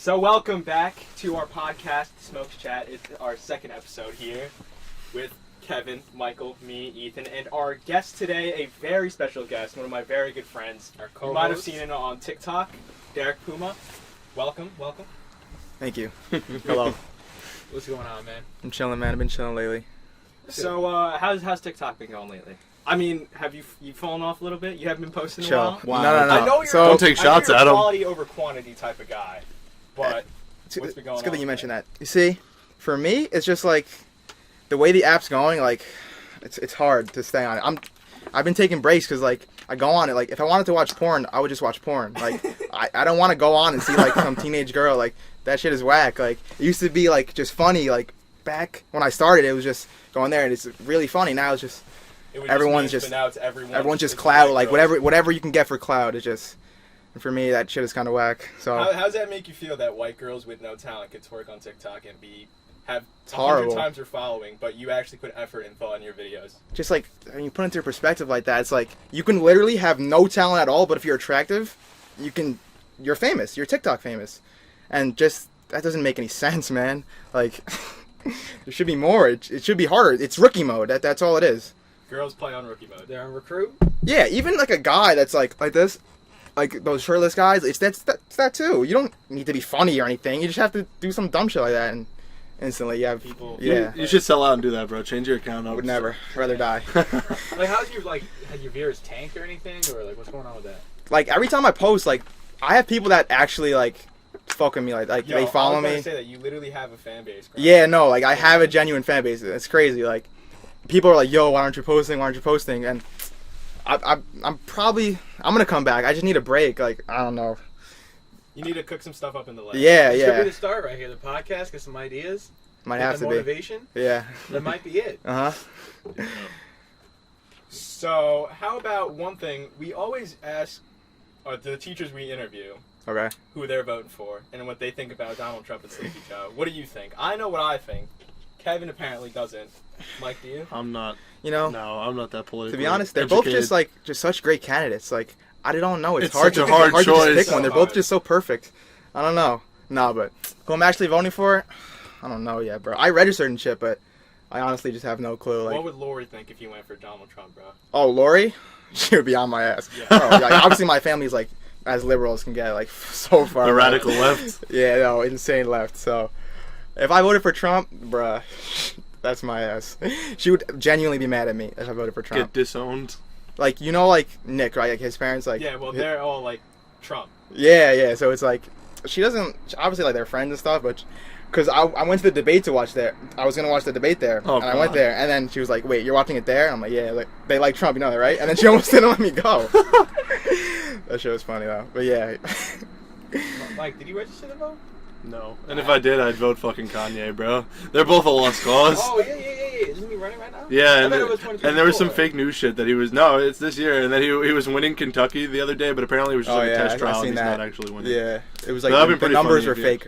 So welcome back to our podcast, Smokes Chat. It's our second episode here with Kevin, Michael, me, Ethan, and our guest today, a very special guest, one of my very good friends. Our co-host. You might have seen it on TikTok, Derek Puma. Welcome. Thank you. Hello. What's going on, man? I'm chilling, man. I've been chilling lately. So how's TikTok been going lately? I mean, have you fallen off a little bit? You haven't been posting in a while? Wow. No. I know you're Don't take shots at him. Quality over quantity type of guy, but what's been going on? It's good that you mentioned that. You see, for me, it's just like the way the app's going. Like, it's hard to stay on it. I've been taking breaks because like I go on it. Like, if I wanted to watch porn, I would just watch porn. Like, I don't want to go on and see like some teenage girl. Like, that shit is whack. Like, it used to be like just funny. Like back when I started, it was just going there and it's really funny. Now it's just. Everyone's just cloud, like whatever you can get for cloud. It's just, and for me, that shit is kind of whack. So how does that make you feel that white girls with no talent can twerk on TikTok and have 100 times your following, but you actually put effort and thought in your videos? Just like when you put it into perspective like that, it's like you can literally have no talent at all, but if you're attractive, you're famous. You're TikTok famous, and just that doesn't make any sense, man. Like there should be more. It should be harder. It's rookie mode. That's all it is. Girls play on rookie mode. They're on recruit? Yeah, even like a guy that's like this, like those shirtless guys, that's that too. You don't need to be funny or anything. You just have to do some dumb shit like that and instantly you have people. Yeah. You should sell out and do that, bro. Change your account up. Would never. Rather die. Like, had your viewers tanked or anything? Or like, what's going on with that? Like, every time I post, like, I have people that actually like fuck with me, like Yo, they follow I was me. to say that you literally have a fan base. Right? Yeah, no, like I have a genuine fan base. It's crazy. Like, people are like, "Yo, why aren't you posting? Why aren't you posting?" And I'm gonna come back. I just need a break. Like, I don't know. You need to cook some stuff up in the lab. Yeah. This should be the start right here. The podcast, get some ideas. Might have to be. Motivation. Yeah. That might be it. So, how about one thing? We always ask the teachers we interview Okay. who they're voting for and what they think about Donald Trump and Sleepy Joe. What do you think? I know what I think. Kevin apparently doesn't. Mike, do you? I'm not. No, I'm not that political. To be honest, they're both just such great candidates. Like, I don't know. It's hard such to a hard choice. choice. To pick one. So They're both hard. just so perfect. I don't know. No, but who I'm actually voting for, I don't know yet, bro. I registered and shit, but I honestly just have no clue. Like, What would Lori think if you went for Donald Trump, bro? oh, Lori, she would be on my ass. Yeah. Bro, like, obviously, my family's like as liberal as can get, like so far. The bro. radical left. Yeah, no, insane left. So, if I voted for Trump, bruh, that's my ass. She would genuinely be mad at me if I voted for Trump. Get disowned. Like, you know, like Nick, right? Like his parents, like Yeah, well, they're all like Trump. Yeah. So it's like she doesn't obviously like they're friends and stuff, but because I went to the debate to watch there, I was gonna watch the debate there, Oh, and I went God. there, and then she was like, "Wait, you're watching it there?" And I'm like, "Yeah, like they like Trump, you know that, right?" And then she almost didn't let me go. That shit was funny though, but yeah. Mike, did you register to vote? No. And if I did, I'd vote fucking Kanye, bro. They're both a lost cause. Oh, yeah. Isn't he running right now? Yeah, I and, thought it was and there was some 2024. fake news shit that he was. No, it's this year, and that he was winning Kentucky the other day, but apparently it was just Oh, like a yeah, test I trial, and seen he's that. not actually winning. Yeah, it was like That'd be the pretty numbers funny were if you- fake.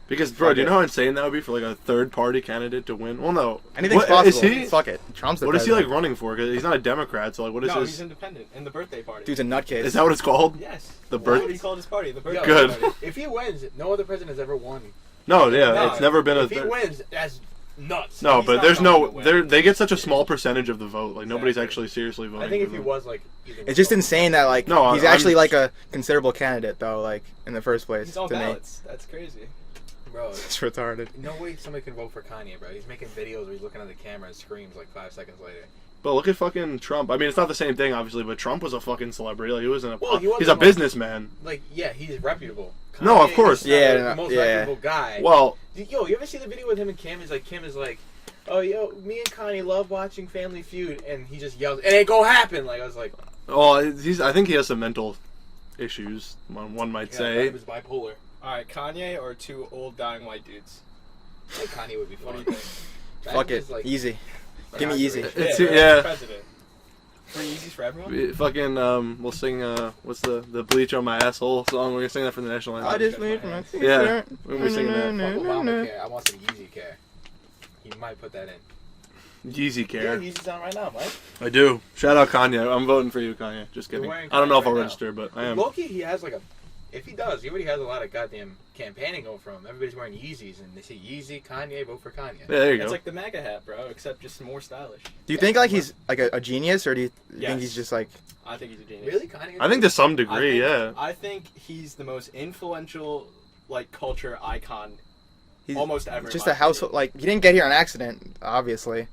Because, bro, Fuck do you it. know how insane that would be for like a third-party candidate to win? Well, no. Anything's What- possible. Is he? Fuck it. Trump's the What is he like president. running for? Because he's not a Democrat, so like, what is No, his? he's independent in the birthday party. Dude's a nutcase. Is that what it's called? Yes. The That's birth- what he called his party. The birthday Yo, Good. party. If he wins, no other president has ever won. No, yeah, No, it's never been a. If he wins, that's nuts. No, He's but not there's going no. to win. They get such a small percentage of the vote. Like nobody's Exactly. actually seriously voting. I think for if he them. was like, It's just insane that like No, he's I'm- actually like a considerable candidate though, like in the first place. He's on to me, ballots. That's crazy. bro. it's retarded. No way somebody can vote for Kanye, bro. He's making videos where he's looking at the camera and screams like 5 seconds later. But look at fucking Trump. I mean, it's not the same thing, obviously. But Trump was a fucking celebrity. Like, he wasn't a. Well, he he's wasn't a like- businessman. Like, yeah, he's reputable. No, of Kanye course. is not, Yeah, like, the most yeah. reputable guy. Well, Yo, you ever see the video with him and Kim? Kim is like, oh, yo, me and Kanye love watching Family Feud, and he just yells, "It ain't gonna happen!" Like, I was like, I think he has some mental issues. One might yeah, say. he was bipolar. All right, Kanye or two old dying white dudes? I think Kanye would be What fun. do you think? Fuck it, Just, like, easy. Give me not easy. great. It's- yeah. yeah. President. Free Yeezys for everyone? Fucking we'll sing what's the bleach on my asshole song? We're gonna sing that for the national anthem. I just need need my my hands. Yeah, we'll be singing that. Fuck Obamacare. I want some Yeezy care. He might put that in. Yeezy Yeah, care. Yeezy's on right now, Mike. I do. Shout out Kanye. I'm voting for you, Kanye. Just kidding. You're wearing I don't know if Kanye I'll right register, but I am. Loki, he has like if he does, he already has a lot of goddamn campaigning going for him. Everybody's wearing Yeezys, and they say Yeezy, Kanye, vote for Kanye. Yeah, there you It's go. like the MAGA hat, bro, except just more stylish. Do you think like he's like a genius, or do you Yes. think he's just like? I think he's a genius. Really, Kanye? I think to some degree, yeah. I think he's the most influential, like, culture icon He's almost ever. just in a my household. opinion. Like he didn't get here on accident, obviously.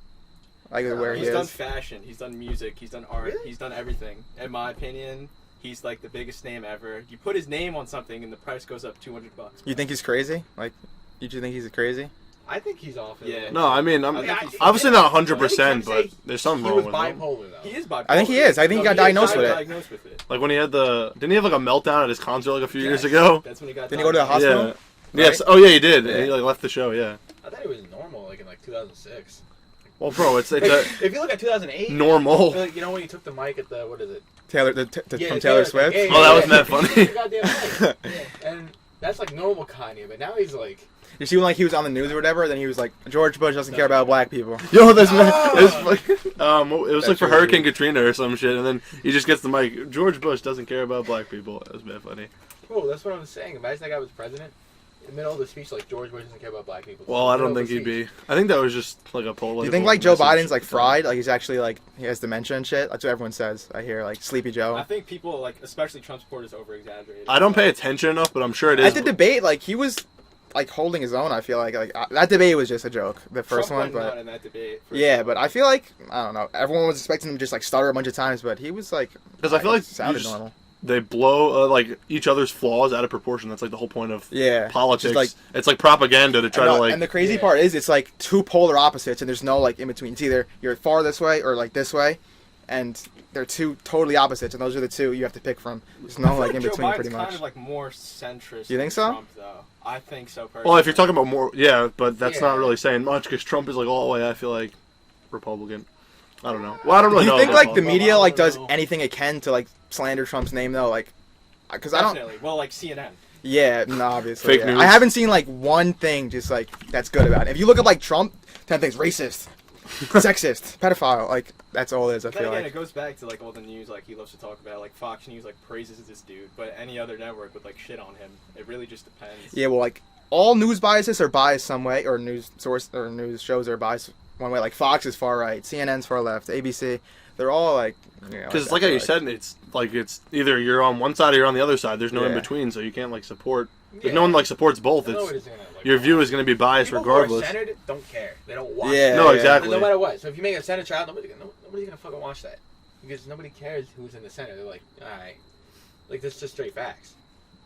Like where he He's done is. fashion. He's done music. He's done art. Really? He's done everything. In my opinion, he's like the biggest name ever. You put his name on something, and the price goes up $200. You think he's crazy? Like, you do think he's crazy? I think he's off. Yeah. No, I mean, I'm I think he's- obviously not I think 100%, some say but there's something he wrong was with him. bipolar though. He is bipolar. I think he is. I think he got diagnosed with it. Diagnosed with it. Like when he had didn't he have like a meltdown at his concert like a few years ago? That's when he got. Didn't he go to the diagnosed. hospital? Yeah. Yes. Oh yeah, he did. And he like left the show. Yeah. I thought it was normal, like in like 2006. Well, bro, it's Like, a if you look at 2008, normal. like, you know when he took the mic at the what is it? Taylor, from Taylor Swift. Yeah, Oh, that was yeah. mad funny. He took the goddamn mic. Yeah. And that's like normal Kanye, but now he's like, You see when like he was on the news or whatever, then he was like, George Bush doesn't care about black people. Yo, that's mad. Ah! It was like, it was like for really Hurricane weird. Katrina or some shit, and then he just gets the mic. George Bush doesn't care about black people. It was mad funny. bro, that's what I was saying. Imagine that guy was president. In the middle of the speech, like George Bush doesn't care about black people. Well, I don't Middle think of he'd the be. I think that was just like a political. Do you think like Joe message. Biden's like fried? Like he's actually like he has dementia and shit. That's what everyone says. I hear like Sleepy I Joe. think people like, especially Trump supporters, over exaggerated. I don't pay attention enough, but I'm sure it is. At the debate, like he was like holding his own. I feel like that debate was just a joke. The first Trump one, went out but in that debate. for yeah, sure. but I feel like I don't know. Everyone was expecting him to just like stutter a bunch of times, but he was like Because I feel like sounded you just- normal. they blow like each other's flaws out of proportion. That's like the whole point of Yeah, politics. just, like it's like propaganda to try and, to like. and the crazy Yeah. part is it's like two polar opposites, and there's no like in between. It's either you're far this way or like this way, and they're two totally opposites, and those are the two you have to pick from. There's I no feel like in Joe between, Biden's pretty much. kind of like more centrist. You than think so? Trump, though. I think so personally. well, if you're talking about more, yeah, but that's not Yeah. really saying much because Trump is like all the way. I feel like Republican. I don't know. Well, I don't Do really you know. think about like the politics. media like does know. anything it can to like slander Trump's name though? Like, because I don't. Definitely. Well, like CNN. Yeah, no, obviously. Fake yeah. news. I haven't seen like one thing just like that's good about it. If you look at like Trump, 10 things: racist, sexist, pedophile. Like that's all it is. I But then feel again, like. it goes back to like all the news like he loves to talk about. Like Fox News like praises this dude, but any other network would like shit on him. It really just depends. Yeah, well, like all news biases are biased some way, or news source or news shows are biased one way. Like Fox is far right, CNN's far left, ABC. They're all like. Because it's like how you said, it's like it's either you're on one side or you're on the other side. There's no in Yeah. between, so you can't like support. Yeah. If no one like supports both, it's Nobody's gonna, like, your view is going to be biased people who are regardless. centered don't care. They don't watch. Yeah, it. No, yeah. exactly. No matter what. So if you make a Senate child, nobody's gonna fucking watch that because nobody cares who's in the Senate. They're like, all right, like this is just straight facts.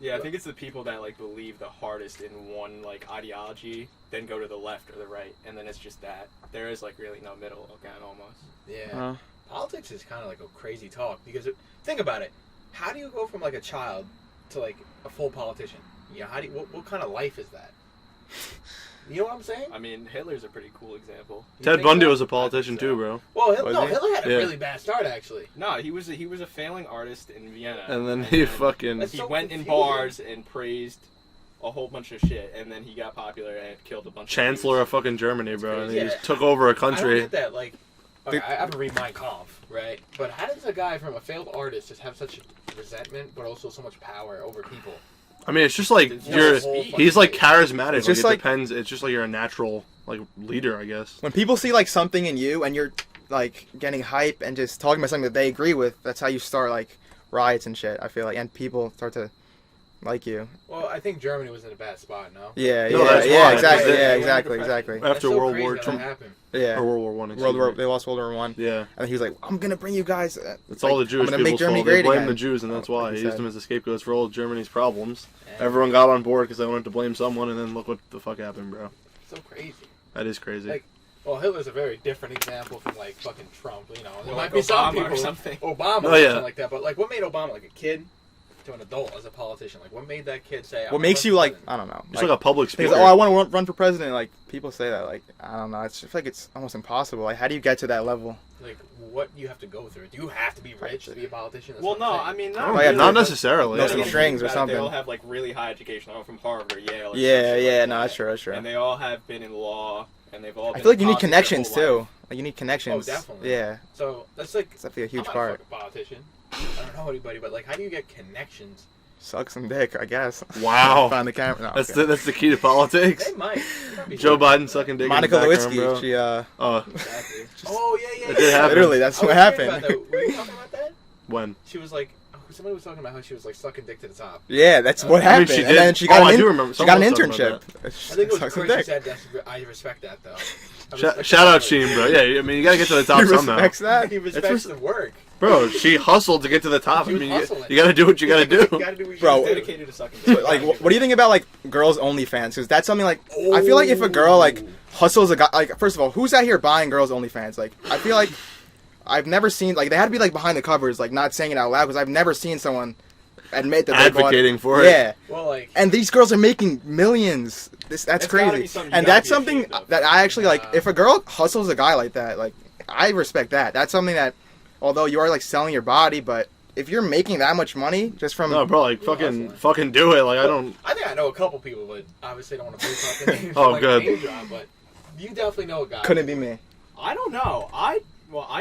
Yeah, I think it's the people that like believe the hardest in one like ideology, then go to the left or the right, and then it's just that. There is like really no middle again, almost. Yeah. Politics is kind of like a crazy talk because think about it. How do you go from like a child to like a full politician? You know, what kind of life is that? You know what I'm saying? I mean, Hitler's a pretty cool example. You Ted think Bundy so? was a politician too, bro. Well, Was he? Hitler had a Yeah. really bad start actually. No, he was a failing artist in Vienna. And then he fucking. That's he so went in confusing. bars and praised a whole bunch of shit, and then he got popular and killed a bunch Chancellor of of fucking Germany, bro, and he Yeah. just took over a I don't country. get that. Like, okay, I have to read Mein Kampf, right? But how does a guy from a failed artist just have such resentment, but also so much power over people? I mean, it's just like It's you're. just speed. He's like charismatic. It's Like, just it like- depends. It's just like you're a natural like leader, I guess. When people see like something in you and you're like getting hype and just talking about something that they agree with, that's how you start like riots and shit. I feel like, and people start to like you. Well, I think Germany was in a bad spot, no? Yeah, No, yeah, that's yeah, why. exactly, They- yeah, they exactly, went into exactly. After That's so World crazy War that II. that happened. Yeah, Or World War One. They lost World War One. Yeah, And he was like, "I'm gonna bring you guys." it's like, all the Jewish I'm gonna make people's Germany fault. They great blame again. the Jews, and that's why Like he you used said. them as the scapegoats for all of Germany's problems. Yeah. Everyone got on board because they wanted to blame someone, and then look what the fuck happened, bro. So crazy. That is crazy. Like, well, Hitler's a very different example from like fucking Trump. You know, there Or might like be some Obama or people, something. Obama, Oh, or yeah. something like that. But like, what made Obama like a kid to an adult as a politician? Like, what made that kid say? What makes you like? I don't know. Just like a public speaker. Because, oh, I want to run for president. Like people say that. Like I don't know. It's just like it's almost impossible. Like how do you get to that level? Like, what you have to go through? Do you have to be rich to be a politician? That's Well, what no, I'm I mean, Oh, not yeah, really, not but- necessarily. No, Yeah. some Think strings or about it, something. They all have like really high education. They're all from Harvard or Yale. Or some Yeah, shit yeah, like no, that. that's true, that's true. And they all have been in law, and they've all. I been feel like you in need politics their connections whole too. life. Like you need connections. Oh, definitely. Yeah, So that's like it's definitely a huge I'm not part. a fucking politician. I don't know anybody, but like, how do you get connections Suck some dick, I guess. Wow. Find the camera. No, That's okay. the key to politics. They might. Be Joe sure. Biden sucking dick. Monica in the background, Lewinsky. bro. She Oh, Exactly. Oh yeah. It did happen. literally that's I what was curious happened. about that. Were you talking about that? when? She was like, somebody was talking about how she was like sucking dick to the top. Yeah, that's what I mean, happened. she And did. then she got I an do remember. she got an Someone was talking internship. about I think it was Suck some Chris who dick. said that. I respect that though. Shout out Sheen, bro. Yeah, I mean, you gotta get to the top He somehow. respects that. He respects the work. Bro, she hustled to get to the top. She I was mean, hustling. you gotta do what you gotta do. You gotta do what you Bro, gotta do. Dedicated to sucking So, dick. like, what do you think about like girls OnlyFans? Because that's something like I feel like if a girl like hustles a guy, like first of all, who's out here buying girls OnlyFans? Like, I feel like I've never seen like they had to be like behind the covers, like not saying it out loud because I've never seen someone admit that they bought Advocating for it. Yeah, Well, like, and these girls are making millions. That's It's gotta be crazy, something you and gotta that's be something ashamed of. that I actually like. If a girl hustles a guy like that, like I respect that. That's something that, although you are like selling your body, but if you're making that much money just from No, bro, like fucking do it. Like I don't. I think I know a couple people, but obviously don't want to boot up the names. Oh, like, good. Name drop, but you definitely know a guy. couldn't be me. I don't know. I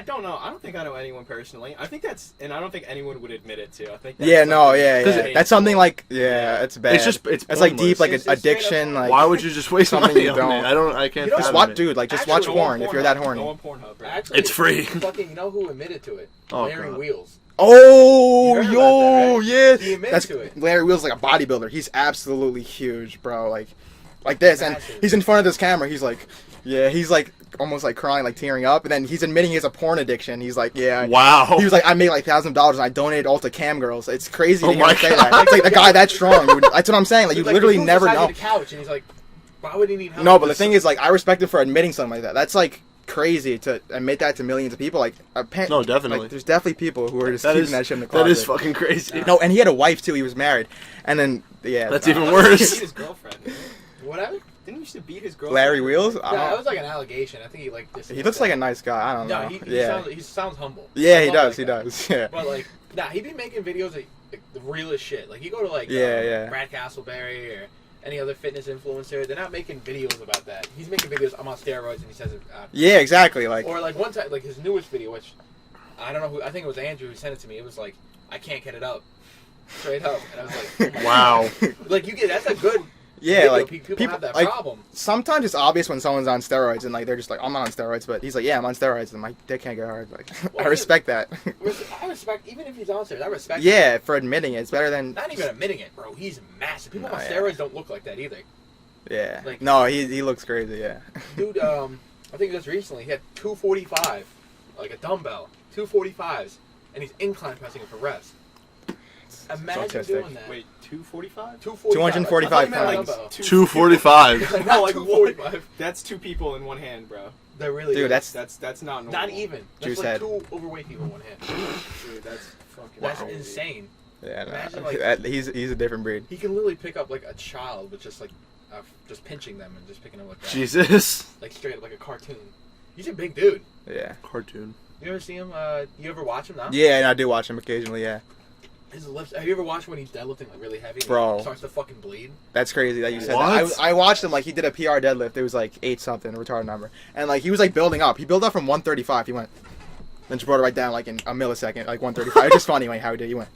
don't know. I don't think I know anyone personally. I think that's, and I don't think anyone would admit it to. I think. That's Yeah, no, yeah, something yeah. that- That's something like it's bad. It's It's like deep, like It's addiction. straight up- Like Why would you just waste Something money you on don't. it? I can't. You don't just fathom watch, it. dude. Like just Actually, watch Go on porn if you're that Pornhub. horny. Go on Pornhub, bro. Actually, It's free. Fucking, you know who admitted to it? Oh, Larry God. Wheels. Oh, You heard yo, about that, right? yeah. He admitted That's to it. Larry Wheels like a bodybuilder. He's absolutely huge, bro. Like this, and Massive. he's in front of this camera. He's like, yeah, he's like almost like crying, like tearing up, and then he's admitting he has a porn addiction. He's like, yeah. Wow. He was like, I made like $1,000 and I donated all to cam girls. It's crazy to Oh hear my him say that. God. It's like the guy that strong. That's what I'm saying. Like you Like, literally the dude's never beside know. The couch, and he's like, why would he need help? No, but the thing is, like, I respect him for admitting something like that. That's like crazy to admit that to millions of people. Like, No, definitely. Like, there's definitely people who are just That keeping is that shit in the closet. that is fucking crazy. No, and he had a wife too. He was married, and then yeah, That's uh, even He worse. beat his girlfriend. Whatever. Didn't he used to beat his girlfriend? Larry Wheels. No, I that don't was like an allegation. I think he like this. he looks like a nice guy. I don't know. He Yeah, sounds humble. yeah, I he love does. that He guy. does. Yeah. But like, he be making videos like the realest shit. Like you go to like Yeah. Brad Castleberry or any other fitness influencer, they're not making videos about that. He's making videos. I'm on steroids, and he says it. Yeah, exactly. Like, Or like one time, like his newest video, which I don't know who. I think it was Andrew who sent it to me. It was like, I can't get it up, straight up, and I was like, oh my Wow. God. Like you get that's a good. yeah, video. like people have that like, problem. sometimes it's obvious when someone's on steroids and like they're just like, I'm not on steroids, but he's like, yeah, I'm on steroids and my dick can't get hard. Like, Well, I respect that. I respect even if he's on steroids. I respect. Yeah, for admitting it, it's better than Not even admitting it, bro. He's massive. People No, on yeah. steroids don't look like that either. yeah. Like- No, he looks crazy. Yeah. Dude, I think just recently he had 245, like a dumbbell, 245s, and he's incline pressing it for rest. Imagine autistic. doing that. Wait, 245? 245 I thought you meant pounds. dumbbell. 245. Like, no, like 245. That's two people in one hand, bro. They're really Dude, good. That's not normal. not even. That's Juice like head. 2 overweight people in one hand. Dude, that's fucking. That's crazy. insane. Yeah, Imagine, no. like- He's a different breed. He can literally pick up like a child with just like just pinching them and just picking them like that. Jesus. Like straight up like a cartoon. He's a big dude. Yeah. Cartoon. You ever see him? You ever watch him now? Yeah, and I do watch him occasionally. Yeah, His lips. Have you ever watched when he's deadlifting like really heavy? And Bro. he starts to fucking bleed. that's crazy that you said What? that. I watched him like he did a PR deadlift. It was like 8 something, a retarded number, and like he was like building up. He built up from 135. He went, then just brought it right down like in a millisecond, like 135. It's just funny like how he did. He went,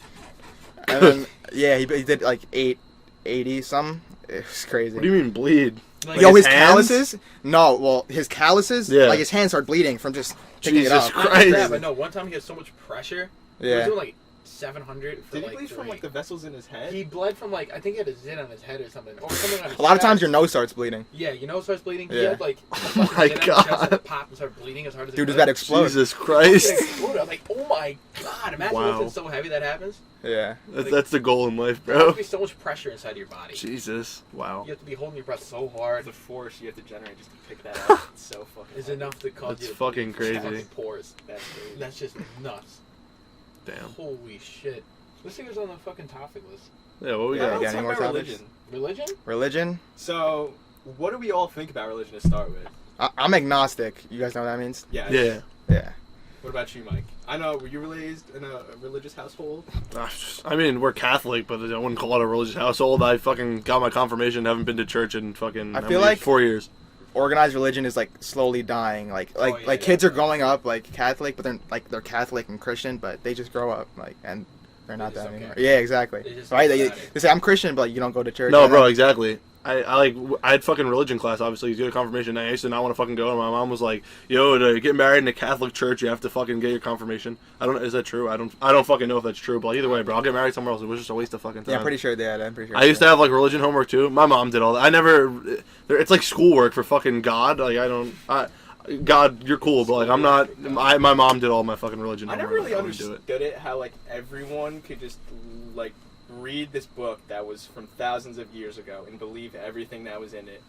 and then yeah, he did like 880 something. It was crazy. What do you mean bleed? Like, Yo, his his hands? calluses? No, well, his calluses, Yeah. like his hands start bleeding from just picking Jesus it up. not just Christ. that, but no. One time he had so much pressure. He was Yeah. doing like 700 for Did he like bleed from 3. like the vessels in his head? He bled from like I think he had a zit on his head or something, or something on his A lot of times chest. your nose starts bleeding. Yeah, your nose starts bleeding. He Yeah. had like a my fucking zit on his chest God. that popped and started bleeding as hard as it Dude, could. is about to explode. Jesus It Christ. exploded. I was like, oh my god! Imagine Wow. lifting so heavy that happens. Yeah. That's the goal in life, There has bro. to be so much pressure inside your body. Jesus. Wow. You have to be holding your breath so hard. the force you have to generate just to pick that up. It's so fucking. Is heavy. enough to cause That's you to fucking bleed from crazy. fucking pores. That's crazy. That's just nuts. Damn. Holy shit! Let's see what's on the fucking topic list. Yeah, what we Yeah, got? yeah. Let's any talk more about topics? religion. Religion? Religion? So, what do we all think about religion to start with? I'm agnostic. You guys know what that means? Yeah. Yeah. Yeah. What about you, Mike? I know. Were you raised in a religious household? I mean, we're Catholic, but I wouldn't call it a religious household. I fucking got my confirmation, haven't been to church in fucking I how feel many- like- 4 years. Organized religion is like slowly dying. Like yeah, kids are growing up like Catholic, but they're Catholic and Christian, but they just grow up and they're not They just that don't anymore. care. Yeah, exactly. They just Right? don't They, got it. they say I'm Christian, but like you don't go to church. No, And bro, then- exactly. I had fucking religion class, obviously. You get a confirmation. I used to not want to fucking go, and my mom was like, "Yo, to get married in a Catholic church, you have to fucking get your confirmation." I don't. Is that true? I don't fucking know if that's true. But either way, bro, I'll get married somewhere else. It was just a waste of fucking time. Yeah, I'm pretty sure they had. I'm pretty sure. I used to have like religion homework too. My mom did all that. I never. It's like schoolwork for fucking God. Like I don't. God, you're cool, but like I'm not. My mom did all my fucking religion. I never homework. really I wouldn't do understood it. How like everyone could just like read this book that was from thousands of years ago and believe everything that was in it.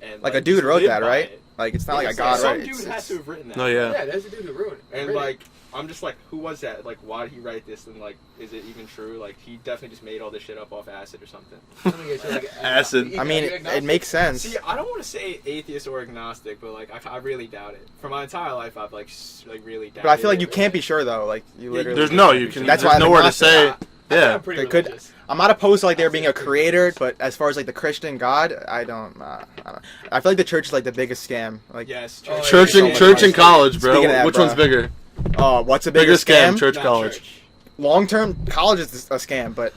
And Like a dude just wrote live that, by right? it. Like it's not like a It's god, some right? dude It's- has to have written that. No, yeah. Yeah, there's a dude who ruined it. And Wrote it. like, I'm just like, who was that? Like, why did he write this? And like, is it even true? Like, he definitely just made all this shit up off acid or something. Let me get you, like, Acid. I mean, it makes sense. See, I don't want to say atheist or agnostic, but like, I really doubt it. For my entire life, I've like really doubted. But I feel like it. you can't be sure though. Like you Yeah, literally. There's no. You can. That's There's why I'm nowhere to agnostic. say. I'm Yeah. pretty They could- religious. I'm not opposed to like there being a creator, but as far as like the Christian God, I don't. I feel like the church is like the biggest scam. Like, Yes, Oh, Church yeah, and yeah, church yeah. and college, bro. Speaking of that, Which bro. one's bigger? what's a bigger Biggest scam, scam? church, Not college. church. Long term, college is a scam, but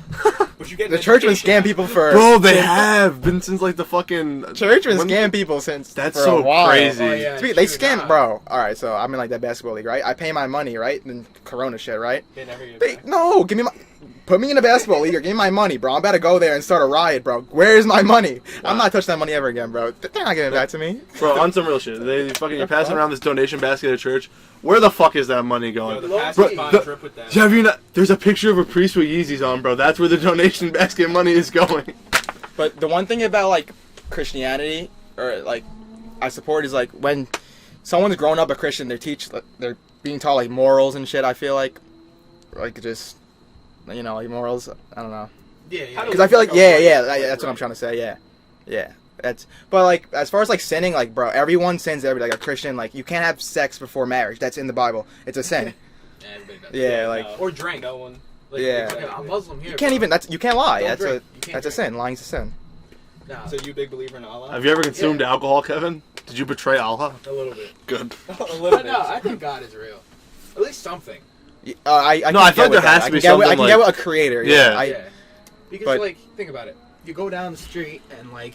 But you get the an church been education. scam people for. Bro, they have been since like the fucking Church been when- scam people since. That's for so a while. crazy. Oh, yeah. They True, scam, nah. bro. All right, so I'm in like that basketball league, right? I pay my money, right? Then Corona shit, right? They never get it They back. no, give me my. Put me in a basketball league or give me my money, bro. I'm about to go there and start a riot, bro. Where is my money? I'm not touching that money ever again, bro. They're not giving it back to me. Bro, on some real shit. They fucking you're passing around this donation basket at church. Where the fuck is that money Yo, going? the Bro, pastor's buying the- drip with them. Yeah, have you not? There's a picture of a priest with Yeezys on, bro. That's where the donation basket money is going. But the one thing about like Christianity or like I support is like when someone's grown up a Christian, they're being taught like morals and shit. I feel like just like morals. I don't know. Yeah, yeah. Because I feel like that's what I'm trying to say. Yeah. But like as far as like sinning, like bro, everyone sins. Like a Christian, like you can't have sex before marriage. That's in the Bible. It's a sin. Yeah, everybody does. Yeah, like no. Or drink. No one. Like, Yeah. fucking, I'm Muslim here. you can't bro. even. You can't lie. Don't That's drink. You can't a drink. sin. Lying's a sin. Nah, So you a big believer in Allah? Have you ever consumed Yeah. alcohol, Kevin? Did you betray Allah? a little bit. Good. a little But bit. no, I think God is real. At least something. I No, I feel like get with there has that. to be I can something get like- with a creator. Yeah. I, Yeah. Because, but- like, think about it. You go down the street and, like,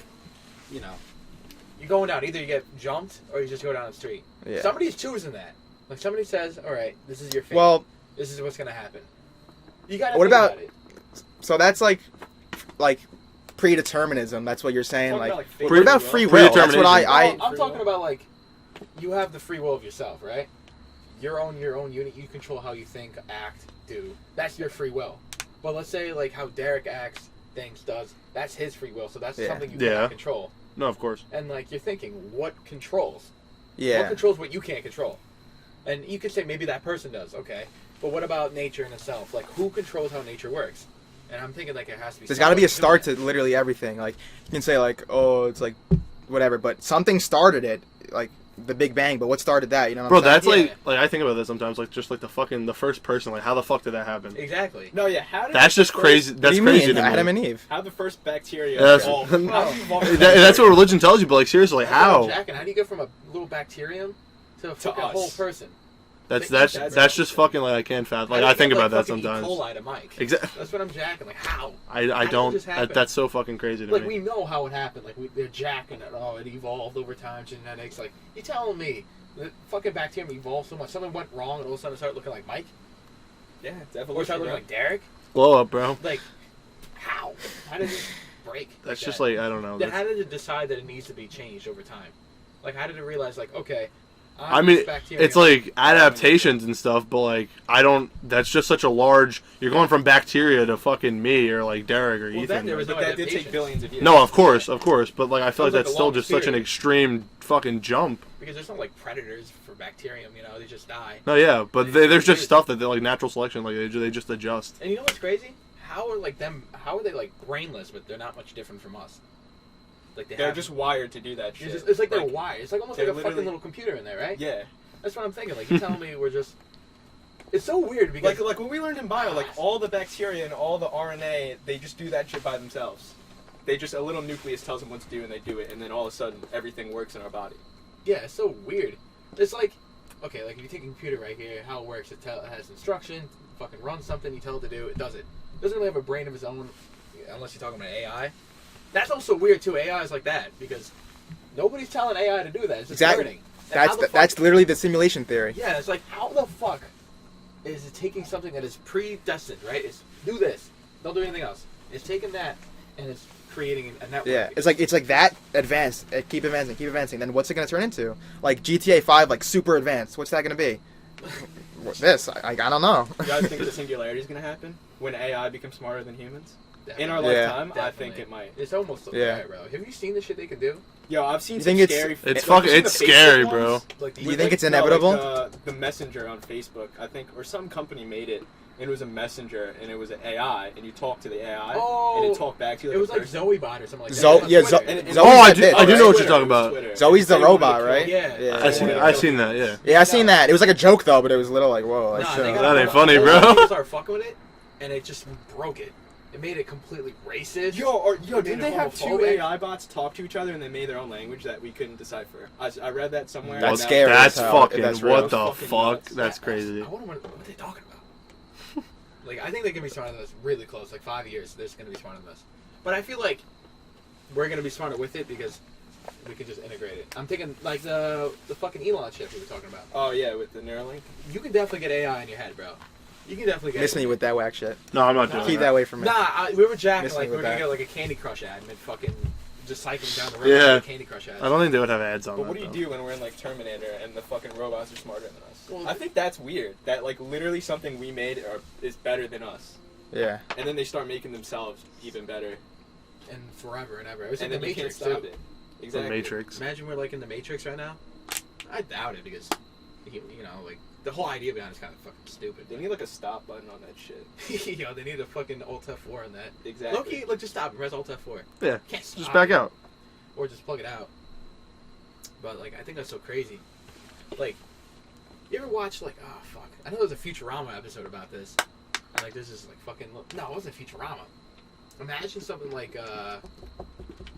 you're going down. Either you get jumped or you just go down the street. Yeah. Somebody's choosing that. Like, somebody says, all right, this is your fate. Well, This is what's going to happen. You got to What think about- about it. so that's like predeterminism. That's what you're saying. Talking Like, about, like, what about free will? That's what Predeterminism. I'm talking about, like, you have the free will of yourself, right? Your own unit. You control how you think, act, do. That's your free will. But let's say, like, how Derek acts, thinks, does. That's his free will. So that's Yeah. something you Yeah. cannot control. No, of course. And, like, you're thinking, what controls? What yeah. controls what you can't control? And you could say maybe that person does, okay. But what about nature in itself? Like, who controls how nature works? And I'm thinking, like, it has to be... There's got to be a somebody start doing to literally everything. Like, you can say like, oh, it's like whatever, but something started it. Like the Big Bang. But what started that? You know what Bro, I'm saying? that's Yeah. like I think about that sometimes. Like just like the first person. Like how the fuck did that happen? it. Exactly. No, yeah. How did That's the just first- crazy. What That's do you crazy mean? to me. Adam and Eve. How the first bacteria Yeah, that's- evolved? That's what religion tells you. But like seriously, like, That's what I'm how? jacking. How do you get from a little bacterium to a fucking us. whole person? That's That's just fucking like I can't fathom. Like How do I you think get, about like, that fucking sometimes. E. coli to Mike. Exactly. That's what I'm jacking. Like, how? I How did don't. this happen? That's so fucking crazy to Like, me. we know how it happened. Like, they're jacking it. Oh, it evolved over time, genetics. Like, you telling me the fucking bacterium evolved so much, something went wrong, and all of a sudden it started looking like Mike? Yeah, it's Or evolution. started looking bro. like Derek? Blow up, bro. Like, how? How did it break? That's like just that? like I don't know. Then That's- how did it decide that it needs to be changed over time? Like, how did it realize, like, okay, I mean, this bacterium- it's like adaptations and stuff, but like I don't. That's just such a large. You're going from bacteria to fucking me or like Derek or Well, Ethan. then there was But no that did take adaptation. billions of years. No, of course. But like I feel like Sounds like that's a still long just such an period. extreme fucking jump. Because there's not like predators for bacterium, they just die. No, yeah, but It's there's just weird. stuff that they're like natural selection. Like they just adjust. And you know what's crazy? How are they like brainless, but they're not much different from us? Like They're just wired to do that shit. it's like they're wired. It's like almost like they're a fucking literally- little computer in there, right? Yeah. That's what I'm thinking. Like you're telling me we're just. It's so weird because Like what we learned in bio, like all the bacteria and all the RNA, they just do that shit by themselves. They just a little nucleus tells them what to do, and they do it, and then all of a sudden everything works in our body. yeah, it's so weird. It's like okay, like if you take a computer right here, how it works, it has instructions, fucking runs something, you tell it to do, it does it. It doesn't really have a brain of its own, unless you're talking about AI. That's also weird too. AI is like that because nobody's telling AI to do that. It's just learning. That's literally the simulation theory. Yeah, it's like how the fuck is it taking something that is predestined, right? It's do this, don't do anything else. It's taking that and it's creating a network. Yeah, it's like that advanced. Keep advancing. Then what's it gonna turn into? Like GTA 5, like super advanced. What's that gonna be? This, I don't know. You guys think the singularity is gonna happen when AI becomes smarter than humans? Definitely. In our lifetime, I think it might. It's almost like that, bro. Have you seen the shit they can do? Yo, I've seen You some think scary. It's fucking. It's scary, bro. Like You think it's inevitable? Like the messenger on Facebook, I think, or some company made it. And it was a messenger, and it was an AI, and you talk to the AI, and it talked back to you. Like it was a like person. Zoe bot or something like that. I do know what you're talking about. Zoe's the robot, right? Yeah. I seen that. Yeah. Yeah, I seen that. It was like a joke though, but it was a little like, whoa. Like, That ain't funny, bro. People started fucking with it, and it just broke it. It made it completely racist. Didn't they have two AI bots talk to each other, and they made their own language that we couldn't decipher? I read that somewhere. That's scary. That's fucking. That's What real. the fuck? That's crazy. I wonder what are they talking about. Like, I think they're going to be smarter than us really close. Like, 5 years, they're going to be smarter than us. But I feel like we're going to be smarter with it because we can just integrate it. I'm thinking, like, the fucking Elon shit we were talking about. Oh, yeah, with the Neuralink. You can definitely get AI in your head, bro. You can definitely get Miss me with that whack shit. No, I'm not doing Keep that. that away from me. Nah, we were jacking, Miss me like, we with were going to that. get, like, a Candy Crush ad and then fucking just cycling down the road Yeah. with Candy Crush ads. I don't think they would have ads on But that. what do you though. do when we're in, like, Terminator and the fucking robots are smarter than us? Well, I think that's weird. That, like, literally something we made is better than us. Yeah. And then they start making themselves even better. And forever and ever. It was And like then the you can't Matrix, stop too. it. The Exactly. Matrix. Imagine we're, like, in the Matrix right now. I doubt it because, you know, like, the whole idea behind it is kind of fucking stupid. They need, like, a stop button on that shit. Yo, they need a fucking Alt F4 on that. Exactly. Low-key, like, just stop and press Alt F4. Yeah. Can't stop Just back it. out. Or just plug it out. But, like, I think that's so crazy. Like, you ever watch, like, oh, fuck. I know there's a Futurama episode about this. And, like, this is, like, fucking... No, it wasn't Futurama. Imagine something like,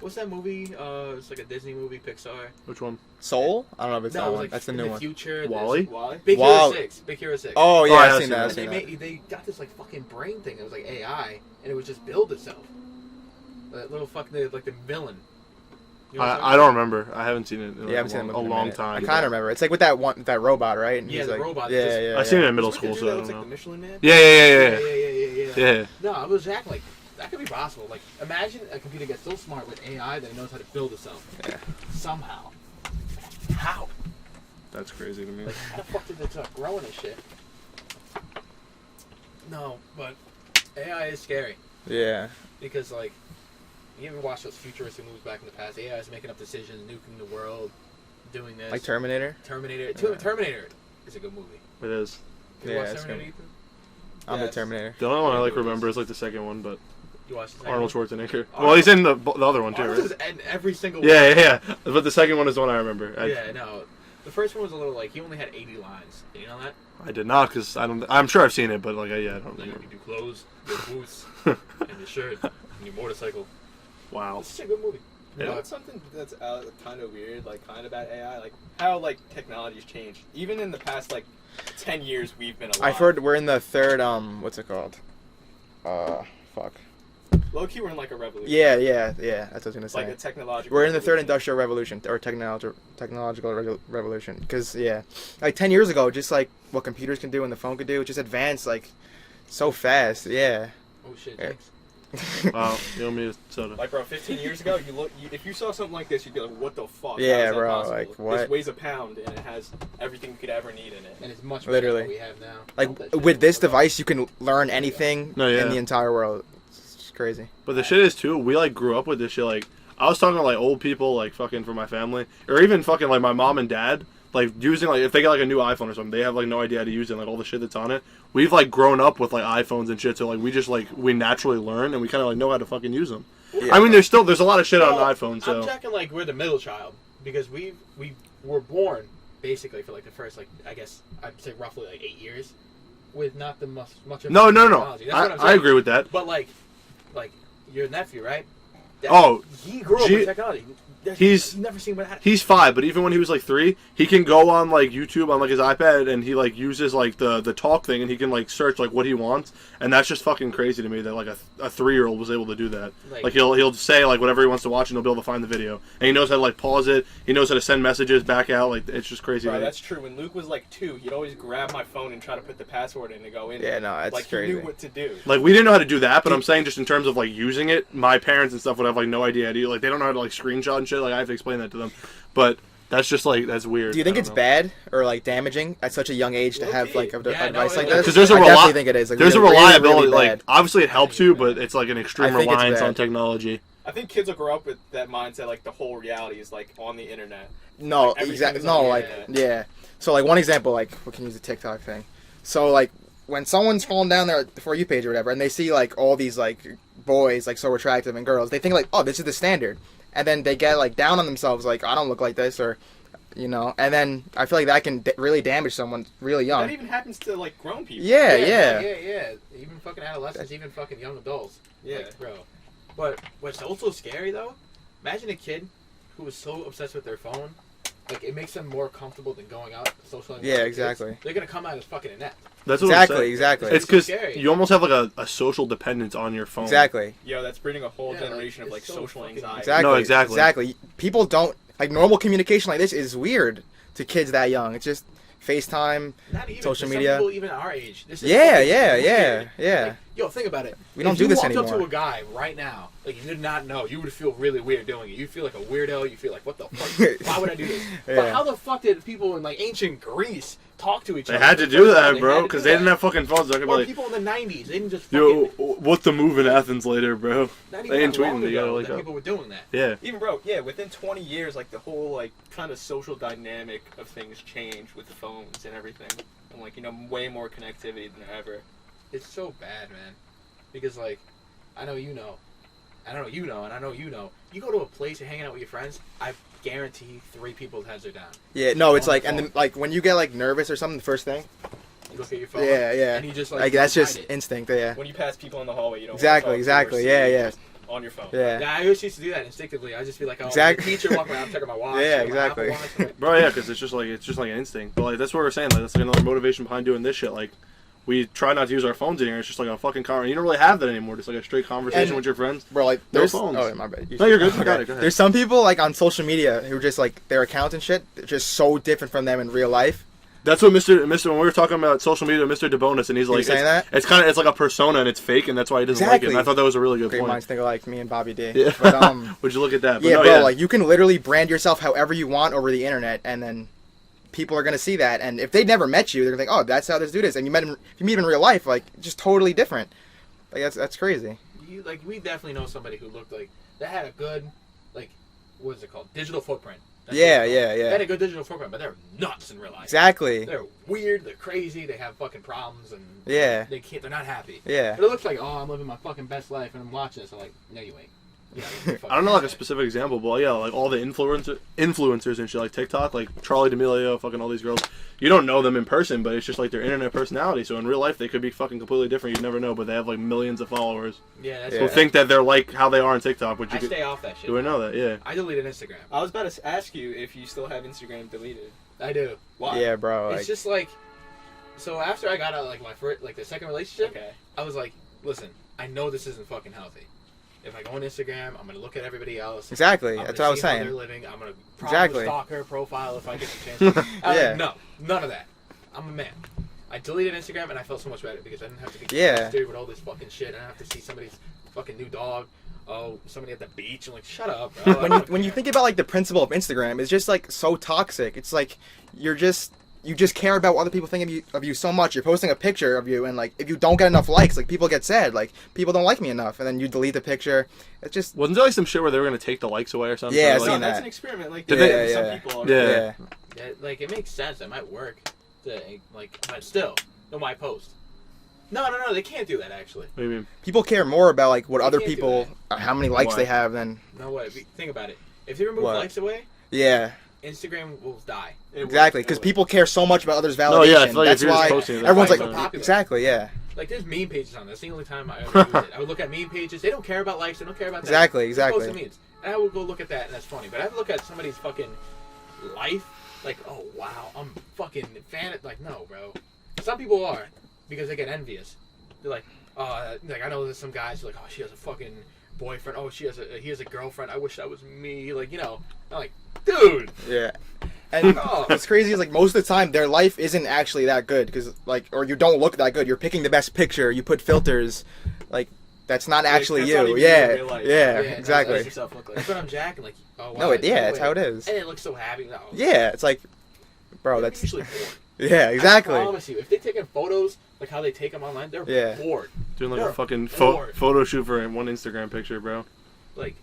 what's that movie? It's like a Disney movie, Pixar. Which one? Soul? I don't know if it's No, that it was one. like That's the in new the one. future. Wall-E? Why? Big Wall- Hero 6. Big Hero 6. Oh yeah, Oh, I've I've seen seen that. that. I've seen that. They got this, like, fucking brain thing. It was like AI, and it would just build itself. That little fucking, like, the villain. You know what I'm I talking don't remember. I haven't seen it in Yeah, I haven't seen a it in long minute. time. I kind of remember. It's like with that robot, right? And Yeah, he's the like, robot. Yeah, Just- yeah. I seen it yeah. in middle Is it the school, dude so that I looks don't like the know. Michelin Man? Yeah. Yeah. No, I was acting like that could be possible. Like, imagine a computer gets so smart with AI that it knows how to build itself. Yeah. Somehow. How? That's crazy to me. Like, how the fuck did it start growing and shit? No, but AI is scary Yeah. because, like, you ever watch those futuristic movies back in the past? AI is making up decisions, nuking the world, doing this. Like Terminator. Terminator. Yeah. Terminator is a good movie. It is. You Yeah, watch it's Terminator, good. Ethan? I'm the Yes. Terminator. The only one I like remember is like the second one, but You watched the second Arnold one? Schwarzenegger. Well, he's in the other one too, Arnold is right? in every single Yeah. But the second one is the one I remember. Yeah, no. The first one was a little like he only had 80 lines. Did you know that? I did not because I don't. I'm sure I've seen it, but like, I don't Like remember. you do clothes, your boots, and your shirt, and your motorcycle. Wow. It's such a good movie. You know what's something that's kind of weird, like kind of about AI, like how like technology's changed. Even in the past like 10 years, we've been alive. I've heard we're in the third. What's it called? Fuck. Low key, we're in like a revolution. Yeah. That's what I was gonna say. Like a technological. We're in the third revolution. industrial revolution or technological revolution. Because like 10 years ago, just like what computers can do and the phone could do, it just advanced like so fast. Yeah. Oh shit, Yeah. Jinx. Wow. You owe me a soda. Like, bro, 15 years ago, if you saw something like this, you'd be like, what the fuck? How Yeah, is that bro, possible? like, what? This weighs a pound and it has everything you could ever need in it. And it's much Literally. better than what we have now. Like That shit. with this device, you can learn anything No, yeah. in the entire world. It's just crazy. But the shit is too. We like grew up with this shit. Like I was talking to like old people, like fucking from my family, or even fucking like my mom and dad. Like using like if they get like a new iPhone or something, they have like no idea how to use it. And, like all the shit that's on it. We've like grown up with like iPhones and shit, so like we just like we naturally learn and we kind of like know how to fucking use them. Yeah. I mean, there's a lot of shit on Well, an iPhone. So I'm checking like we're the middle child because we were born basically for like the first like I guess I'd say roughly like 8 years with not the much of no. technology. That's what I'm I saying. agree with that. But like your nephew, right? He grew up with technology. He's never seen what happened. He's 5, but even when he was like 3, he can go on like YouTube on like his iPad and he like uses like the talk thing and he can like search like what he wants, and that's just fucking crazy to me that like a 3-year-old was able to do that. Like he'll say like whatever he wants to watch and he'll be able to find the video, and he knows how to like pause it. He knows how to send messages back out. Like it's just crazy. Right, that's true. When Luke was like 2, he'd always grab my phone and try to put the password in to go in. Yeah, no, that's like crazy. He knew what to do. Like we didn't know how to do that, but I'm saying just in terms of like using it, my parents and stuff would have like no idea how to do. Like they don't know how to like screenshot and shit. Like I have to explain that to them, but that's just like that's weird. Do you think it's bad or like damaging at such a young age to have like advice like this? Because there's a I definitely think it is. Like, there's a really, reliability. really like obviously it helps you, but it's like an extreme reliance on technology. I think kids will grow up with that mindset. Like the whole reality is like on the internet. No, like, exactly. No, like yeah. So like one example, like we can use the TikTok thing. So like when someone's scrolling down their For You page or whatever, and they see like all these like boys like so attractive and girls, they think like, oh, this is the standard. And then they get like down on themselves, like I don't look like this, or you know. And then I feel like that can really damage someone really young. That even happens to like grown people. Yeah. Even fucking adolescents, even fucking young adults. Yeah, like, bro. But what's also scary though? Imagine a kid who is so obsessed with their phone, like it makes them more comfortable than going out socializing. Yeah, exactly. They're gonna come out as fucking inept. That's what I'm saying. Exactly. It's because you almost have like a social dependence on your phone. Exactly. Yo, that's breeding a whole generation of like so social anxiety. Exactly. No, exactly. Exactly. People don't like normal communication like this is weird to kids that young. It's just FaceTime, Not even social for media. Some people even our age. This is Yeah. Like, yo, think about it. We don't do this anymore. anymore. If you walked up to a guy right now, like you did not know, you would feel really weird doing it. You'd feel like a weirdo. You feel like, what the fuck? Why would I do this? Yeah. But how the fuck did people in like ancient Greece talk to each They other? had to do that, bro, because they didn't have fucking phones. They could be Or like, people in the 90s, they didn't just yo, fucking... what's the move in Athens later, bro? Not They even ain't that long tweeting. They gotta ago like that up. people were doing that. Yeah. Even bro, yeah, within 20 years, like the whole like kind of social dynamic of things changed with the phones and everything, and like way more connectivity than ever. It's so bad, man. Because like, I know you know, and I know you know, and I know you know. You go to a place, you're hanging out with your friends, I guarantee 3 people's heads are down. Yeah, no, it's On like, the and phone. then, like when you get like nervous or something, the first thing. You look at your phone. Yeah. And you just Like that's just hide it. instinct. Yeah. When you pass people in the hallway, you don't Exactly. want to talk to or see, Yeah. you're just on your phone. Yeah. Yeah, I always used to do that instinctively. I just feel like, oh, Exactly. the teacher walking around, I'm checking my watch. Yeah, checking my exactly. Apple Watch, I'm like, Bro, yeah, because it's just like an instinct. But like that's what we're saying. Like that's like another motivation behind doing this shit. Like we try not to use our phones anymore. It's just like a fucking conversation. You don't really have that anymore. Just like a straight conversation And- with your friends. Bro, like No there's phones. Oh, my bad. No, you're good. You got it. Go ahead. There's some people like on social media who just like their accounts and shit, they're just so different from them in real life. That's what Mr. when we were talking about social media, Mr. Debonis, and he's like, saying that? it's kind of like a persona and it's fake, and that's why he doesn't like it. Exactly. And I thought that was a really good Great point. minds think alike, me and Bobby D. Yeah. But Would you look at that? But yeah, no, bro, like you can literally brand yourself however you want over the internet, and then people are gonna see that. And if they never met you, they're gonna think, oh, that's how this dude is. And if you meet him in real life, like just totally different. Like that's crazy. we definitely know somebody who looked like, that had a good, like, what is it called? Digital footprint. That's what Yeah, it's called. yeah. They had a good digital footprint, but they're nuts in real life. Exactly. They're weird, they're crazy, they have fucking problems, and Yeah. they're not happy. Yeah. But it looks like, oh, I'm living my fucking best life, and I'm watching this. I'm like, no, you ain't. Yeah, I don't know like a specific example, but yeah, like all the influencers and shit, like TikTok, like Charlie D'Amelio, fucking all these girls. You don't know them in person, but it's just like their internet personality. So in real life, they could be fucking completely different. You never know, but they have like millions of followers Yeah, that's Yeah. who think that they're like how they are on TikTok. Which I you could, stay off that shit. do I know that? Yeah. I deleted Instagram. I was about to ask you if you still have Instagram deleted. I do. Why? Yeah, bro. It's Like, just like, so after I got out of like my first, like the second relationship, Okay. I was like, listen, I know this isn't fucking healthy. If I go on Instagram, I'm gonna look at everybody else. exactly. I'm That's gonna what I was see how saying. they're living. I'm gonna probably Exactly. stalk her profile if I get the chance. I was Yeah. like, no, none of that. I'm a man. I deleted Instagram and I felt so much better because I didn't have to be Yeah. flustered with all this fucking shit. I didn't have to see somebody's fucking new dog. Oh, somebody at the beach. I'm like, shut up, bro. I when don't you care. think about like the principle of Instagram, it's just like so toxic. It's like you just care about what other people think of you so much. You're posting a picture of you, and like if you don't get enough likes, like people get sad. Like people don't like me enough, and then you delete the picture. It's just Wasn't there like some shit where they were gonna take the likes away or something? Yeah, Like, I've No, seen that's that. an experiment. Like Did they they- did yeah. some people. Yeah. yeah. Yeah, like it makes sense. It might work. To, like, but still, no, my post. No, they can't do that actually. What do you mean? People care more about like what You other can't do people, how many likes Why? they have than No way. Think about it. If they remove What? likes away, yeah. Instagram will die. It Exactly, would- because it would. people care so much about others' validation. No, yeah, I feel like That's if you're just why posting it, everyone's that's like, so popular. exactly, yeah. Like, there's meme pages on there. That's the only time I ever use it. I would look at meme pages. They don't care about likes. They don't care about that. Exactly, They exactly. post the memes. And I would go look at that, and that's funny. But I would look at somebody's fucking life, like, oh, wow, I'm fucking fan of, like, no, bro. Some people are, because they get envious. They're like, like, I know there's some guys who are like, oh, she has a fucking boyfriend. Oh, he has a girlfriend. I wish that was me. Like, you know, I'm like, dude. Yeah. And Oh. what's crazy is, like, most of the time, their life isn't actually that good, because, like, or you don't look that good. You're picking the best picture. You put filters. Like, that's not actually that's not you. even you in Yeah. real life. Yeah, Yeah, exactly. That's yourself look like. That's what I'm jacking. Like, oh, wow. No, that's how it is. And it looks so happy. No. Yeah, it's like, bro, They're that's... usually bored. Yeah, exactly. I promise you, if they're taking photos, like how they take them online, they're Yeah. bored. Doing like They're a fucking bored. photo shoot for one Instagram picture, bro. Like,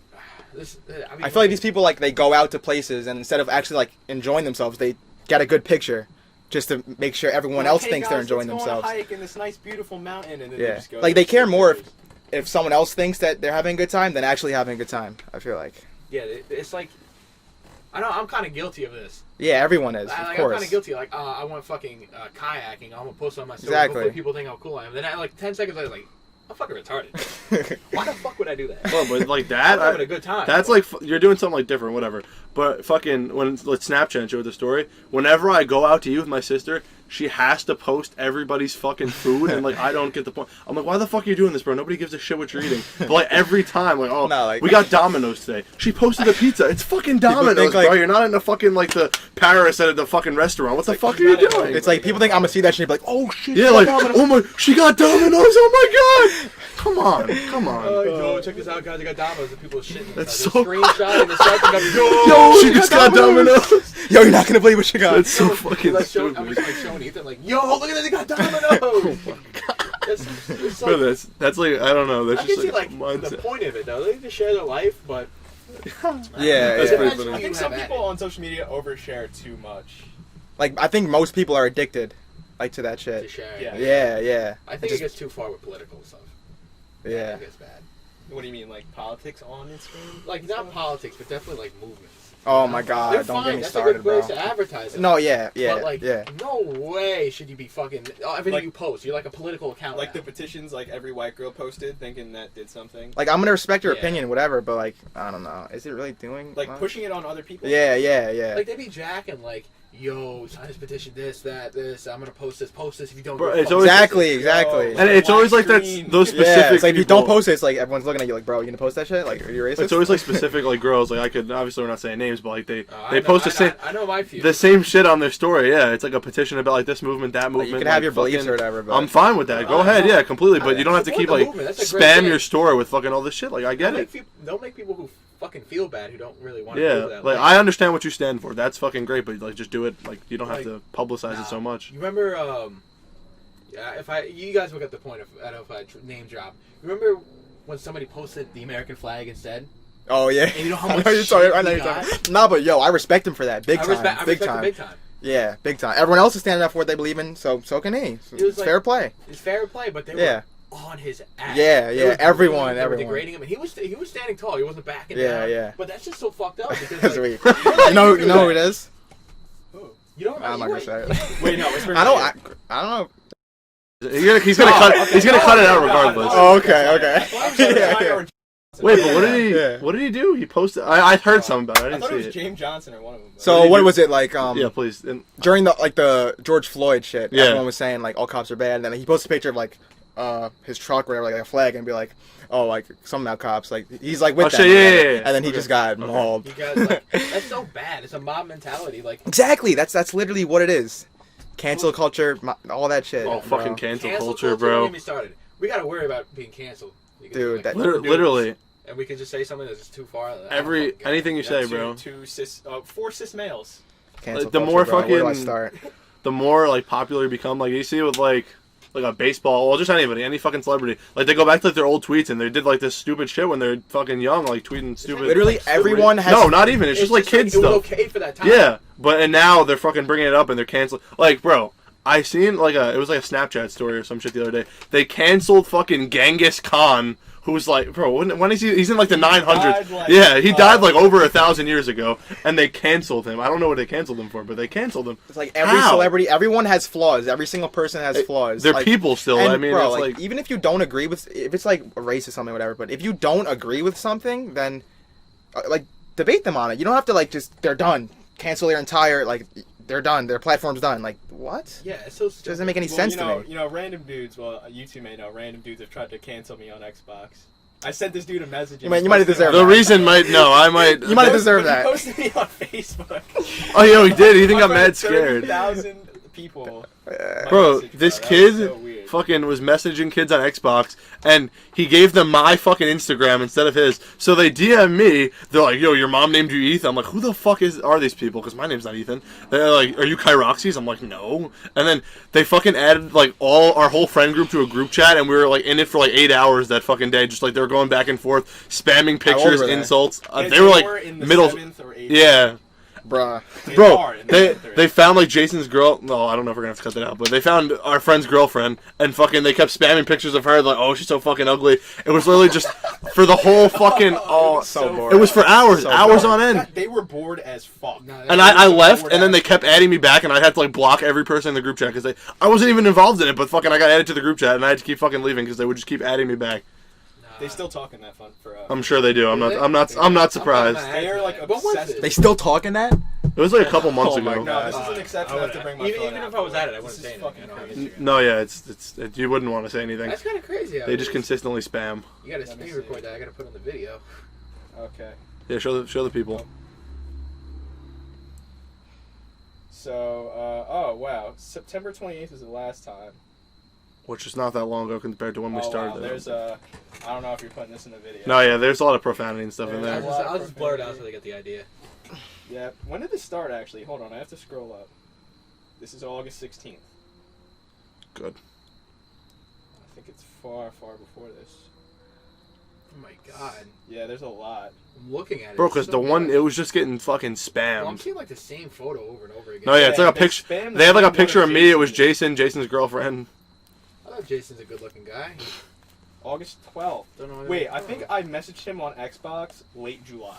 this. I mean, I feel like these people, like, they go out to places, and instead of actually, like, enjoying themselves, they get a good picture just to make sure everyone else Hey, thinks guys, they're enjoying let's go themselves. on a hike in this nice, beautiful mountain, and then Yeah. they just go Like, there they care and more take pictures. if someone else thinks that they're having a good time than actually having a good time, I feel like. yeah, it's like, I know I'm kind of guilty of this. Yeah, everyone is, I'm of kind course. of guilty. Like, I want fucking kayaking. I'm gonna post it on my story. Exactly. Hopefully people think how cool I am. Then I, like 10 seconds later, like, I'm fucking retarded. Why the fuck would I do that? Well, but like that, I'm having a good time. that's like you're doing something like different, whatever. But fucking when let's Snapchat and show the story. Whenever I go out to eat with my sister, she has to post everybody's fucking food, and like I don't get the point. I'm like, why the fuck are you doing this, bro? Nobody gives a shit what you're eating. But like every time, like, oh, No, like- we got Domino's today. She posted a pizza. It's fucking Domino's, think, like- bro. You're not in the fucking like the Paris at the fucking restaurant. What the like, fuck are you're you not doing? It's like people think I'm gonna see that shit and be like, oh shit. yeah, like oh my, she got Domino's. Oh my god. Come on, come on. Yo, check this out, guys. I got Domino's and people are shitting. That's They're so- screenshotting the selfie. Like, Yo, she just got Domino's. Yo, you're not gonna believe what you got. That's so fucking like, stupid. I'm just like showing Ethan, like, yo, look at that, they got Domino's. It's Bro, like, that's like I don't know. That's I can just see like mindset. the point of it though. They just share their life, but Yeah, That's yeah. pretty funny. I think You some have at people it. on social media overshare too much. Like, I think most people are addicted, like, to that to shit. share. Yeah. Yeah, yeah. I think Just- it gets too far with political stuff. I Yeah. think it's bad. What do you mean, like politics on Instagram? Like not politics, but definitely like movements. Oh my god, They're don't fine. get me That's started, a good bro. place to advertise it. No, yeah, yeah, But like, yeah. no way should you be fucking everything Like- you post. You're like a political account. Like the now. petitions, like every white girl posted, thinking that did something. Like, I'm gonna respect your Yeah. opinion, whatever, but like, I don't know. Is it really doing Like much? pushing it on other people. Yeah, yeah, yeah. Like they be jacking like, yo, sign this petition, this, that, this. I'm gonna post this if you don't. Bro, go it's fuck always- Exactly, Yo, exactly. And it's always like that's Black those screen. specific. Yeah, it's like if you people- don't post it, it's like everyone's looking at you like, bro, you gonna post that shit? Like, are you racist? It's always like specific like girls. Like I could obviously we're not saying names, but like they I know- post the same I know my few. the same shit on their story. Yeah, it's like a petition about like this movement, that Like, movement. you can have like, your beliefs fucking- or whatever, but I'm fine with that. Go ahead, yeah, completely. But you don't have to Support keep the like movement. That's a great spam thing. your story with fucking all this shit. Like I get it. Don't make people who fucking feel bad who don't really want to Yeah, do that. like I understand what you stand for. That's fucking great. But like just do it. Like you don't have Like, to publicize nah. it so much. You remember? Yeah, you guys will get the point of I don't know if I name drop. Remember when somebody posted the American flag instead? Oh yeah. And you know how I much know you're talking- shit I know he you're got? talking- Nah, but yo, I respect him for that. Big I time. respect big him time. big time. Yeah, big time. Everyone else is standing up for what they believe in, so can he. It was It's like- fair play. It's fair play, but they Yeah. were on his ass. Yeah, They yeah, were everyone, they were everyone. degrading him, and he was standing tall. He wasn't backing Yeah, down. yeah. But that's just so fucked up because That's like, weak. You know who it is? you don't. I'm not gonna say it. Wait, no, it's I don't know. He's gonna cut. He's gonna cut it out regardless. Oh, okay, okay. Yeah, yeah. Wait, but what did he? Yeah. What did he do? He posted. I heard something about it. I I didn't thought it was see it. James Johnson or one of them. So did what you- was it like? Yeah, please. And, During the George Floyd shit, Yeah. everyone was saying like all cops are bad, and then he posted a picture of like his truck or whatever, like a flag, and be like, oh, like some now cops, like he's like with Oh, them, shit, yeah. and then he Okay. just got Okay. mauled. You guys like that's so bad. It's a mob mentality. Like Exactly, that's literally what it is. Cancel culture, all that shit. oh, bro. fucking cancel cancel culture, Don't bro. get me started. We gotta worry about being canceled. You can, Dude, like, that- Literally, and we can just say something that's just too far. I don't every fucking care. anything you say, bro. Four cis males. Cancel Like, the culture, more bro. Where do I fucking- start? The more like popular you become, like you see with like a baseball, well, just anybody, any fucking celebrity. Like they go back to like their old tweets and they did like this stupid shit when they're fucking young, like tweeting stupid. Literally, like, everyone has. No, not even. It's just like kids it was stuff. okay for that time. Yeah, and now they're fucking bringing it up and they're canceling. Like, bro, I seen like it was like a Snapchat story or some shit the other day. They canceled fucking Genghis Khan, who's like, bro, when is he? He's in like the 900s. Died, Yeah, he died like over 1,000 years ago, and they canceled him. I don't know what they canceled him for, but they canceled him. It's like every How? celebrity, everyone has flaws. Every single person has flaws. They're like, people still. and, I mean, bro, it's like, even if you don't agree with, if it's like a race or something, whatever. But if you don't agree with something, then like debate them on it. You don't have to like just they're done, cancel their entire like they're done, their platform's done. Like what? Yeah, it's so Doesn't make any sense to me. You know, random dudes. Well, you two may know. Random dudes have tried to cancel me on Xbox. I sent this dude a message. You might have deserved the that. reason might no, I might. You might have deserved He that. posted me on Facebook. Oh, yo, he did. He think I'm mad scared. 30,000 people. Bro, message, this bro. That kid was so weird. fucking was messaging kids on Xbox, and he gave them my fucking Instagram instead of his. So they DM me. They're like, "Yo, your mom named you Ethan." I'm like, "Who the fuck are these people?" Because my name's not Ethan. They're like, "Are you Kyroxys?" I'm like, "No." And then they fucking added like our whole friend group to a group chat, and we were like in it for like 8 hours that fucking day. Just like they were going back and forth, spamming How old pictures, were they? insults. And They were like in the middle. 7th or 8th. Yeah. Bruh. Bro, they found like Jason's girl. No, I don't know if we're gonna have to cut that out, but they found our friend's girlfriend, and fucking they kept spamming pictures of her. Like, oh, she's so fucking ugly. It was literally just for the whole fucking. Oh, So bored. it was for hours, So hours bored. on end. They were bored as fuck. And I left, and then they kept adding me back, and I had to like block every person in the group chat because I wasn't even involved in it, but fucking I got added to the group chat, and I had to keep fucking leaving because they would just keep adding me back. They still talking that fun for. I'm sure they do. I'm not surprised. They are like What was obsessed. it? They still talking that? It was like a couple months Oh my ago. No, this is God. an exception. I have to bring my Even phone if out. I was at it, I wouldn't This say is anything. fucking I don't crazy. No, yeah, it's you wouldn't want to say anything. That's kind of crazy. They just consistently spam. You gotta Let me screen see. record that. I gotta put on the video. Okay. Yeah, show the people. So, oh wow, September 28th was the last time. Which is not that long ago compared to when we Oh started. wow, there's I don't know if you're putting this in the video. No, yeah, there's a lot of profanity and stuff in There's there. a lot. I'll just blur it out so they get the idea. Yeah. When did this start actually? Hold on, I have to scroll up. This is August 16th. Good. I think it's far, far before this. Oh my god. Yeah, there's a lot. I'm looking at it. Bro, It's because so the one, good. it was just getting fucking Well, I'm spammed. seeing like the same photo over and over again. No, yeah, it's like a they picture. spam the They had like a same picture of me. It was Jason. Jason's girlfriend. I thought Jason's a good-looking guy. August 12th. Don't know. Wait, I think I messaged him on Xbox late July.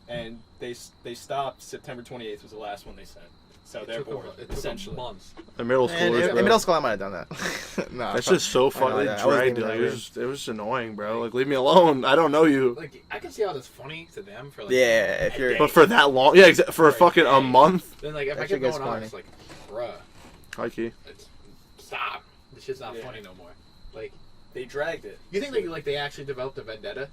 And they stopped. September 28th was the last one they sent. So they're bored, It took essentially. months. The middle And schoolers, in bro. middle school, I might have done that. No, That's just so I know fun. It that. I wasn't dragged. even Like, that it was just annoying, bro. Like, leave me alone. I don't know you. Like, I can see how that's funny to them for like. Yeah, if a you're- day. But for that long, yeah, for fucking a month. Then like if That I shit kept gets going on, funny. it's like, bruh, High key. stop. This shit's not Yeah. funny no more. Like, They dragged it. you think like they actually developed a vendetta?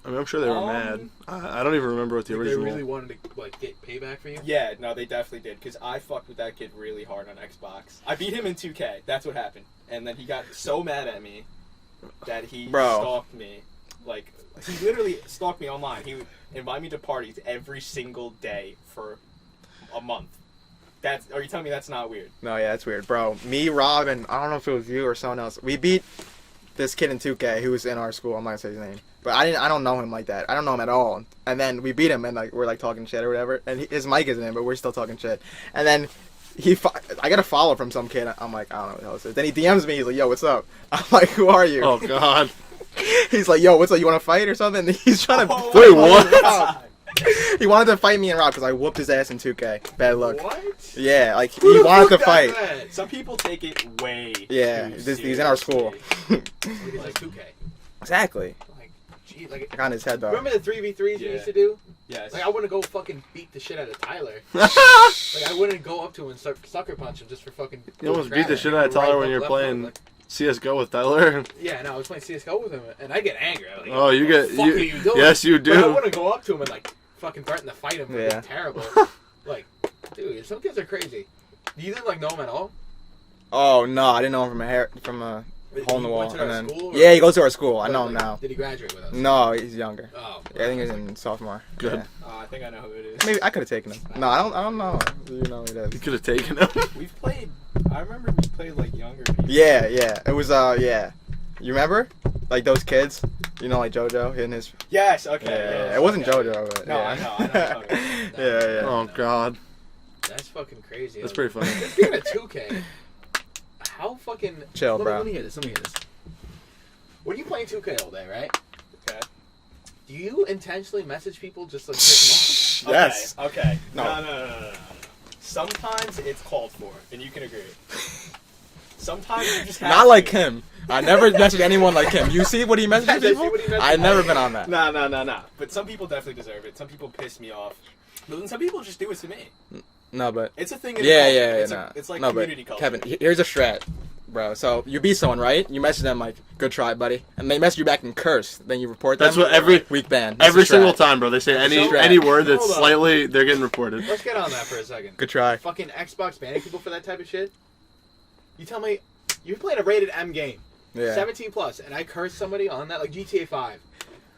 I mean, I'm sure they were mad. I don't even remember what the Like, they original. really wanted to like get payback for you? Yeah, no, they definitely did. Because I fucked with that kid really hard on Xbox. I beat him in 2K. That's what happened. And then he got so mad at me that he stalked me. Like, he literally stalked me online. He would invite me to parties every single day for a month. Are you telling me that's not weird? No, yeah, that's weird, bro. Me, Rob, and I don't know if it was you or someone else. We beat this kid in 2K who was in our school. I'm not gonna say his name, but I don't know him like that. I don't know him at all. And then we beat him, and like we're like talking shit or whatever. And his mic isn't in, but we're still talking shit. And then I got a follow from some kid. I'm like, I don't know what the hell this is. Then he DMs me. He's like, yo, what's up? I'm like, who are you? Oh God. He's like, yo, what's up? You want to fight or something? And he's trying to. Oh, Wait, my what? God. He wanted to fight me and Rob because I whooped his ass in 2K. Bad luck. What? Yeah, like Who he the wanted fuck to does fight. that? Some people take it way Yeah, too he's in our school. seriously. It's like 2K. Exactly. Like, gee, like. Like on his head though. Remember the 3v3s we Yeah. used to do? Yes. Like, I wouldn't go fucking beat the shit out of Tyler. Like, I wouldn't go up to him and start sucker punch him just for fucking. You almost grab beat the him. shit out of Right Tyler hook, when you're left playing hook, like, CS:GO with Tyler. yeah, no, I was playing CS:GO with him, and I get angry. I'm like, Oh, you what the get fuck you. are you doing? Yes, you But I do. wouldn't go up to him and like fucking threaten to fight him for Yeah. being terrible. Like, dude, some kids are crazy. You didn't like know him at all? Oh no, I didn't know him from a hole in the He wall. went to our And then school, or- yeah, he goes to our school. I But, know him like, now. Did he graduate with us? No, he's younger. Oh, Yeah, I think he's in sophomore. Good. Yeah. I think I know who it is. Maybe I could have taken him. No, I don't know. You know who it You is. could have taken him. We've played. I remember we played like younger people. Yeah. It was yeah. You remember? Like those kids? You know, like JoJo and his. Yes. Okay. Yeah, yes, it wasn't okay. JoJo, but No, yeah. I know what you're talking about. Yeah. Oh God. that's fucking crazy. That's pretty funny. Speaking of 2K, how fucking Chill, let bro. Me hear this. Let me hear this. when you playing 2K all day, right? Okay. Do you intentionally message people just like piss them Yes. Okay. No. No. Sometimes it's called for, and you can agree. Sometimes you just have Not to. like him. I never messaged anyone like him. You see what he messages I see people? what he messages. I've never been on that. Nah. But some people definitely deserve it. Some people piss me off. But then some people just do it to me. No, but It's a thing in yeah. culture. It's like no, community but culture. Kevin, here's a strat, bro. So you beat someone, right? You message them like, "Good try, buddy," and they message you back in curse. Then you report them. That's what every week ban. That's every a strat. single time, bro. They say any word that's Hold on. slightly, they're getting reported. Let's get on that for a second. Good try. Fucking Xbox banning people for that type of shit. You tell me, you're playing a rated M game, Yeah. 17 plus, and I curse somebody on that, like GTA 5.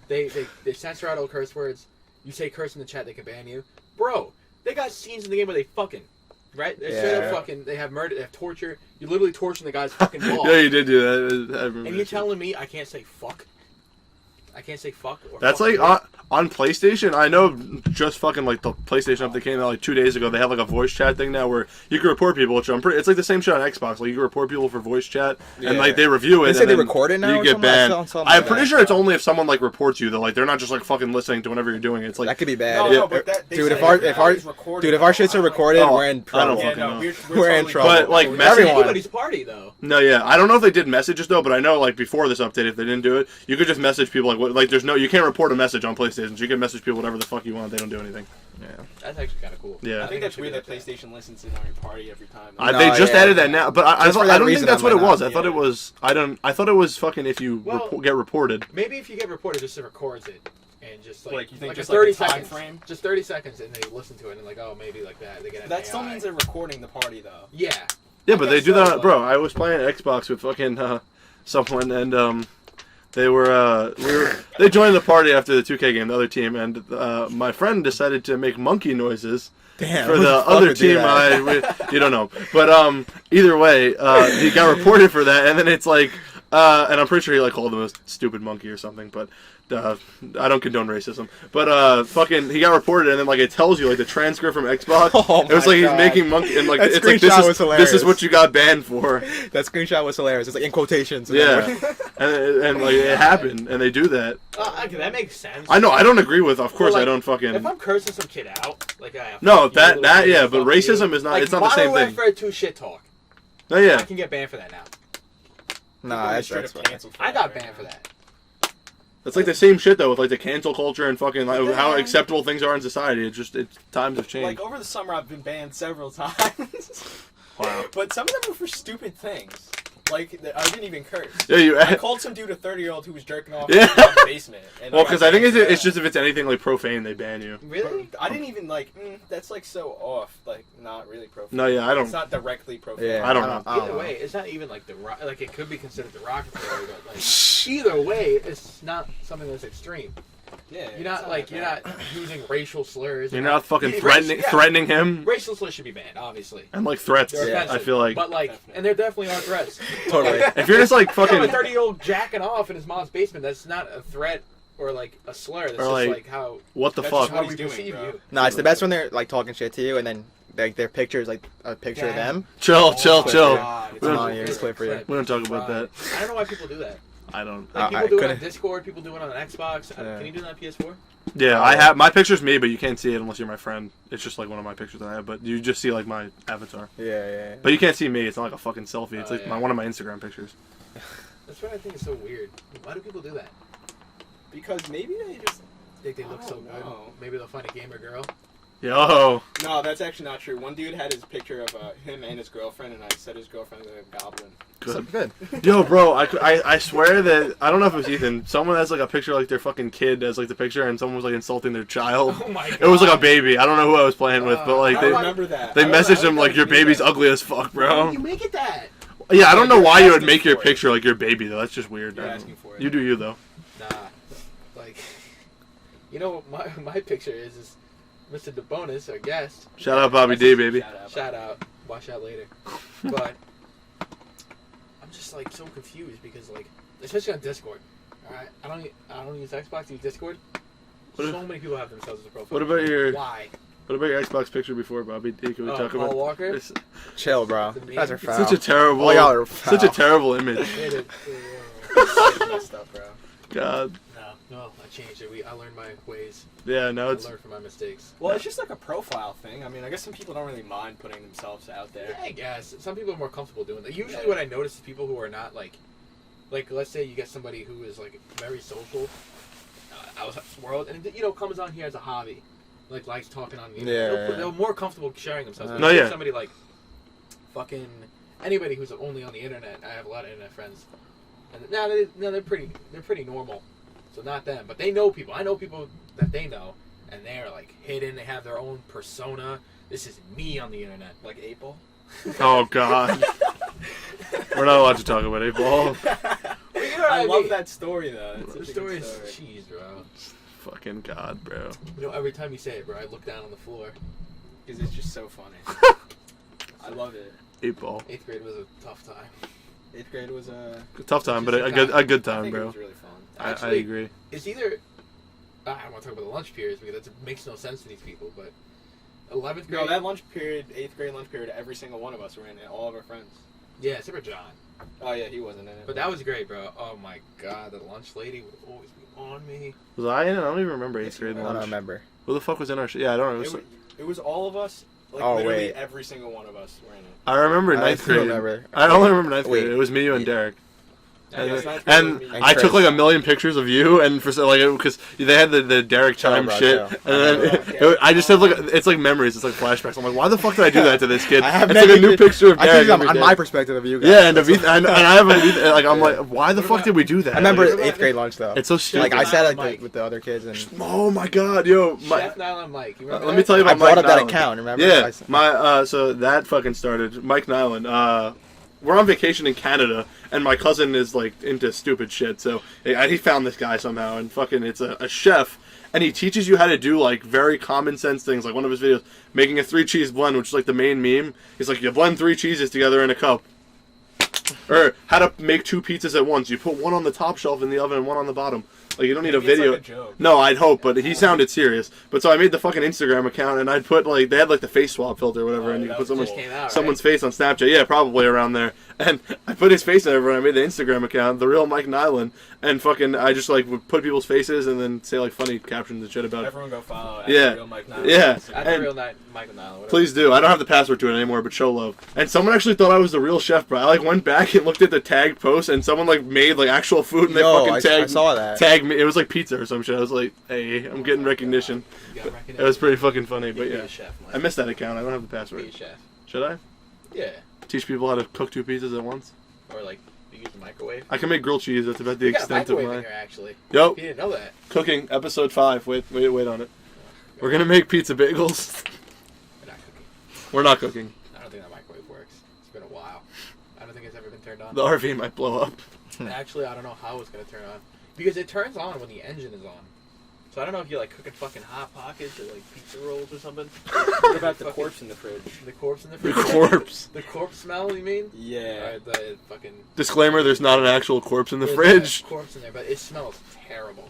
They censor out all curse words. You say curse in the chat, they can ban you, bro. They got scenes in the game where they fucking, right? They straight up Yeah. fucking. They have murder. They have torture. You're literally torturing the guy's fucking ball. Yeah, you did do that. I remember And you're that. telling me I can't say fuck? I can't say fuck? Or That's fuck like you? on PlayStation. I know just fucking like the PlayStation update came out like 2 days ago. They have like a voice chat thing now where you can report people. Which I'm pretty. It's like the same shit on Xbox. Like you can report people for voice chat and Yeah. like they review it. They say and they then record it now You or get something? I banned. saw something I'm like pretty that. sure it's only if someone like reports you though. Like they're not just like fucking listening to whatever you're doing. It's like That could be bad. No, Yeah. no, but that, they Dude, say if our everybody's recorded, dude, if our shits are recorded, Oh, we're in I trouble. don't yeah, fucking no, know. we're We're in totally trouble. But, like, recorded. message- Everyone. Anybody's party though. No, yeah, I don't know if they did messages though, but I know like before this update, if they didn't do it, you could just message people like what, like there's no, you can't report a message on PlayStation. So you can message people whatever the fuck you want. They don't do anything. Yeah. That's actually kind of cool. Yeah. I think that's it should weird be that like PlayStation listens in on your party every time. No, They just yeah. added that now, but I Just for don't that think reason, that's I what it might not. was. I thought it was. I thought it was fucking if you Well- get reported. Maybe if you get reported, just it records it and just like You think a just 30 like a time seconds, frame? just 30 seconds, and they listen to it and like, oh, maybe like that. They get an That still AI. means they're recording the party though. Yeah. Yeah, I but they guess do so, that, but- bro. I was playing Xbox with fucking someone, and they were they joined the party after the 2K game, the other team, and my friend decided to make monkey noises. Damn. For who the fuck other would do team, that? you don't know. But either way, he got reported for that, and then it's like, and I'm pretty sure he like called him a stupid monkey or something. But I don't condone racism. But fucking, he got reported, and then like it tells you like the transcript from Xbox. Oh it was my like God. he's making monkey, and like That it's like screenshot was this hilarious. is what you got banned for. That screenshot was hilarious. It's like in quotations. and Yeah, then- and like it happened, and they do that. Okay, that makes sense. I know. I don't agree with. Of course, like, I don't fucking. If I'm cursing some kid out, like No, fuck you, that yeah, fuck but you. racism is not. Like, It's not the same Modern thing. Warfare 2 shit talk. No, yeah. I can get banned for that now. Nah, that's Straight up fine. canceled for I that got right banned now. for that. It's like the same shit though with like the cancel culture and fucking like Yeah. how acceptable things are in society. Times have changed. Like over the summer, I've been banned several times. Wow. But some of them were for stupid things. Like I didn't even curse. Yeah, I called some dude a 30-year-old who was jerking off Yeah. in the basement. And well, got because I think banned for it's that. just if it's anything like profane, they ban you. Really? I didn't even like. That's like so off. Like not really profane. No, yeah, I It's don't. not directly profane. Yeah, I don't know. Either way, it's not even like like it could be considered derogatory, but like either way, it's not something that's extreme. Yeah, You're not like you're not using racial slurs. You're not fucking Racial- yeah. threatening him Racial slurs should be banned, obviously. and like threats. They're Yeah, offensive. I feel like but like, Definitely. and there definitely are threats. Totally. if you're just like A fucking 30-year-old jacking off in his mom's basement, that's not a threat or like a slur. That's Or, just like, like how what the That's fuck. just how what we he's doing, perceive bro. you. Nah, it's the best when they're like talking shit to you, and then like their picture is like a picture of them. Chill. God, It's don't- on here. It's clip for you. We don't talk about that. I don't know why people do that. I don't. Like I people do it on couldn't- Discord, people do it on Xbox. Yeah. Can you do that on PS4? Yeah, I have my picture's me, but you can't see it unless you're my friend. It's just like one of my pictures that I have, but you just see like my avatar. Yeah. But you can't see me. It's not like a fucking selfie. It's Oh, like yeah. one of my Instagram pictures. That's what I think is so weird. Why do people do that? Because maybe they just. Think they look I so don't good. know. Maybe they'll find a gamer girl. Yo. No, that's actually not true. One dude had his picture of him and his girlfriend, and I said his girlfriend was a goblin. Good. Good. Yo, bro, I swear that I don't know if it was Ethan. Someone has like a picture like their fucking kid as like the picture, and someone was like insulting their child. Oh my god. It was like a baby. I don't know who I was playing with, but like I they remember that. they I don't know messaged how him the like hell your you knew baby's that. ugly as fuck, Why bro. would you make it that? Yeah, I don't know You're why you would asking make your for it. picture like your baby though. That's just weird. You're I don't asking know. for it. You do you though. Nah. Like, you know what my picture is Mr. Debonis, our guest. Shout out Bobby D, baby. Shout out. Watch out later. But I'm just like so confused because like, especially on Discord. All right, I don't use Xbox. I use Discord. What So if- many people have themselves as a profile. What about your Why? What about your Xbox picture before Bobby D? Can we talk Paul about Walker? It's Chill, bro. The You guys are meme. foul. such a terrible All y'all are such a foul. terrible image. It's messed up, bro. God. No, I changed it. I learned my ways. Yeah, no, I it's learned from my mistakes. Well, it's just like a profile thing. I mean, I guess some people don't really mind putting themselves out there. Yeah, I guess. Some people are more comfortable doing that. Usually what I notice is people who are not like let's say you get somebody who is like very social outside the world and, comes on here as a hobby. Like likes talking on the internet. They're more comfortable sharing themselves. But if somebody like fucking anybody who's only on the internet. I have a lot of internet friends. And they're pretty normal. So not them, but they know people. I know people that they know, and they're like hidden. They have their own persona. This is me on the internet, Like 8-Ball? Oh, God. We're not allowed to talk about 8-Ball. Well, I love that story, though. It's The such a story good is story. cheese, bro. Fucking God, bro. Every time you say it, bro, I look down on the floor. Because it's just so funny. I love it. 8-Ball. 8th grade was a tough time. 8th grade was a Tough time, but Just a good I time, think it bro. was really fun. I Actually, agree. It's either I don't want to talk about the lunch periods because that makes no sense to these people, but 11th grade. No, that lunch period, 8th grade lunch period, every single one of us were in it, all of our friends. Yeah, except for John. Oh, yeah, he wasn't in it. But that was great, bro. Oh my god, the lunch lady would always be on me. Was I in it? I don't even remember 8th grade I lunch. don't remember. Who the fuck was in our shit? Yeah, I don't know. It was all of us. Like, Oh, literally wait. every single one of us were in it. I remember I 9th still grade. remember. I only remember 9th grade. Wait. It was me, you, and Derek. I guess ninth grade And was me. And I took Chris. like a million pictures of you, and for because they had the Derek Chime bro, shit, chill. and then I just have it's like memories, it's like flashbacks. I'm like, why the fuck did I do that to this kid? I have It's like a new picture of I Derek. think every on day. my perspective of you guys. Yeah, and I have like I'm like, why the fuck did we do that? I remember Like, 8th grade lunch though. it's so stupid. Like I sat Mike. with the other kids and Oh my god, yo, Chef Nylon Mike. You remember let that? me tell you I about brought Mike up that Nyland. account. Remember? Yeah, so that fucking started. Mike Nyland. We're on vacation in Canada, and my cousin is like into stupid shit. So he found this guy somehow, and fucking it's a chef, and he teaches you how to do like very common sense things. Like one of his videos, making a 3-cheese blend, which is like the main meme. He's like, you blend 3 cheeses together in a cup. Or how to make 2 pizzas at once. You put one on the top shelf in the oven and one on the bottom. Like you don't need a Maybe it's video. like a joke. No, I'd hope, but he sounded serious. But so I made the fucking Instagram account, and I'd put like they had like the face swap filter or whatever, and you that could put was someone's Just came out, someone's face on Snapchat. Yeah, probably around there. And I put his face in everywhere. And I made the Instagram account, the real Mike Nyland, and fucking I just like would put people's faces and then say like funny captions and shit about it. Everyone go follow. Yeah. Real Mike Nyland. Yeah. That's And- the real Michael Nylon. whatever. Please do. I don't have the password to it anymore, but show love. And someone actually thought I was the real chef, bro. I like went back and looked at the tagged post, and someone like made like actual food, and they Yo, fucking tagged I saw that. tagged me. It was like pizza or some shit. I was like, hey, I'm getting recognition. You got recognition. It was pretty fucking funny, but Be yeah. a chef, Mike. I missed that account. I don't have the Be a password. chef. Should I? Yeah. Teach people how to cook 2 pizzas at once? Or like you use the microwave. I can make grilled cheese. That's about the We got a extent of microwave in my... here actually. Yo, You didn't know that. cooking, episode 5. Wait on it. We're gonna make pizza bagels. We're not cooking. We're not cooking. I don't think that microwave works. It's been a while. I don't think it's ever been turned on. The RV might blow up. Actually, I don't know how it's gonna turn on because it turns on when the engine is on. So I don't know if you're like cooking fucking hot pockets or like pizza rolls or something. What about the corpse in the fridge? The corpse in the The fridge. corpse. The corpse smell, you mean? Yeah. The fucking. Disclaimer, there's not an actual corpse in the there's fridge. a corpse in there, but it smells terrible.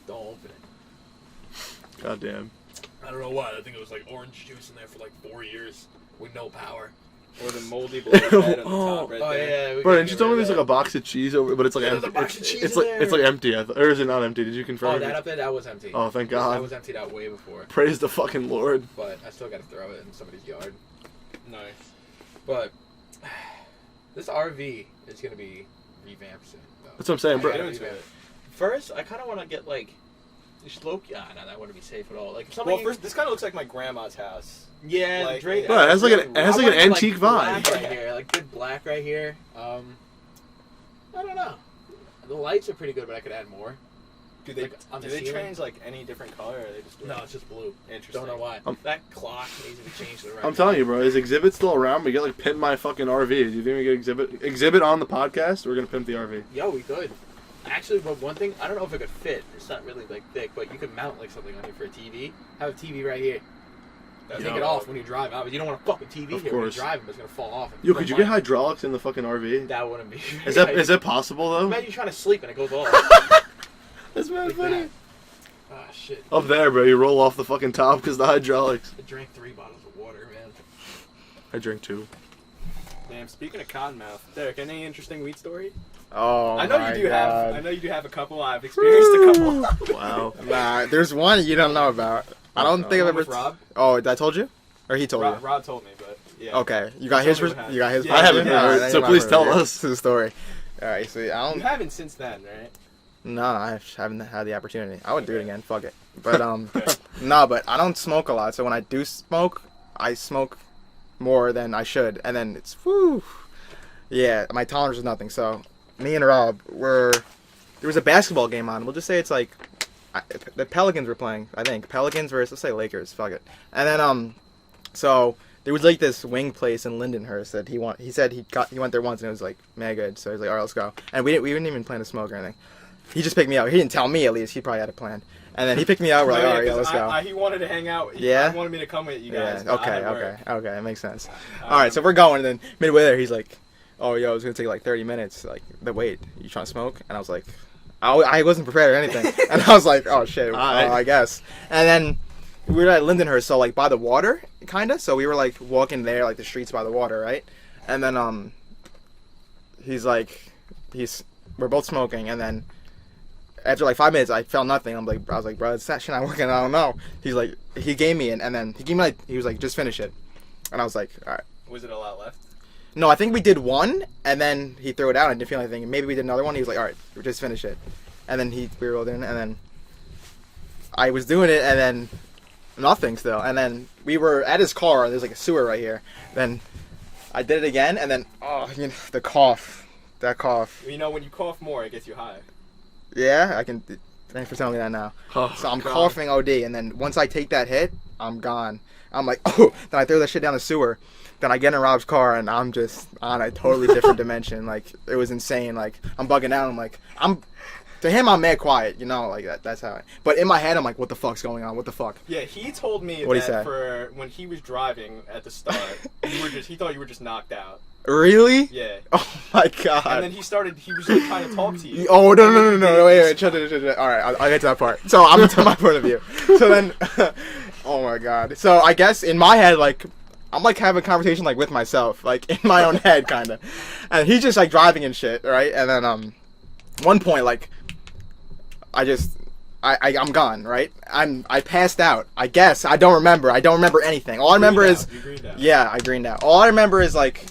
Don't open it. God damn. I don't know why. I think it was like orange juice in there for like 4 years with no power. Or the moldy black head on the top right Oh there. yeah. we Bro, gotta didn't you get tell me rid there's of like a box of cheese over, but it's like Yeah, there's empty. a box of cheese It's in like it's there. like empty, or is it not empty? Did you confirm? Oh, that up there, that was empty. Oh, thank That God. was emptied out way before. Praise the fucking Lord. But I still gotta throw it in somebody's yard. Nice. But this RV is gonna be revamped soon. Though. That's what I'm saying, Yeah, bro. get into it. First, I kind of want to get like slope. No, that wouldn't be safe at all. Like if Well, somebody. first, this kind of looks like my grandma's house. yeah, like, Drake. Bro, it has like an I want antique black vibe. right here, like good black right here. I don't know. The lights are pretty good, but I could add more. Do they Like, on do the they ceiling? change like any different color, or are they just blue? No, it's just blue. Interesting. Don't know why. That clock needs to be changed to the right. I'm telling you, bro. Is Exhibit still around? We get like pimp my fucking RV. Do you think we get Exhibit on the podcast? We're gonna pimp the RV. Yo, we could. Actually, but one thing, I don't know if it could fit. It's not really like thick, but you could mount like something on here for a TV. Have a TV right here. That's Take dope. it off when you drive out, but you don't want a fucking TV Of here when course. you're driving. It's gonna fall off. Yo, could you get hydraulics in the fucking RV? That wouldn't be. Is that possible though? Imagine you trying to sleep and it goes off. That's very like funny. that. Ah, shit. Up there, bro. You roll off the fucking top because the hydraulics. I drank 3 bottles of water, man. I drink 2. Damn. Speaking of Cottonmouth, Derek, any interesting weed story? Oh, I know my you do God. I know you do have a couple. I've experienced a couple. Wow. Nah, there's one you don't know about. I don't think I've ever. With Rob? Oh, I told you, or he told you? Rob told me, but yeah. Okay, you got Tell his. me what happened. You got his. Yeah, I haven't yeah. heard, then so you might please have tell heard it. us. This is the story. All right, so I You don't. haven't since then, right? No, I haven't had the opportunity. I would do it again. Fuck it. But no, but I don't smoke a lot. So when I do smoke, I smoke more than I should, and then it's whoo. Yeah, my tolerance is nothing. So me and Rob there was a basketball game on. We'll just say it's like the Pelicans were playing. I think Pelicans versus, let's say, Lakers. Fuck it. And then so there was like this wing place in Lindenhurst that he said he went there once and it was like mega good. So he was like, all right, let's go. And we didn't even plan to smoke or anything. He just picked me up. He didn't tell me, at least. He probably had a plan. And then he picked me up. We're like, all right, yeah, let's go. He wanted to hang out. Yeah? He wanted me to come with you guys. Yeah. but I had work. Okay. It makes sense. All right, so we're going. And then midway there, he's like, oh, yo, it's going to take like 30 minutes. Like, wait, you trying to smoke? And I was like, I wasn't prepared or anything. And I was like, oh, shit, I guess. And then we were at Lindenhurst, so like by the water, kind of. So we were like walking there, like the streets by the water, right? And then he's like, we're both smoking. And then after like 5 minutes, I felt nothing. I was like, bro, it's that shit not working. I don't know. He's like, he gave me it, and then he was like, just finish it. And I was like, all right. Was it a lot left? No, I think we did one, and then he threw it out. I didn't feel anything. Maybe we did another one. He was like, all right, just finish it. And then we were all doing it, and then I was doing it, and then nothing still. And then we were at his car, and there's like a sewer right here. Then I did it again, and then, the cough. That cough. You know, when you cough more, it gets you high. Yeah, I can. Thanks for telling me that now. Oh, so I'm God. coughing OD, and then once I take that hit, I'm gone. I'm like, oh. Then I throw that shit down the sewer. Then I get in Rob's car, and I'm just on a totally different dimension. Like, it was insane. Like, I'm bugging out. I'm like, to him, I'm mad quiet. You know, like that. That's how. But in my head, I'm like, what the fuck's going on? What the fuck? Yeah, he told me What'd he say? that for when he was driving at the start, he thought you were just knocked out. Really? Yeah. Oh my God. And then he was like trying to talk to you. Oh, no. Wait. Shut it. All right, I'll get to that part. So I'm going to tell my point of view. So then, oh my God. So I guess in my head, like, I'm like having a conversation like with myself, like in my own head, kind of. And he's just like driving and shit, right? And then one point, like, I'm gone, right? I passed out. I guess I don't remember. I don't remember anything. All I remember is yeah, I greened out. All I remember is like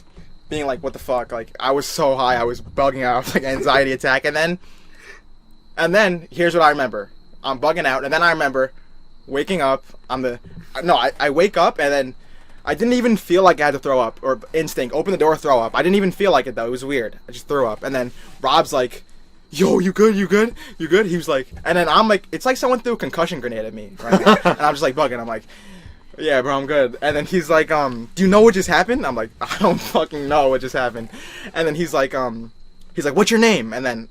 being like, what the fuck? Like, I was so high, I was bugging out, like anxiety attack. And then here's what I remember. I'm bugging out, and then I remember waking up. I wake up, and then I didn't even feel like I had to throw up, or instinct, open the door, throw up. I didn't even feel like it, though. It was weird. I just threw up. And then Rob's like, yo, you good? He was like, and then I'm like, it's like someone threw a concussion grenade at me right now. And I'm just like bugging. I'm like, yeah, bro, I'm good. And then he's like, do you know what just happened? I'm like, I don't fucking know what just happened. And then he's like, what's your name? And then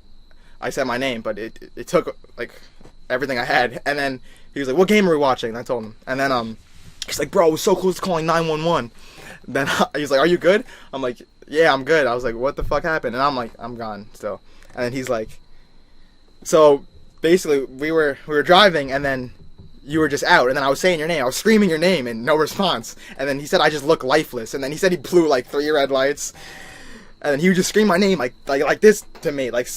I said my name, but it took like everything I had. And then he was like, what game are we watching? And I told him. And then he's like, bro, it was so close to calling 911. Then he's like, are you good? I'm like, yeah, I'm good. I was like, what the fuck happened? And I'm like, I'm gone still. And then he's like, so basically we were driving, and then you were just out, and then I was saying your name. I was screaming your name, and no response. And then he said I just look lifeless. And then he said he blew like 3 red lights. And then he would just scream my name like this to me, like.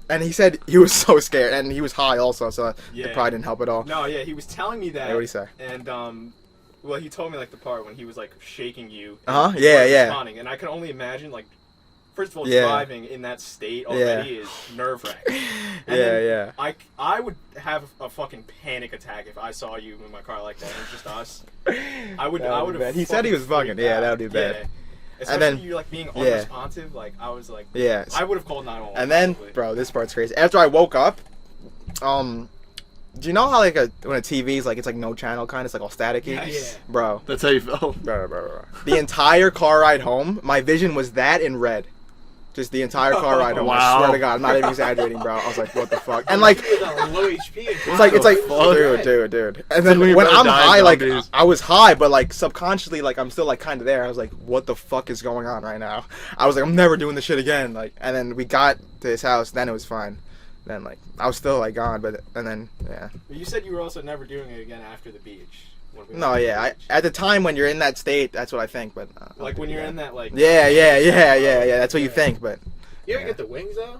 And he said he was so scared, and he was high also, so it probably didn't help at all. No, yeah, he was telling me that. Hey, what'd he say? And well, he told me like the part when he was like shaking you. Yeah. Responding. And I can only imagine, like, first of all, driving in that state already is nerve-wracking. Yeah. I would have a fucking panic attack if I saw you in my car like that. It was just us. I would have. He said he was bugging. Yeah, that would be bad. Yeah. Especially and then you like being unresponsive. Like I was like, I would have called 911. And then, probably. Bro, this part's crazy. After I woke up, do you know how like when a TV's like it's like no channel kind, it's like all staticky? Yeah. Bro. That's how you felt. Bro. The entire car ride home, my vision was that in red. Just the entire car ride home. Wow. I swear to God, I'm not even exaggerating, bro. I was like, what the fuck? And like, low HP. it's like, dude. And then when when you're I'm dying high, like, nowadays. I was high, but like subconsciously, like, I'm still like kind of there. I was like, what the fuck is going on right now? I was like, I'm never doing this shit again. Like, and then we got to his house, then it was fine. Then like, I was still like gone, and then yeah. You said you were also never doing it again after the beach. No, yeah. At the time when you're in that state, that's what I think. But like when you're in that like. Yeah. That's what you think, but. You ever get the wings though?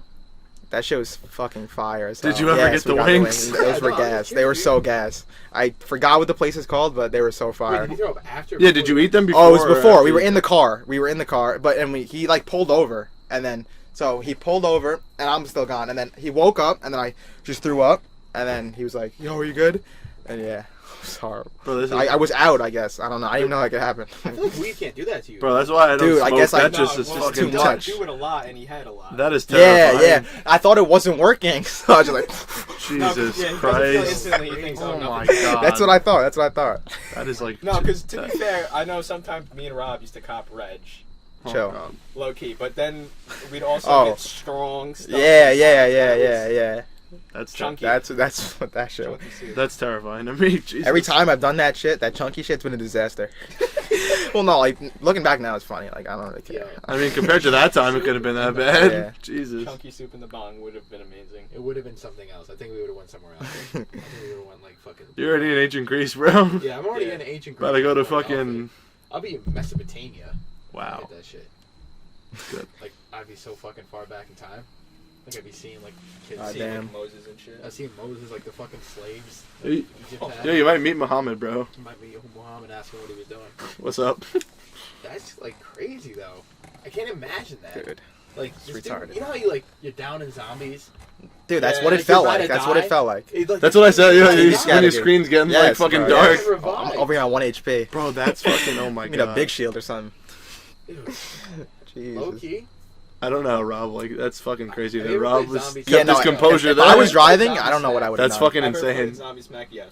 That shit was fucking fire. As Did hell. you ever Yes, get the we got wings? Those were No, gas. I'm They were curious. so gas. I forgot what the place is called, but they were so Wait, fire. did you throw up after? Yeah, did you eat them before? Oh, it was or before. after We were you- in the car. He like pulled over, and then so he pulled over, and I'm still gone, and then he woke up, and then I just threw up, and then he was like, "Yo, are you good?" And yeah, it was horrible. Bro, this is, I was out, I guess. I don't know. I didn't even know that could happen. I feel like weed can't do that to you. bro, that's why I don't Dude, smoke. I guess that I- just is well, fucking he fucking doesn't much. do it a lot, and he had a lot. That is Yeah, terrifying. yeah. I thought it wasn't working, so I was just like, No, Jesus yeah, he doesn't feel Christ. instantly, he thinks, Oh nothing. my god. that's what I thought. That is like. No, because to be fair, I know sometimes me and Rob used to cop Reg, Oh, Chill. God. low key, but then we'd also Oh. get strong stuff. Yeah. That's Chunky. That's what that shit was. Chunky soup. That's terrifying to me. Jesus. Every time I've done that shit, that chunky shit's been a disaster. Well, no, like looking back now, it's funny. Like I don't really care. Yeah. I mean, compared to that time, it could have been that bad. Yeah. Jesus. Chunky soup in the bong would have been amazing. It would have been something else. I think we would have went somewhere else. I think we would have went like fucking. You're already in ancient Greece, bro. Yeah, I'm already Yeah. in ancient. About to go to Greece. fucking. I'll be in Mesopotamia. Wow. Get that shit. Good. Like I'd be so fucking far back in time. Like I'd be seeing like kids. Ah, Seeing, damn. like, Moses and shit. I seen Moses like the fucking slaves. Yeah, you- Egypt had. Yeah, you might meet Muhammad, bro. You might be Muhammad asking what he was doing. What's up? That's like crazy though. I can't imagine that. Dude, Like It's just retarded. you know how you like you're down in zombies. that's Yeah, what it like, felt you're like. about to That's what it die. felt like. It's like- That's what I said. Yeah, Yeah, you you when gotta your do. screen's getting Yes, like fucking bro, dark. yes. Revive. I'm over here on 1 HP. Bro, that's fucking. Oh my I need a god. big shield or something. Dude, low Jesus. key. I don't know, Rob. Like that's fucking crazy. Have That you ever Rob played was zombies? kept Yeah, no, his composure if there. I was driving, Zombie I don't know what I would have That's done. fucking Ever played insane. Zombie Smack? Yes.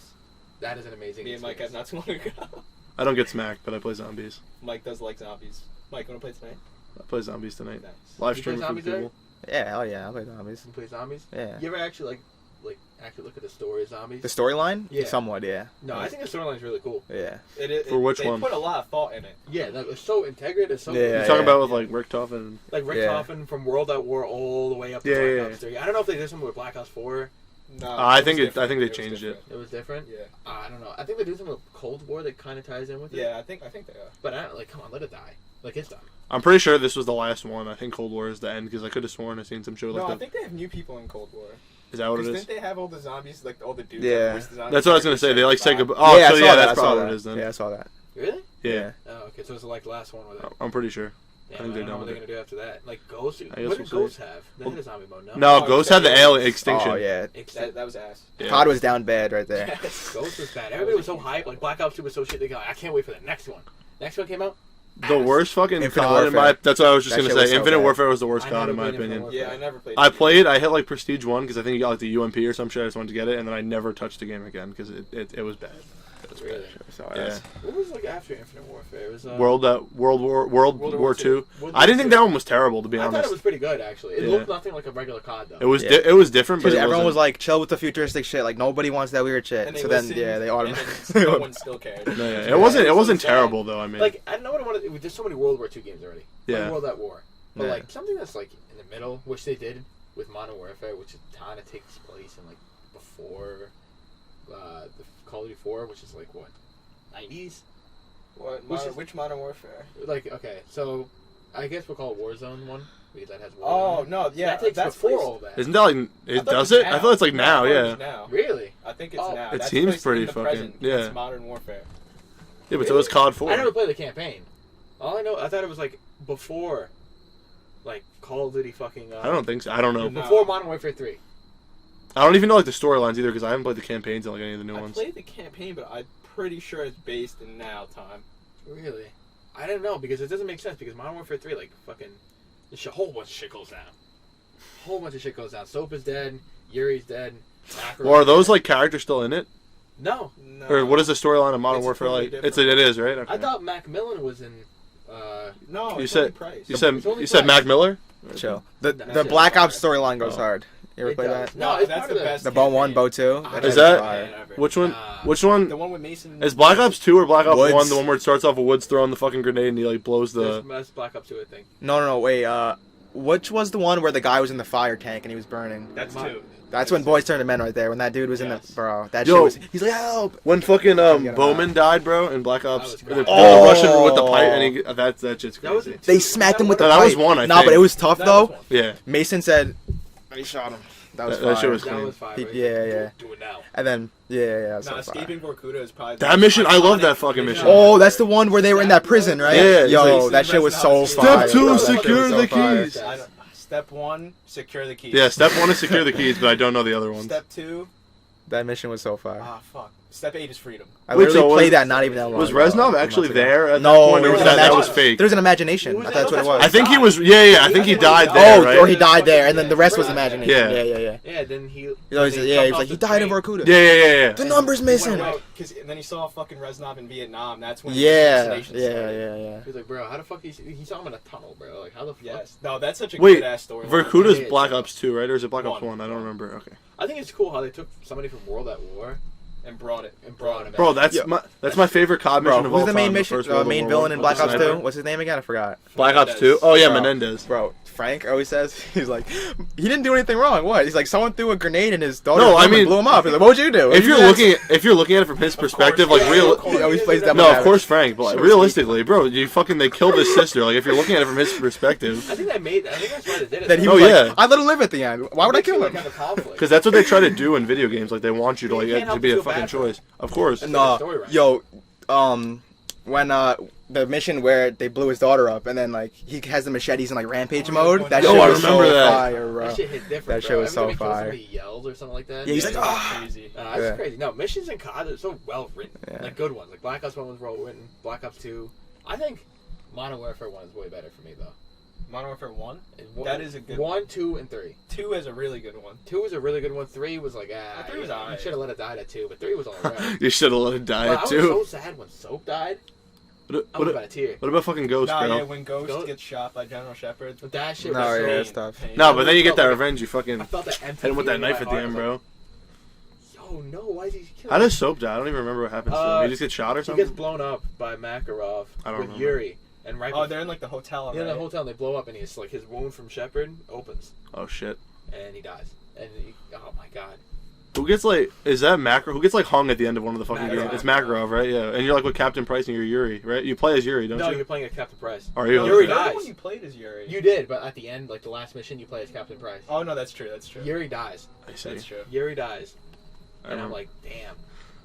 That is an amazing. Me and Mike had experience. not too long ago. I don't get smacked, but I play zombies. Mike does like zombies. Mike, wanna play tonight? I play zombies tonight. Nice. Live You play stream for zombies, people. Yeah, hell yeah, I play zombies. You play zombies. Yeah. You ever actually like actually look at the story of zombies? The storyline? Yeah. Somewhat, yeah. No, I think the storyline's really cool. Yeah. For which they one? put a lot of thought in it. Yeah, that was so integrated. It's so Yeah, You yeah. talking about with like Rick Toffin? like Rick Yeah. Toffin from World at War all the way up to Yeah, Black yeah, Ops 3. I don't know if they did something with Black Ops 4. No, I was think I different. think they was changed it. different. It was different. Yeah. I don't know. I think they do something with Cold War that kind of ties in with it. Yeah, I think they are. But I don't, like, come on, let it die. Like it's done. I'm pretty sure this was the last one. I think Cold War is the end because I could have sworn I seen some show No, I like that. think they have new people in Cold War. Is that what it Because is? didn't they have all the zombies, like all the dudes? Yeah. that voiced the zombies? That's what I was gonna say. They like say Goodbye. goodbye. Oh, yeah, so I saw yeah, that. that's I saw probably that. what it is then. Yeah, I saw that. Really? Yeah, Oh, okay. So it's like the last one with it. I'm pretty sure. Damn, I I think don't they're know done what with they're it. gonna do after that. Like Ghost. I guess What we'll did see. Ghost have? They had a zombie mode. No. No, Oh, Ghost had the alien extinction. Oh, yeah. That was ass. Yeah. COD was down bad right there. Ghost was bad. Everybody was so hyped. Like Black Ops 2 was so shit. They go, I can't wait for the next one. Next one came out. The worst fucking Infinite COD in my. Warfare. That's what I was just That gonna shit say. was so Infinite bad. Warfare was the worst I COD never in my played Infinite opinion. Warfare. Yeah, I never played. I played. I hit like Prestige 1 because I think you got like the UMP or some shit. I just wanted to get it, and then I never touched the game again because it was bad. It was Really? So, Yeah. What was like after Infinite Warfare? It was World War II. I didn't think that one was terrible to be I thought honest. it was pretty good actually. It Yeah. looked nothing like a regular COD though. It was Yeah. it was different, but Because it everyone was wasn't- like, chill with the futuristic shit. Like, nobody wants that weird shit. And they So then, listened, yeah, they and automatically. then no one still cared. No, yeah. Yeah, It wasn't it was so sad. terrible though. I mean, Like I don't know what I wanted. There's so many World War II games already. Like Yeah. World at War. But Yeah. like something that's like in the middle, which they did with Modern Warfare, which kind of takes place in like before the Call of Duty 4, which is like what 90s. Which Modern Warfare? Like okay, so I guess we'll call it Warzone 1 because that has Warzone. Oh no, yeah, that takes that's before placed- all that. isn't that like I it thought does was it? I thought it's like now. I thought it Yeah. was now. Really? I think it's Oh. now. It That's seems placed pretty in the fucking- present. yeah. It's Modern Warfare. Yeah, but so was COD 4. I never played the campaign. All I know, I thought it was like before, like Call of Duty fucking. I don't think so. I don't know. No. Before Modern Warfare 3. I don't even know like the storylines either because I haven't played the campaigns in like any of the new I ones. played the campaign, but I'm pretty sure it's based in now time. Really? I don't know because it doesn't make sense because Modern Warfare 3 like fucking a whole bunch of shit goes down. Whole bunch of shit goes down. Soap is dead. Yuri's dead. Makarov Well, are is those dead. like characters still in it, No, No. or what is the storyline of Modern It's Warfare totally like? different. It is right. Okay. I thought Macmillan was in. No, You it's said- only Price. you said It's only you said Price. Mac Miller. Chill. The That's Black it. Ops storyline goes Oh. hard. You ever It play does. that? No, it's that's part the of the- best. The Bow 1, campaign. Bow 2? Is shit's that- fire. Which one? Nah. Which one? The one with Mason. Is Black Ops 2 or Black Ops Woods. 1 the one where it starts off with Woods throwing the fucking grenade and he like blows the? That's Black Ops 2, I think. No, wait. Which was the one where the guy was in the fire tank and he was burning? That's My- two. That's when Boys Turn to Men right there. When that dude was in Yes. the bro, that Yo. shit was. He's like, help! When fucking Get him Bowman out. died, bro, in Black Ops, was the crazy. Oh. Russian with the pipe, and he, that shit's That was crazy. They smacked him with the No, that was pipe. one, I Nah, think. but it was tough That though. was one. Yeah, Mason said, he shot him. That was That fire. shit was That clean. was fire. Yeah. Do it now. And then that was Nah, so fire. escaping Vorkuta is probably That mission, I love that fucking mission. Oh, that's the one where they were in that prison, right? Yeah, Yo, it's that like- shit was so Step fire. two, bro. That shit secure was so the fire. keys. Step 1, secure the keys. Yeah, step 1 is secure the keys, but I don't know the other ones. Step 2, That mission was so fire. fuck. Step 8 is freedom. I Wait, literally so played was- that not even that long Was ago, Reznov 2 actually months ago. there at No, that point, there or was was an that imagi- was fake? There was an imagination. I thought that's what it was. I think he was. Yeah. I think he died there, Oh, right? or he died there, and then the rest was imagination. Yeah. Yeah. Yeah, then he. He was like, he died in Vorkuta. Yeah. The number's missing. And then he saw fucking Reznov in Vietnam. That's when Yeah. the hallucination started. He was like, bro, how the fuck he saw him in a tunnel, bro? Like, how the fuck? Yes. No, that's such a Wait, good ass story. Vorkuta's Yeah, Black yeah. Ops 2, right? Or is it Black Ops One. 1? I don't remember. Okay. I think it's cool how they took somebody from World at War And brought it. and brought him back. Bro, that's Yeah. my favorite COD mission Bro, of all who's the main time, mission? First World Main War villain I in with Black the Ops sniper. 2? What's his name again? I forgot. Black Ops 2? Oh yeah, Bro. Menendez. Bro, Frank always says, he's like, he didn't do anything wrong. What? He's like, someone threw a grenade in his daughter's No, room I and mean- blew him up. He's like, what would you do? If you're looking at it from his perspective, like real. He always plays devil No, of advocate. course, Frank. But like, realistically, bro, they killed his sister. Like, if you're looking at it from his perspective, I think that's why they did it. Then he Oh, was yeah. like, I let him live at the end. Why would I kill him? Have a conflict. because that's what they try to do in video games. Like, they want you to You like can't to help be but a feel fucking bad for him. choice. Of course. That's No, the story, right? yo, when the mission where they blew his daughter up and then like he has the machetes in like rampage mode. That Yo, shit I was so remember that. fire, bro. That shit hit different. That shit bro. was so Every time he kills fire. somebody, he yells or something like that. Yeah, he's like, it's ah. crazy. That's Yeah. crazy. No, missions in COD are so well written. Yeah. Like good ones. Like Black Ops 1 was well written. Black Ops 2. I think Modern Warfare 1 is way better for me though. Modern Warfare 1? And That is a good 1, 2, and 3. 2 is a really good one. 2 was a really good one. 3 was like, 3 was you alright. should have let it die at 2, but 3 was alright. You should have let it die Bro, I was too. so sad when Soap died. What, I was what, about a tear. what about fucking Ghost, Nah, bro? yeah, when Ghost Ghost- gets shot by General Shepard. But that shit No, was yeah, so... that's tough. pain. No, but then you get that felt like- revenge. You fucking I felt that empty hit him with that feeling in knife my at the heart. end, I bro. was like, yo, no, why is he killing How me? does Soap die? I don't even remember what happens to him. He just gets shot or He something? gets blown up by Makarov I don't with remember. Yuri. And right Oh, they're in like the hotel. in the right? hotel, and they blow up, and he's like his wound from Shepard opens, Oh shit. and he dies. And oh my god, Who gets like? Is that Makarov? Who gets like hung at the end of one of the fucking Makarov. games? It's Makarov, right? Yeah. And you're like with Captain Price and you're Yuri, right? You play as Yuri, don't no, you? you're playing as Captain Price. Are you? No, Yuri the other dies. one you played as Yuri. You did, but at the end, like the last mission, you play as Captain Price. Oh no, that's true. That's true. Yuri dies. I see. That's true. Yuri dies, I and I'm remember. like, damn.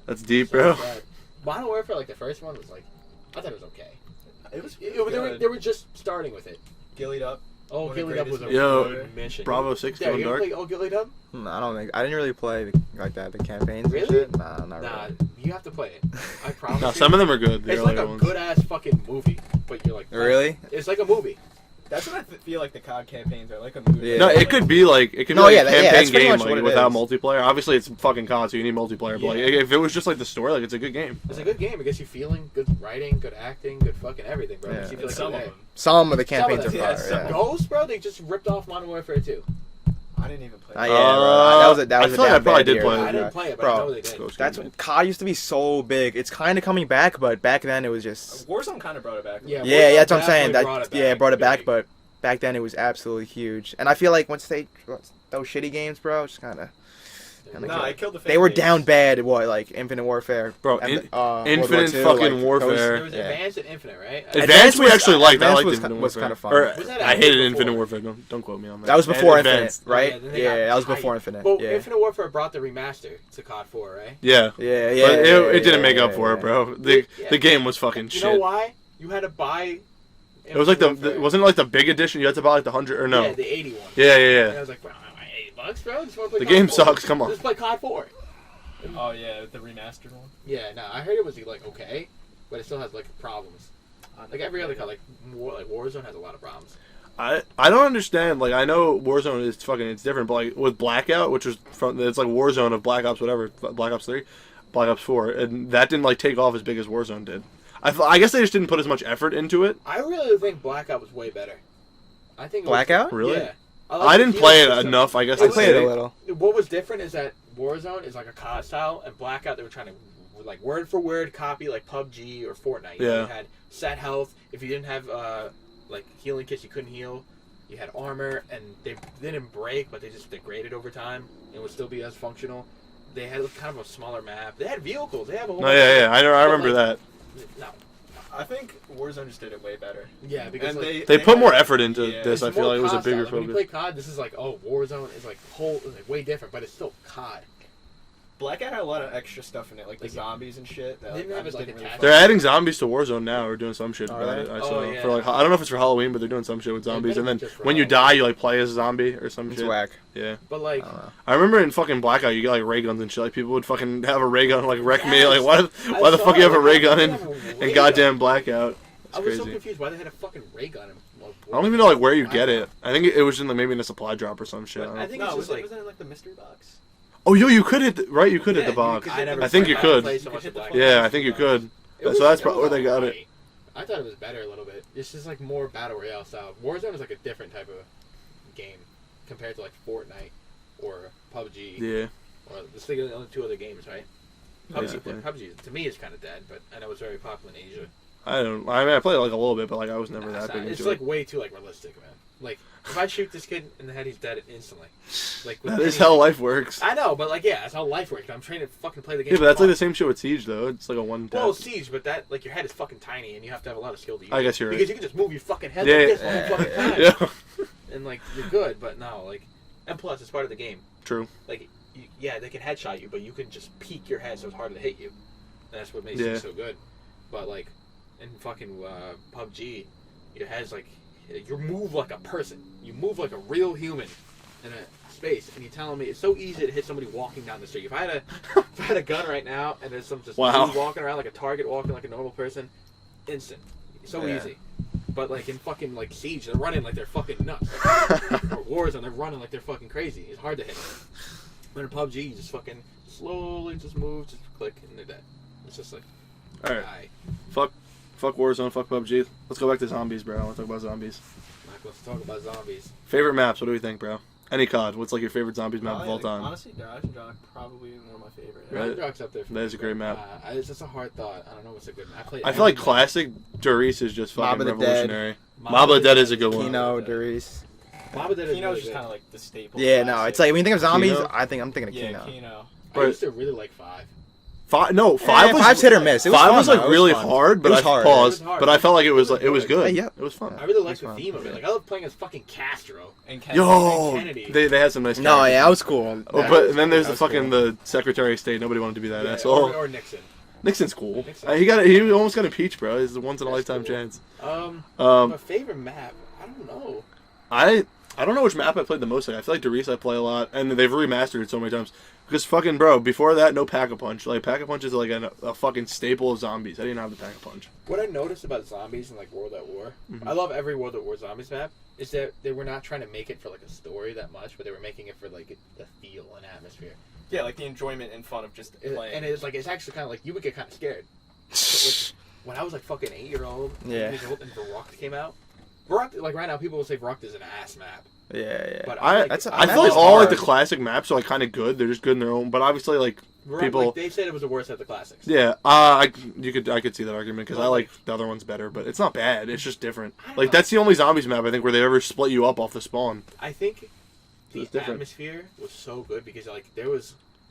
That's deep, So bro. sad. Modern Warfare, like the first one, was like, I thought it was okay. It was. They were just starting with it. Gillied up. Oh, One of the Gillied Up was a greatest Yo, good mission. Bravo 6 Yeah, going you dark. play Oh Gillied Up? I don't think I didn't really play like that. The campaigns. Really? And shit. Nah, not Nah, really. you have to play it. I promise. No, you. some of them are good. The It's like earlier a ones. good ass fucking movie, but you're like, Really? It's like a movie. That's what I feel like the COD campaigns are like a movie. Yeah. No, it could be like a No, yeah, campaign that's pretty game much like what it without is. multiplayer. Obviously, it's fucking COD, so you need multiplayer. But like, Yeah. if it was just like the story, like it's a good game. It's a good game. It gets you feeling, good writing, good acting, good fucking everything, bro. It Yeah. makes you feel And like, some of hey. them. Some of the campaigns Some are of them, fire. yeah, Yeah. some- Ghost, bro, they just ripped off Modern Warfare 2. I didn't even play. Yeah, bro. That was a I feel like I damn probably bad did year. play it. I didn't play it, but Bro, I know they did. Ghost That's game, COD used to be so big. It's kind of coming back, but back then it was just. Warzone kind of brought it back. Yeah, Yeah, Warzone that's what I'm saying. definitely That brought it back, big. but back then it was absolutely huge. And I feel like once they those shitty games, bro, it's kind of. Nah, I killed the. They were fan down base. bad at what, like Infinite Warfare, Bro, World War Infinite II, fucking like, Warfare. There was Yeah. Advanced and Infinite, right? Advanced we was- actually liked. I Advanced liked was Infinite ki- was Warfare. kinda fun. Or, Was that I after hated or Infinite before? Warfare. Don't quote me on that. That was before Advanced. Infinite, right? Oh, then they got Yeah, that was tight. before Infinite. Well, Yeah, Infinite Warfare brought the remaster to COD 4, right? Yeah. yeah, But yeah. it didn't yeah, make up yeah, for it, yeah. bro. Yeah. The game was fucking You shit. know why? You had to buy. It was like the Infinite Warfare. wasn't it like the big edition. You had to buy like the 100 or no? Yeah, the 81. Yeah, And I yeah. was like, bro, $8, bro. Just wanna play The COD game 4. sucks. Come on. Just play COD 4. Oh yeah, the remastered one. Yeah, no, I heard it was like okay, but it still has like problems. Like every other COD, like Warzone has a lot of problems. I don't understand. Like I know Warzone is fucking it's different, but like with Blackout, which was from it's like Warzone of Black Ops whatever, Black Ops 3, Black Ops 4, and that didn't like take off as big as Warzone did. I guess they just didn't put as much effort into it. I really think Blackout was way better. I think it was- Blackout? Really? Yeah. I like the didn't play healing it system. enough. I guess I to played it say. a little. What was different is that Warzone is like a COD style, and Blackout they were trying to like word for word copy like PUBG or Fortnite. You know, Yeah. you had set health. If you didn't have like healing kits, you couldn't heal. You had armor, and they didn't break, but they just degraded over time. It would still be as functional. They had kind of a smaller map. They had vehicles. They have a whole. No, yeah. I remember that. No, I think Warzone just did it way better. Yeah, because and like, They put more had- effort into yeah. this. I it's feel more like it was a COD bigger style. When you focus. play COD, this is like, oh, Warzone is like way different, but it's still COD. Blackout had a lot of extra stuff in it, like the zombies and shit. That, They didn't I have just it, like, didn't really attached. fuck They're with. adding zombies to Warzone now, or doing some shit Are about they? it. I Oh, saw yeah. for like I don't know if it's for Halloween, but they're doing some shit with zombies, and then just for when you Halloween. die, you like play as a zombie or some It's shit. whack. Yeah, But like, I don't know. I remember in fucking Blackout, you get like ray guns and shit. Like people would fucking have a ray gun, and, like wreck me. Yes. Like why the saw fuck you have it, a ray like, gun why in do they have a ray in gun? goddamn Blackout? It's I was so crazy. confused why they had a fucking ray gun. I don't even know like where you get it. I think it was in maybe in a supply drop or some shit. I don't know. I think No, it's was just it like. in like the mystery box? Oh, yo, you could hit right. You could hit Yeah, the box. you I never I think you could. played so You much could of hit the Black. fucking- Yeah, I think you could. It So that's it probably where they got it. alright. I thought it was better a little bit. It's just like more battle royale style. Warzone is like a different type of game compared to like Fortnite or PUBG. Yeah. Or let's think of the only two other games, right? Basically. PUBG to me is kind of dead, but I know it's very popular in Asia. I don't. I mean, I played like a little bit, but like I was never that big It's into like it. way too like realistic, man. Like if I shoot this kid in the head, he's dead instantly. Like with That is any- how life works. I know, but like yeah, that's how life works. I'm trying to fucking play the game. Yeah, but that's for like the fun. same shit with Siege though. It's like a one tap. Well, Siege, but that like your head is fucking tiny, and you have to have a lot of skill to use. I guess you're right. because you can just move your fucking head Yeah, like this yeah, the whole fucking time, Yeah. and like you're good. But no, like, and plus it's part of the game. True. Like, yeah, they can headshot you, but you can just peek your head, so it's harder to hit you. And that's what makes Yeah. it so good. But like, in fucking PUBG, your head's like you move like a person. You move like a real human in a space, and you're telling me it's so easy to hit somebody walking down the street. If I had a gun right now, and there's some just Wow. dude walking around like a target, walking like a normal person, instant, so Yeah. easy. But like in fucking like Siege, they're running like they're fucking nuts. Or Warzone, they're running like they're fucking crazy. It's hard to hit them. But in PUBG, you just fucking slowly just move, just click, and they're dead. It's just like, All right. die. Fuck Warzone. Fuck PUBG. Let's go back to zombies, bro. I want to talk about zombies. Like, let's talk about zombies. Favorite maps? What do we think, bro? Any COD? What's like your favorite zombies map of all time? Honestly, Dodge and Jock probably one of my favorite. Right. Ragnarok's up there for That me, is a great but, map. It's just a hard thought. I don't know what's a good map. I feel like classic Doris is just Mob fucking of the Dead. revolutionary. Mob of the Dead is a good one. Kino, Darius. Mob of the Dead is Kino's really just good. kind of like the staple. Yeah, no, it's like when you think of zombies, Kino? I'm thinking of yeah, Kino. Kino. I used to really like 5. Five was Five's hit or miss. It was five fun, was like though. It really fun. hard, but It was I hard. paused. It was hard. But I felt like it was good. Hey, yeah. It was fun. I really like That's the fun. theme of it. Like I love playing as fucking Castro. And Kennedy. Yo, Kennedy. they had some nice. No, characters. yeah, that was cool. Oh, That but was then there's cool. the fucking the Secretary of State. Nobody wanted to be that Yeah, asshole. or Nixon. Nixon's cool. Nixon. He almost got impeached, bro. It's a once in a That's lifetime cool. chance. My favorite map. I don't know. I don't know which map I played the most. Like, I feel like Doris I play a lot, and they've remastered it so many times. Because fucking bro, before that, no Pack-a-Punch. Like Pack-a-Punch is like a fucking staple of zombies. I didn't have the Pack-a-Punch. What I noticed about zombies in like World at War, Mhm. I love every World at War zombies map, is that they were not trying to make it for like a story that much, but they were making it for like the feel and atmosphere. Yeah, like the enjoyment and fun of just playing. And it's like it's actually kind of like you would get kind of scared. When I was like fucking 8-year-old, Yeah. years old, and Verrucht came out. Verrucht, like right now, people will say Verrucht is an ass map. Yeah. But I That's a- I that feel like is all like the hard. classic maps are like kind of good. They're just good in their own. But obviously, like Verrucht, people, like, they said it was the worst of the classics. yeah, I could see that argument because I like the other one's better, but it's not bad. It's just different. I don't Like know. that's the only zombies map I think where they ever split you up off the spawn. I think the It's different. atmosphere was so good because like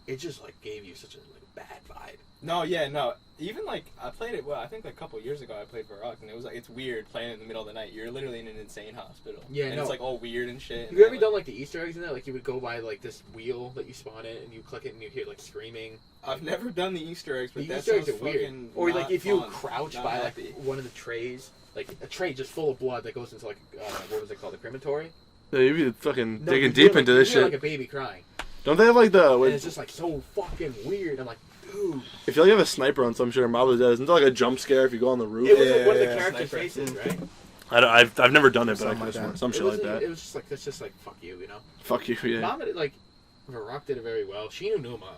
it just like gave you such a like bad vibe. No, yeah, no. Even like I played it. Well, I think like a couple of years ago I played Verrucht, and it was like it's weird playing in the middle of the night. You're literally in an insane hospital. Yeah, and no. it's like all weird and shit. Have you ever done like the Easter eggs in there? Like you would go by like this wheel that you spawn in, and you click it, and you hear like screaming. I've never done the Easter eggs, but The that Easter eggs sounds are weird. fucking Or like not if you fun. crouch Not by happy. like one of the trays, like a tray just full of blood that goes into like what was it called, the crematory? Yeah, you'd be fucking No, digging you deep hear, into like, this you hear, shit. like a baby crying, Don't they have like the? and it's just like so fucking weird. I'm like, dude. If you like have a sniper on some shit or Mob of the Dead, isn't there like a jump scare if you go on the roof? It was like one of the Yeah, characters' sniper. faces, right? I've never done it, but I Something could like swear that. some shit it like wasn't- that. It was just like that's just like fuck you, you know. Fuck you, yeah. Mom, like Verrucht did it very well. Shinu Numa,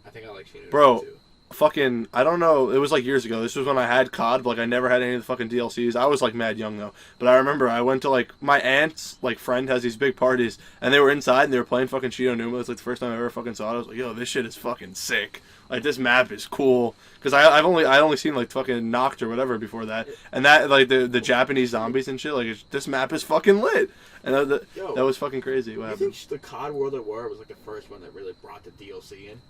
I think I like Shinu Bro. Numa too. Fucking, I don't know. It was like years ago. This was when I had COD, but like I never had any of the fucking DLCs. I was like mad young though. But I remember I went to like my aunt's like friend has these big parties, and they were inside and they were playing fucking Shino Numa. It was like the first time I ever fucking saw it. I was like, yo, this shit is fucking sick. Like this map is cool. Because I only seen like fucking Noct or whatever before that, and that like the Japanese zombies and shit. Like this map is fucking lit, and Yo, that was fucking crazy. What I happened? think the COD World at War was like the first one that really brought the DLC in.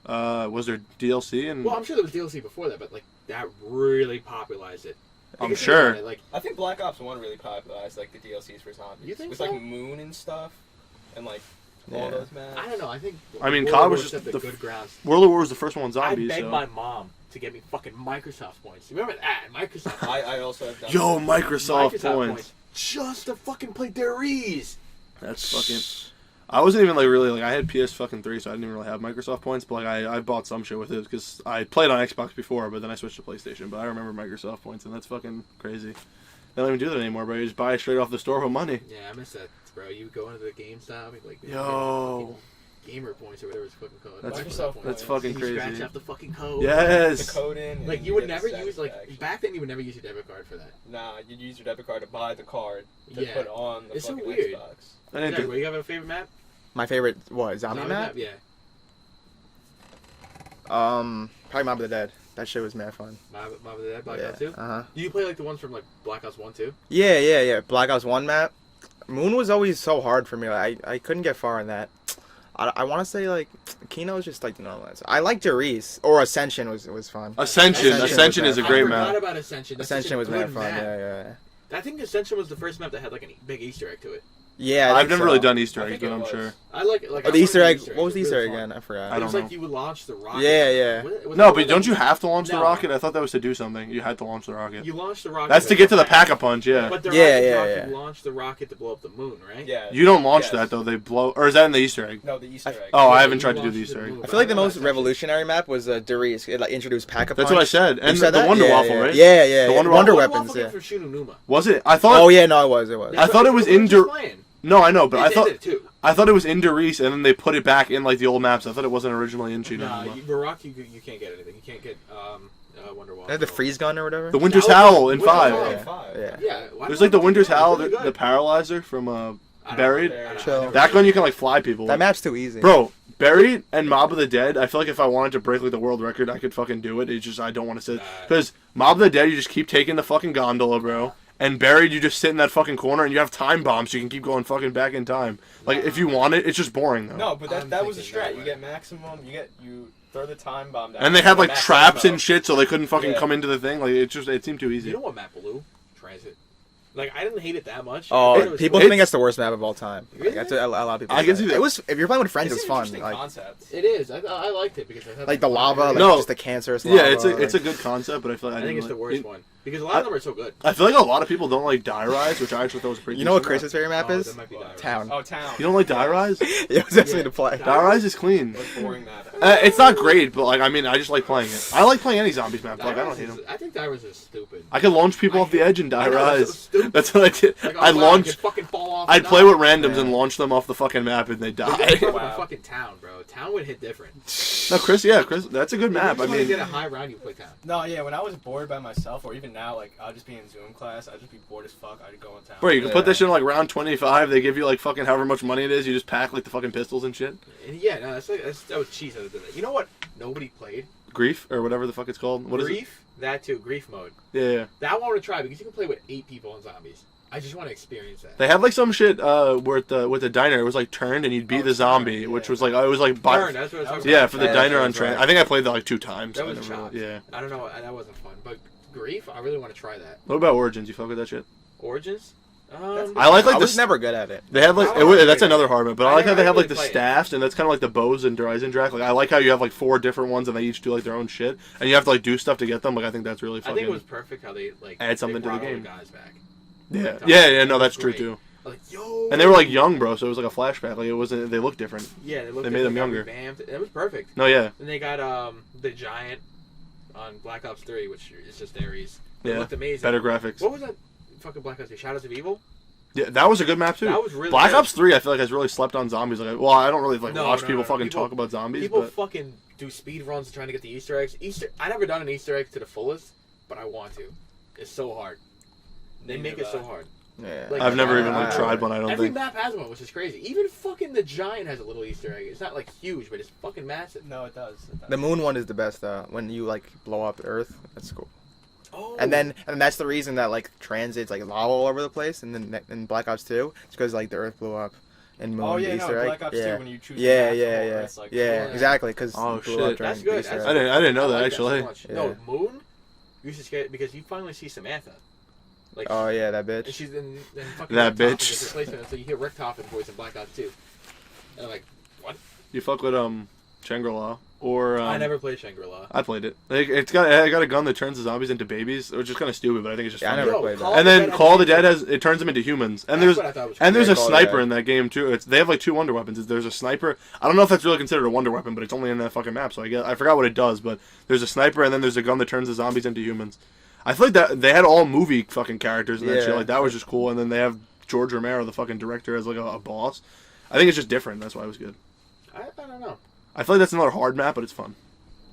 Was there DLC and? Well, I'm sure there was DLC before that, but like that really popularized it. I'm sure. Like, I think Black Ops 1 really popularized like the DLCs for zombies. You think with so? like Moon and stuff, and like all those maps. I don't know. I think. I mean, World COD of was War just set the good grounds. World of War was the first one with I zombies. begged So. my mom to get me fucking Microsoft points. You remember that? Microsoft. I also have done. Yo, that. Microsoft points. Just to fucking play Debonis. That's fucking. I wasn't even like really like I had PS fucking 3, so I didn't even really have Microsoft points. But like I bought some shit with it because I played on Xbox before, but then I switched to PlayStation. But I remember Microsoft points, and that's fucking crazy. They don't even do that anymore, bro. You just buy it straight off the store with money. Yeah, I miss that, bro. You go into the GameStop, like Yo. gamer points or whatever it's fucking called. That's Microsoft points. That's points. fucking You crazy. scratch out the fucking code. Yes. The code in. Like and you would get never the use like satisfaction. back then. You would never use your debit card for that. Nah, you'd use your debit card to buy the card to Yeah. put on the It's so fucking weird. Xbox. I didn't Jack, do- what, you have a favorite map? My favorite zombie map? Yeah. Probably Mob of the Dead. That shit was mad fun. Mob of the Dead, Black Yeah. Ops 2? Uh-huh. Do you play like the ones from like Black Ops 1 too? Yeah. Black Ops 1 map. Moon was always so hard for me. Like, I couldn't get far in that. I want to say, like, Kino was just, like, the normal answer. I like Derice. Or Ascension was fun. Ascension is a great I forgot map. about Ascension. That's Ascension such a was good mad fun. map. Yeah. I think Ascension was the first map that had like a big Easter egg to it. Yeah, I I've think never so. really done Easter I eggs, think but it I'm was. sure. I like Oh, the Easter egg. eggs. What was the They're Easter really egg fun. again? I forgot. I It don't was know. like you would launch the rocket. Yeah. No, but don't you have to launch the No. rocket? I thought that was to do something. You had to launch the rocket. You launch the rocket. That's to get to the Pack-a-Punch, yeah. But the Yeah, rocket yeah, drop, yeah. you launch the rocket to blow up the moon, right? Yeah. You don't launch Yes. that, though. They blow... Or is that in the Easter egg? No, the Easter egg. Oh, I Yeah, haven't you tried to do launch the to Easter egg. moon. I feel like the I don't know most about revolutionary map was Derice. It like introduced Pack-a-Punch. That's what I said. You And said the that? Wonder Yeah, Waffle, yeah. right? Yeah. The Wonder Wonder Waffle weapons. Yeah. came from Shunonuma. Was it? I thought... Oh yeah, no, it was. I thought it was in Dur- Dur- No, I know, but I thought... it too. I thought it was in Derice, and then they put it back in like the old maps. I thought it wasn't originally in Chino. Nah, Barak, you can't get anything. You can't get Wonder Waffle. The freeze gun or whatever. The Winter's That was- Howl in Winter's 5. Howl. Yeah. Five. Yeah. Yeah. why There's not? like the Winter's Howl, Really the good. Paralyzer from I don't know. Buried. I don't know. Chill. That gun you can like fly people. That with. map's too easy. Bro, Buried and Mob of the Dead, I feel like if I wanted to break like the world record, I could fucking do it. It's just I don't want to sit. Because Mob of the Dead, you just keep taking the fucking gondola, bro. And Buried, you just sit in that fucking corner and you have time bombs so you can keep going fucking back in time. Like, if you want it, it's just boring, though. No, but I'm that was a thinking that strat. You way. get maximum. You throw the time bomb down. And they had like max traps ammo. and shit so they couldn't fucking Yeah. come into the thing. Like, it seemed too easy. You know what map Blue? Transit. Like I didn't hate it that much. I Oh, thought it was people cool. think that's the worst map of all time. Like, Really? that's what a lot of people. I can say. see that. It was if you're playing with friends, It's it's an fun. interesting Like concept. It is. I liked it because I had like the lava, like No. just the cancerous lava. Yeah, it's a like, good concept, but I feel like I think it's the didn't worst like- one because a lot of them are so good. I feel like a lot of people don't like Die Rise, which I actually thought was pretty. You know what decent. Chris's favorite map Oh, is? that might be Die Rise. Town. Oh, town. You don't like Die Rise? It was asking me to play. Yeah. Die Rise is clean. What a boring map. It's not great, but like I mean, I just like playing it. I like playing any zombies map. Like I don't hate them. I think Die Rise is stupid. I could launch people off the edge in Die I know, it's Rise. so stupid. That's what I did. Like, oh, I'd wow, launch. you fucking fall off. I'd and play die. with randoms Yeah. and launch them off the fucking map, and they But die. this is Wow. fucking town, bro. Town would hit different. No, Chris. Yeah, Chris. That's a good map. I If you mean, get a high round, you play town. No, yeah. When I was bored by myself, or even now, like I'll just be in Zoom class. I'd just be bored as fuck. I'd go in town. bro, you can Yeah. put that shit in like round 25. They give you like fucking however much money it is. You just pack like the fucking pistols and shit. And yeah, no, that was cheese. That did that. You know what? Nobody played Grief or whatever the fuck it's called. What is it? Grief. That too, Grief mode. Yeah. That one I want to try because you can play with 8 people in zombies. I just want to experience that. They had like some shit where with the diner it was like turned and you'd be Oh, the zombie, yeah. which was like I was like Burn, that's what I was talking yeah about. for the Yeah, diner on that's train. right. I think I played that like 2 times. That I was never- chopped. yeah. I don't know. That wasn't fun. But Grief, I really want to try that. What about Origins? You fuck with that shit? Origins? I like I the was never good at it. They have like I don't that's know. another hard one, but I I like how never they have like the really played it. staffs, and that's kind of like the bows and Dreisendrach. Like I like how you have like 4 different ones, and they each do like their own shit, and you have to like do stuff to get them. Like I think that's really I fucking. think it was perfect how they like Add something they to the brought all game. guys back. Yeah. No, that's true Great. too. Like yo. And they were like young, bro, so it was like a flashback. Like it wasn't. They looked different. Yeah, they made them younger. Revamped. It was perfect. No, yeah, Then they got the Giant on Black Ops 3, which is just Ares. It yeah. looked amazing. Better graphics. What was that? Fucking Black Ops 3, Shadows of Evil. Yeah, that was a good map too. That was really Black good. Ops 3, I feel like has really slept on zombies. Like, well, I don't really like No, watch no, people no. fucking People- talk about zombies, People but fucking do speed runs trying to get the Easter eggs. I never done an Easter egg to the fullest, but I want to. It's so hard. They make it so hard. Yeah. Like, I've never even I- like tried one. I don't Every think. map has one, which is crazy. Even fucking the Giant has a little Easter egg. It's not like huge, but it's fucking massive. No, it does. It does. The moon one is the best though. When you like blow up Earth, that's cool. Oh. And that's the reason that like transit's like lava all over the place. And then in Black Ops 2, it's because like the Earth blew up. and Moon Oh yeah, Easter no, egg. Black Ops 2 yeah. when you choose Yeah, the yeah, natural, yeah, it's like, yeah, exactly. Because Oh, shit. That's good. Easter egg. I didn't know I that like actually. so much. Yeah. No, Moon used to scare because you finally see Samantha. Like, Oh yeah, that and bitch. she's in fucking That Rick Toppin bitch. gets replacement, so you hear Rick Toppin's voice in Black Ops 2. And I'm like, what? You fuck with Shangri-La or I never played Shangri-La. I played it. Like, it got a gun that turns the zombies into babies, which is kind of stupid, but I think it's just Yeah, I funny. never played that. And then Call of the Dead it turns them into humans. And That's what I thought was there's cool. a Call of the sniper Dead. in that game too. They have like 2 wonder weapons. There's a sniper. I don't know if that's really considered a wonder weapon, but it's only in that fucking map. So I forgot what it does. But there's a sniper, and then there's a gun that turns the zombies into humans. I feel like that they had all movie fucking characters and that Yeah. shit. Like that was just cool. And then they have George Romero, the fucking director, as like a boss. I think it's just different. That's why it was good. I don't know. I feel like that's another hard map, but it's fun.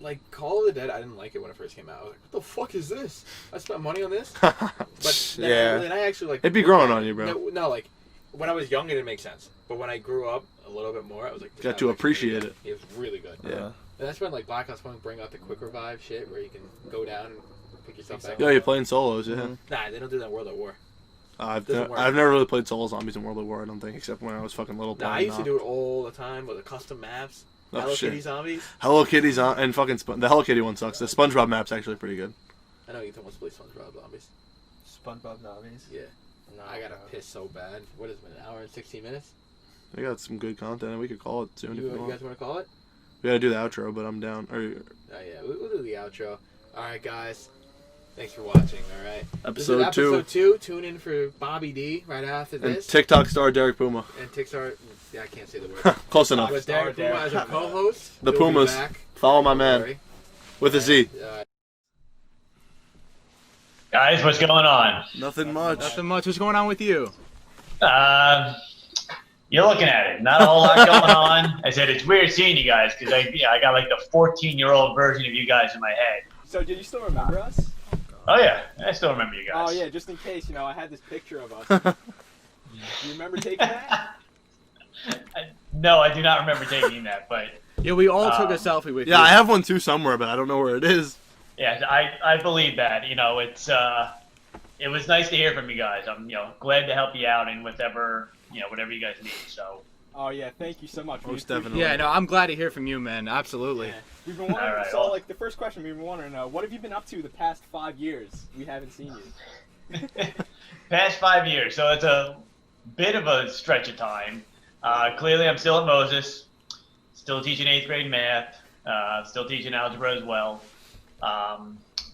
Like, Call of the Dead, I didn't like it when it first came out. I was like, what the fuck is this? I spent money on this? But then, Yeah. then I actually, like... It'd be growing on you, bro. No, like, when I was young, it didn't make sense. But when I grew up a little bit more, I was like... this Got sounds to actually appreciate really it. good. It was really good. Yeah. And that's when, like, Black Ops 1 bring out the quick revive shit, where you can go down and pick yourself back Yeah, up. you're playing solos, yeah. Mhm. Nah, they don't do that in World at War. I've Doesn't work. never really played solo zombies in World at War, I don't think, except when I was fucking little. Nah, I used to do it all the time with the custom maps. Oh, Hello shit. Kitty zombies. Hello Kitty's on, and fucking the Hello Kitty one sucks. The SpongeBob map's actually pretty good. I know you don't want to play SpongeBob zombies. SpongeBob zombies. Yeah. No, I gotta piss so bad. What is it, an hour and 16 minutes? We got some good content, and we could call it soon if You you want. guys want to call it? We gotta do the outro, but I'm down. Oh yeah, we'll do the outro. Alright guys, thanks for watching, alright? This is episode 2. Tune in for Bobby D right after and this. TikTok star Derek Puma. And Tik-Tok, yeah, I can't say the word. Close enough. With Derek Puma as a co-host. The He'll be Pumas. back. Follow my Don't man worry. with a Z. Guys, what's going on? Nothing much. Nothing much. What's going on with you? You're looking at it. Not a whole lot going on. I said it's weird seeing you guys because I got like the 14-year-old version of you guys in my head. So, do you still remember us? Oh yeah, I still remember you guys. Oh yeah, just in case, I had this picture of us. You remember taking that? No, I do not remember taking that, but Yeah, we all took a selfie with you. Yeah, I have one too somewhere, but I don't know where it is. yeah, I believe that. It was nice to hear from you guys. I'm glad to help you out in whatever you guys need. So. Oh yeah, thank you so much. We Most appreciate definitely. Yeah, no, I'm glad to hear from you, man. Absolutely. Yeah. We've been wondering. All right, so, well- like, the first question we've been wondering, what have you been up to the past 5 years? We haven't seen you. Past 5 years, so it's a bit of a stretch of time. Clearly, I'm still at Moses, still teaching 8th grade math, still teaching algebra as well.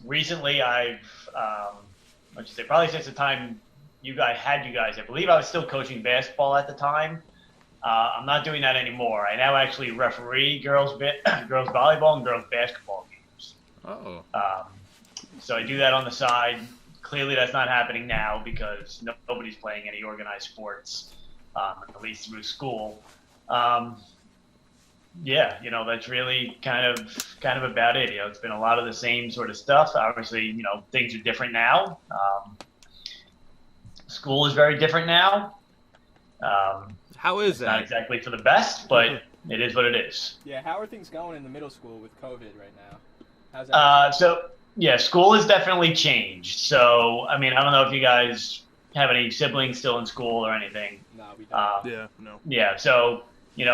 Recently, I've, probably since the time you guys, I believe I was still coaching basketball at the time. I'm not doing that anymore. I now actually referee girls volleyball and girls basketball games. Oh. So I do that on the side. Clearly, that's not happening now because nobody's playing any organized sports, at least through school. That's really kind of about it. It's been a lot of the same sort of stuff. Obviously, things are different now. School is very different now. How is Not that? exactly for the best, but it is what it is. Yeah, how are things going in the middle school with COVID right now? How's that? School has definitely changed. So, I don't know if you guys have any siblings still in school or anything. No, we don't. Yeah, no. Yeah, so, you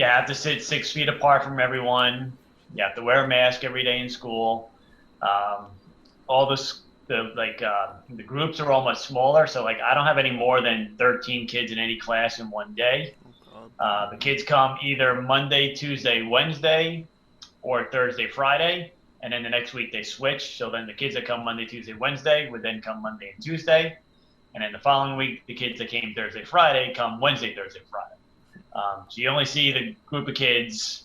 have to sit 6 feet apart from everyone. You have to wear a mask every day in school. The groups are all much smaller, so, I don't have any more than 13 kids in any class in one day. The kids come either Monday, Tuesday, Wednesday, or Thursday, Friday, and then the next week they switch. So then the kids that come Monday, Tuesday, Wednesday would then come Monday and Tuesday. And then the following week, the kids that came Thursday, Friday come Wednesday, Thursday, Friday. So you only see the group of kids,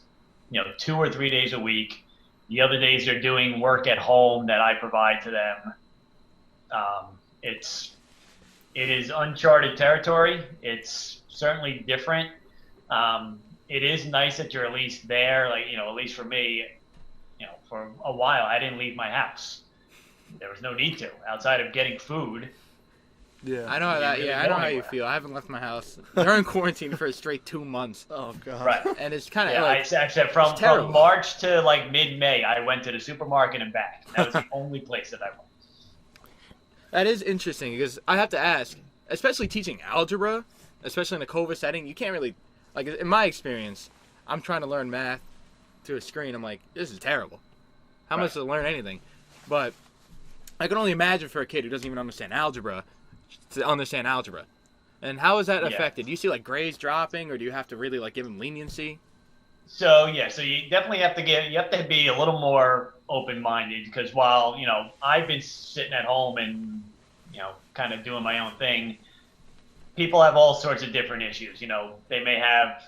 2 or 3 days a week. The other days they're doing work at home that I provide to them. It is uncharted territory. It's certainly different. It is nice that you're at least there, at least for me, for a while, I didn't leave my house. There was no need to, outside of getting food. Yeah. I know that. Yeah, I know how you feel. I haven't left my house. They're in quarantine for a straight 2 months, Oh god. Right. and it's kind of Yeah, like I said from terrible. March to mid-May, I went to the supermarket and back. That was the only place that I went. that is interesting because I have to ask, especially teaching algebra. especially in a COVID setting, you can't really, like, in my experience, I'm trying to learn math to a screen. I'm like, this is terrible. How much to learn anything? But I can only imagine for a kid who doesn't even understand algebra to understand algebra. And how is that affected? Do you see like grades dropping, or do you have to really like give them leniency? So you definitely have to be a little more open-minded, because while I've been sitting at home and kind of doing my own thing, people have all sorts of different issues. They may have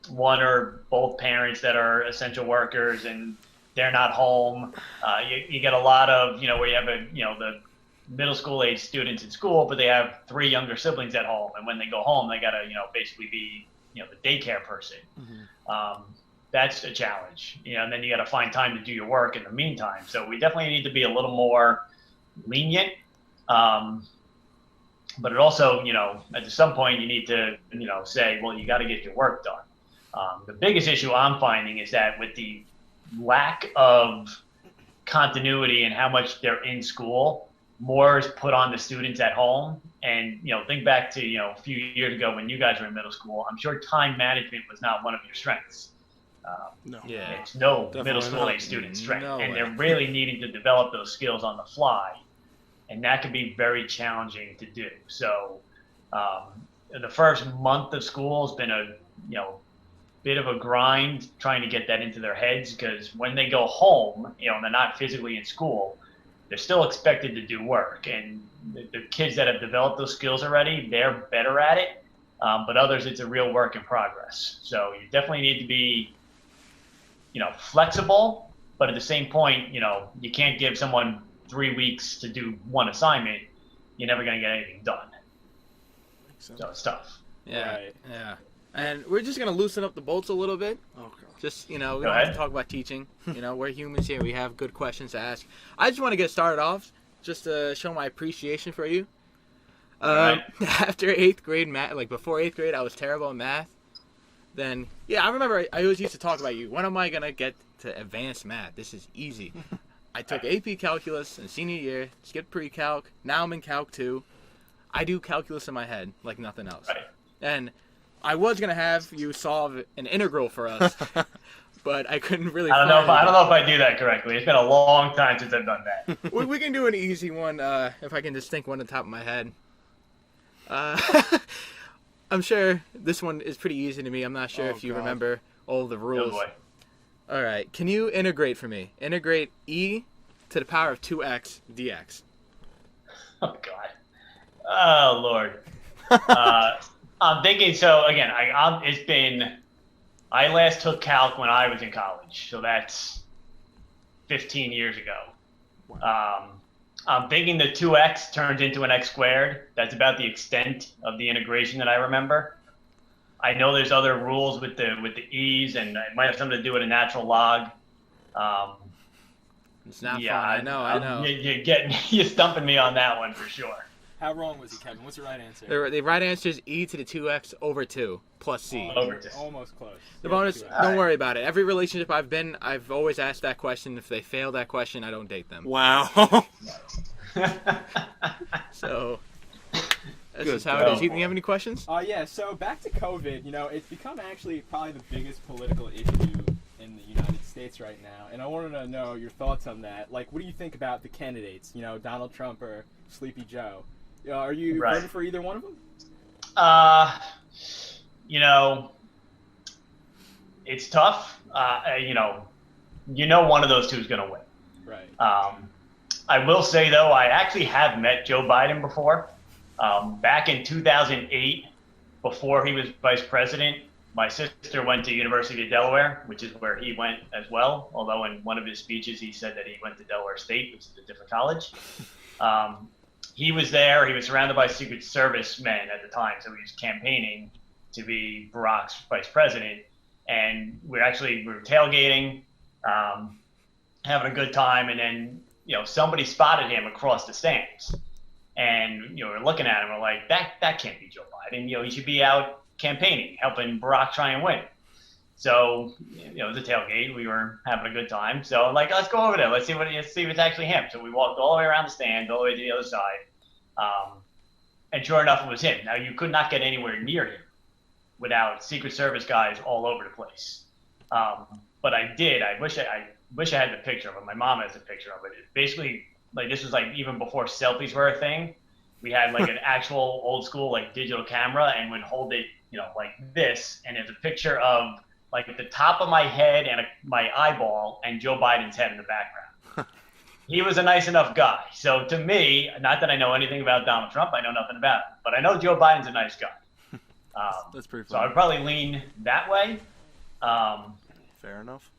one or both parents that are essential workers and they're not home. You get a lot of where you have the middle school age students in school, but they have 3 younger siblings at home, and when they go home, they gotta basically be the daycare person. That's a challenge, and then you got to find time to do your work in the meantime. So we definitely need to be a little more lenient. But it also, at some point you need to, say, well, you got to get your work done. The biggest issue I'm finding is that with the lack of continuity and how much they're in school, more is put on the students at home. And, think back to, a few years ago when you guys were in middle school, I'm sure time management was not one of your strengths. It's middle school age student strength, and they're really needing to develop those skills on the fly, and that can be very challenging to do. So the first month of school has been a bit of a grind trying to get that into their heads, because when they go home, and they're not physically in school, they're still expected to do work, and the kids that have developed those skills already, they're better at it, but others, it's a real work in progress. So you definitely need to be flexible, but at the same point, you can't give someone 3 weeks to do one assignment. You're never going to get anything done. So it's tough. Yeah. Right. Yeah. And we're just going to loosen up the bolts a little bit. Oh, God. Just, we don't have to talk about teaching. We're humans here. We have good questions to ask. I just want to get started off just to show my appreciation for you. After 8th grade math, like before 8th grade, I was terrible at math. Then, I remember I always used to talk about you. When am I going to get to advanced math? This is easy. I took AP Calculus in senior year, skipped pre-calc. Now I'm in Calc 2. I do calculus in my head like nothing else. Right. And I was going to have you solve an integral for us, but I couldn't really I don't know if I do that correctly. It's been a long time since I've done that. we can do an easy one if I can just think one on the top of my head. I'm sure this one is pretty easy to me. I'm not sure if you remember all the rules. Oh boy. All right. Can you integrate for me? Integrate e to the power of 2x dx. Oh, God. Oh, Lord. I'm thinking, so, again, I last took calc when I was in college, so that's 15 years ago. I'm thinking the 2x turns into an x squared. That's about the extent of the integration that I remember. I know there's other rules with the e's, and it might have something to do with a natural log. It's not fun. I know. You're stumping me on that one for sure. How wrong was he, Kevin? What's the right answer? The right answer is e to the 2x over 2 plus c. Over 2. Almost close. Debonis, don't worry about it. Every relationship I've been, I've always asked that question. If they fail that question, I don't date them. Wow. So, this is how it is. Ethan, you have any questions? Yeah, so back to COVID, it's become actually probably the biggest political issue in the United States right now. And I wanted to know your thoughts on that. Like, what do you think about the candidates, Donald Trump or Sleepy Joe? Are you voting for either one of them? It's tough. One of those two is going to win. Right. I will say, though, I actually have met Joe Biden before. Back in 2008, before he was vice president, my sister went to University of Delaware, which is where he went as well. Although in one of his speeches, he said that he went to Delaware State, which is a different college. He was there. He was surrounded by Secret Service men at the time, so he was campaigning to be Barack's vice president. And we were tailgating, having a good time, and then somebody spotted him across the stands, and we're looking at him. We're like, that can't be Joe Biden. He should be out campaigning, helping Barack try and win. So it was a tailgate. We were having a good time. So I'm like, let's go over there. Let's see if it's actually him. So we walked all the way around the stand, all the way to the other side, and sure enough, it was him. Now you could not get anywhere near him without Secret Service guys all over the place. But I did. I wish I had the picture of it. My mom has a picture of it. It basically, like, this was like even before selfies were a thing. We had like an actual old school like digital camera and would hold it, like this. And there's a picture of like the top of my head and my eyeball and Joe Biden's head in the background. He was a nice enough guy. So to me, not that I know anything about Donald Trump, I know nothing about him, but I know Joe Biden's a nice guy. That's pretty So funny. I'd probably lean that way. Fair enough.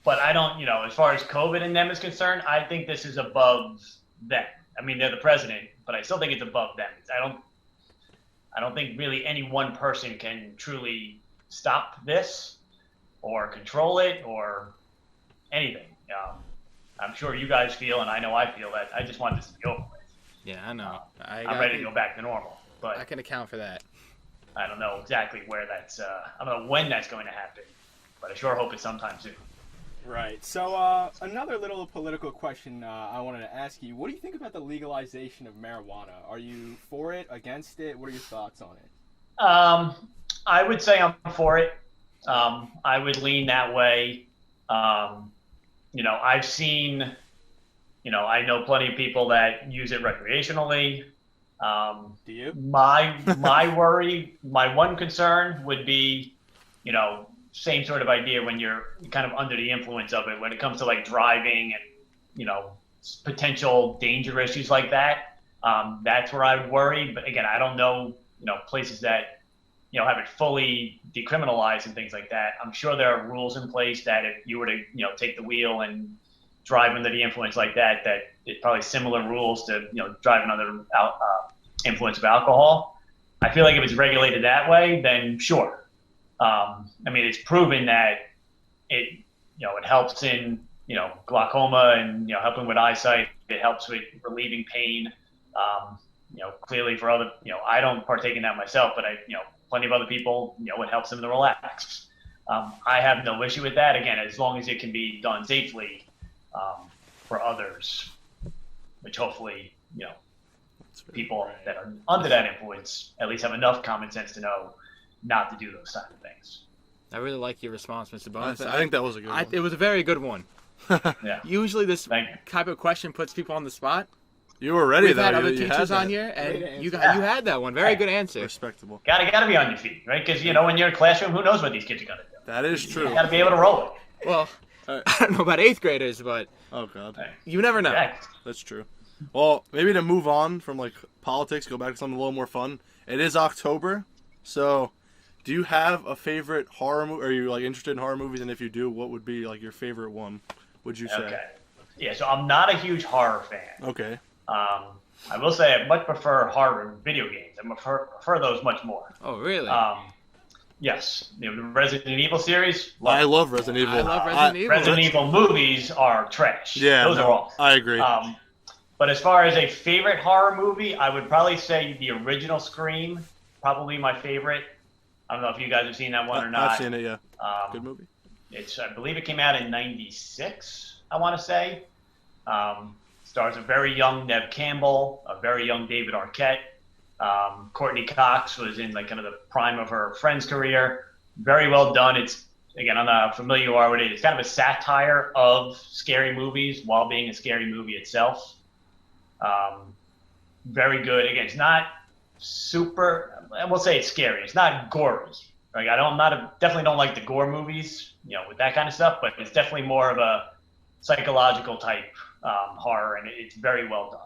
But I don't, as far as COVID and them is concerned, I think this is above them. I mean, they're the president, but I still think it's above them. I don't think really any one person can truly stop this or control it or anything. I'm sure you guys feel, and I know I feel, that I just want this to be over with. Yeah, I know. I'm ready to go back to normal, but I can account for that. I don't know exactly where that's. I don't know when that's going to happen, but I sure hope it's sometime soon. Right. So another little political question I wanted to ask you. What do you think about the legalization of marijuana? Are you for it, against it? What are your thoughts on it? I would say I'm for it. I would lean that way. I've seen, I know plenty of people that use it recreationally. Do you? My worry, my one concern would be, same sort of idea when you're kind of under the influence of it, when it comes to like driving and, potential danger issues like that. That's where I would worry. But again, I don't know, places that, have it fully decriminalized and things like that. I'm sure there are rules in place that if you were to, take the wheel and drive under the influence like that it's probably similar rules to, driving under influence of alcohol. I feel like if it's regulated that way, then sure. It's proven that it helps in, glaucoma and, helping with eyesight. It helps with relieving pain. Clearly for other, I don't partake in that myself, but plenty of other people, it helps them to relax. I have no issue with that. Again, as long as it can be done safely for others, which hopefully, people that are under that influence at least have enough common sense to know not to do those type of things. I really like your response, Mr. Bones. I think that was a good one. It was a very good one. Yeah. Usually this Thank you. type of question puts people on the spot. You were ready, We've though. had other You teachers had on that. here, Great and you answer. had that one. Very good answer. Respectable. Gotta be on your feet, right? Because when you're in a classroom, who knows what these kids are gonna do? That is true. You gotta be able to roll it. Well, All right. I don't know about 8th graders, but Oh, God. you never know. Exactly. That's true. Well, maybe to move on from, like, politics, go back to something a little more fun. It is October, so do you have a favorite horror movie? Are you, like, interested in horror movies? And if you do, what would be, like, your favorite one, would you say? Okay. Yeah, so I'm not a huge horror fan. Okay. I will say I much prefer horror video games. I prefer those much more. Oh, really? Yes, the Resident Evil series. I love Resident Evil. I love Resident Evil. Resident Evil movies are trash. Yeah, those are awful. I agree. But as far as a favorite horror movie, I would probably say the original Scream, probably my favorite. I don't know if you guys have seen that one or not. I've seen it, yeah. Good movie. I believe it came out in '96, I want to say. Stars a very young Neve Campbell, a very young David Arquette. Courtney Cox was in like kind of the prime of her Friends career. Very well done. It's, again, I'm not familiar with it. It's kind of a satire of scary movies while being a scary movie itself. Very good. Again, it's not super, I will say it's scary. It's not gory. Like, definitely don't like the gore movies, with that kind of stuff, but it's definitely more of a psychological type horror, and it's very well done.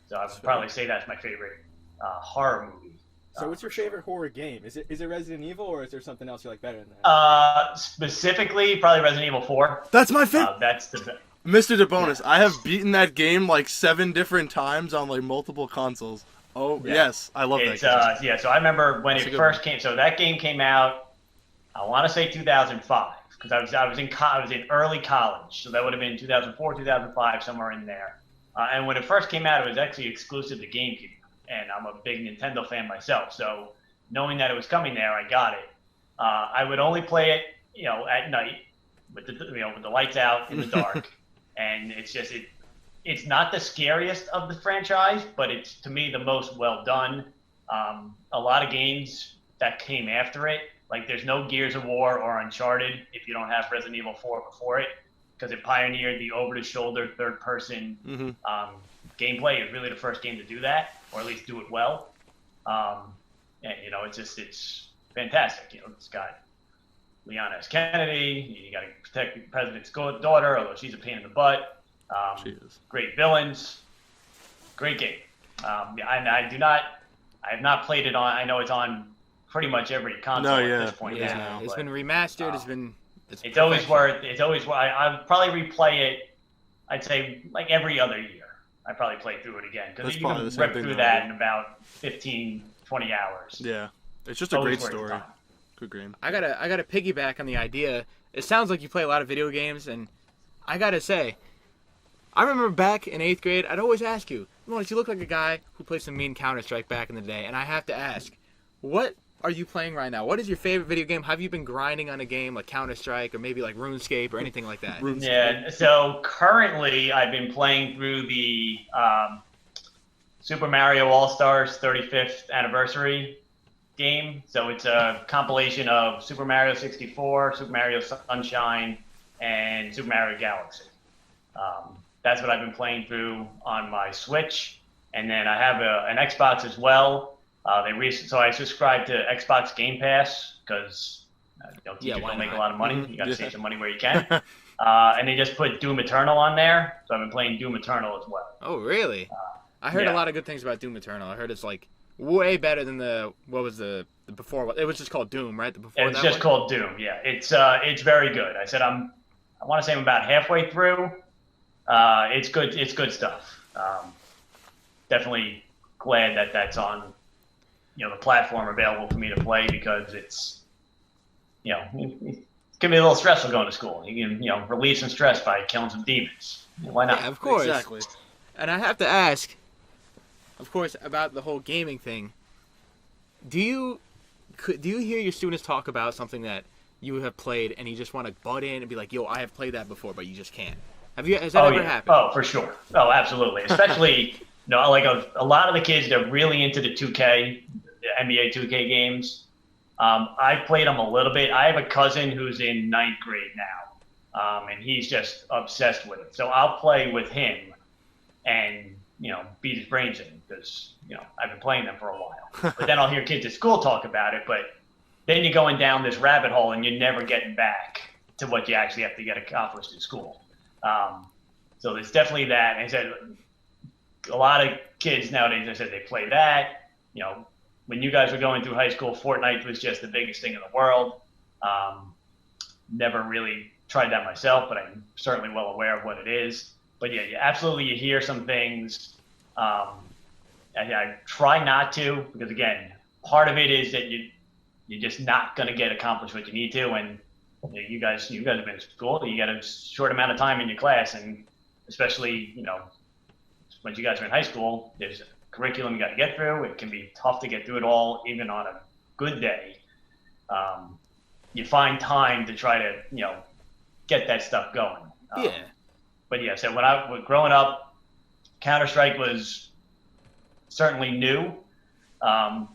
So I would probably say that's my favorite horror movie. So what's your favorite horror game? Is it Resident Evil, or is there something else you like better than that? Specifically, probably Resident Evil 4. That's my favorite. That's the Mr. Debonis, I have beaten that game like 7 different times on like multiple consoles. Oh, Yeah. Yes, I love that game. Yeah, so I remember when That's a it good first one. came. So that game came out, I want to say 2005, because I was in early college, so that would have been 2004, 2005, somewhere in there. And when it first came out, it was actually exclusive to GameCube, and I'm a big Nintendo fan myself. So knowing that it was coming there, I got it. I would only play it, at night with the lights out in the dark, and it's not the scariest of the franchise, but it's, to me, the most well done. A lot of games that came after it Like, there's no Gears of War or Uncharted if you don't have Resident Evil 4 before it, because it pioneered the over-the-shoulder third-person gameplay. It was really the first game to do that, or at least do it well. And, you know, it's fantastic. You know, it's got Leon S. Kennedy. You got to protect the president's daughter, although she's a pain in the butt. She is. Great villains. Great game. I have not played it on. I know it's on pretty much every console at this point. Yeah, it's been remastered. It's always worth. I would probably replay it. I'd say like every other year. I probably play through it again because you can rip through that in about 15, 20 hours. Yeah, it's just a great story. Good game. I gotta piggyback on the idea. It sounds like you play a lot of video games, and I gotta say, I remember back in 8th grade, I'd always ask you, Debonis, you look like a guy who played some mean Counter-Strike back in the day, and I have to ask, what are you playing right now? What is your favorite video game? Have you been grinding on a game like Counter-Strike or maybe like RuneScape or anything like that? Yeah, so currently I've been playing through the Super Mario All-Stars 35th anniversary game. So it's a compilation of Super Mario 64, Super Mario Sunshine, and Super Mario Galaxy. That's what I've been playing through on my Switch. And then I have an Xbox as well. So I subscribe to Xbox Game Pass because teachers don't make a lot of money. You got to save some money where you can. And they just put Doom Eternal on there, so I've been playing Doom Eternal as well. Oh, really? I heard a lot of good things about Doom Eternal. I heard it's like way better than the before. It was just called Doom, right? It's just called Doom. Yeah, it's very good. I want to say I'm about halfway through. It's good. It's good stuff. Definitely glad that that's on the platform available for me to play because it's it can be a little stressful going to school. You can relieve some stress by killing some demons. Why not? Yeah, of course. Exactly. And I have to ask, of course, about the whole gaming thing. Do you hear your students talk about something that you have played and you just want to butt in and be like, "Yo, I have played that before," but you just can't? Has that ever happened? Oh, for sure. Oh, absolutely. Especially like a lot of the kids that are really into the 2K, the NBA 2K games. I played them a little bit. I have a cousin who's in 9th grade now, and he's just obsessed with it. So I'll play with him and beat his brains in because I've been playing them for a while. But then I'll hear kids at school talk about it. But then you're going down this rabbit hole and you're never getting back to what you actually have to get accomplished in school. So there's definitely that. And I said a lot of kids nowadays, I said they play that. When you guys were going through high school, Fortnite was just the biggest thing in the world. Never really tried that myself, but I'm certainly well aware of what it is. But yeah, you hear some things. I try not to because again, part of it is that you're just not going to get accomplished what you need to. And you guys have been in school. You got a short amount of time in your class, and especially when you guys are in high school, there's a curriculum you got to get through. It can be tough to get through it all, even on a good day. You find time to try to get that stuff going. But yeah, so when I was growing up, Counter-Strike was certainly new.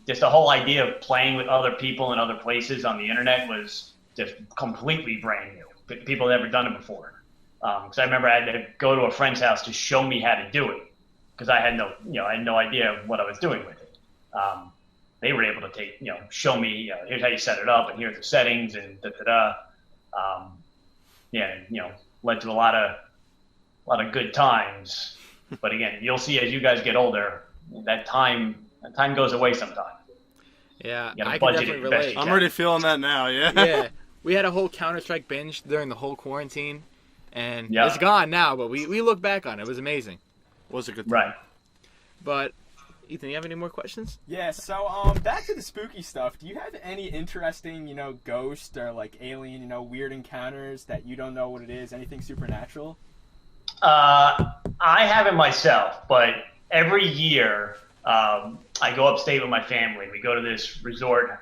Just the whole idea of playing with other people in other places on the internet was just completely brand new. People had never done it before. Because I remember I had to go to a friend's house to show me how to do it because I had no idea what I was doing with it. They were able to show me, here's how you set it up and here's the settings and led to a lot of good times. But again, you'll see as you guys get older, that time goes away sometime. Yeah, I can definitely relate. I'm already feeling that now. Yeah. Yeah, we had a whole Counter-Strike binge during the whole quarantine, and it's gone now. But we look back on it; it was amazing. Was a good time. Right. But Ethan, you have any more questions? Yeah. So back to the spooky stuff. Do you have any interesting, ghost or like alien, weird encounters that you don't know what it is? Anything supernatural? I haven't myself, but every year I go upstate with my family. We go to this resort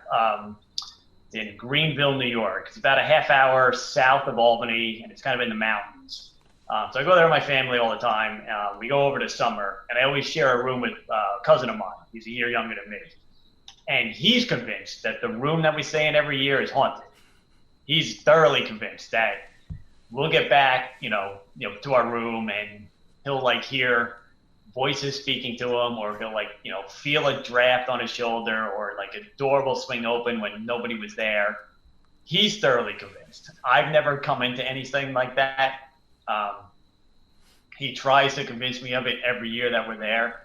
in Greenville, New York. It's about a half hour south of Albany, and it's kind of in the mountains. So I go there with my family all the time. We go over to summer, and I always share a room with a cousin of mine. He's a year younger than me. And he's convinced that the room that we stay in every year is haunted. He's thoroughly convinced that we'll get back, to our room and he'll like hear voices speaking to him, or he'll like, feel a draft on his shoulder, or like a door will swing open when nobody was there. He's thoroughly convinced. I've never come into anything like that. He tries to convince me of it every year that we're there.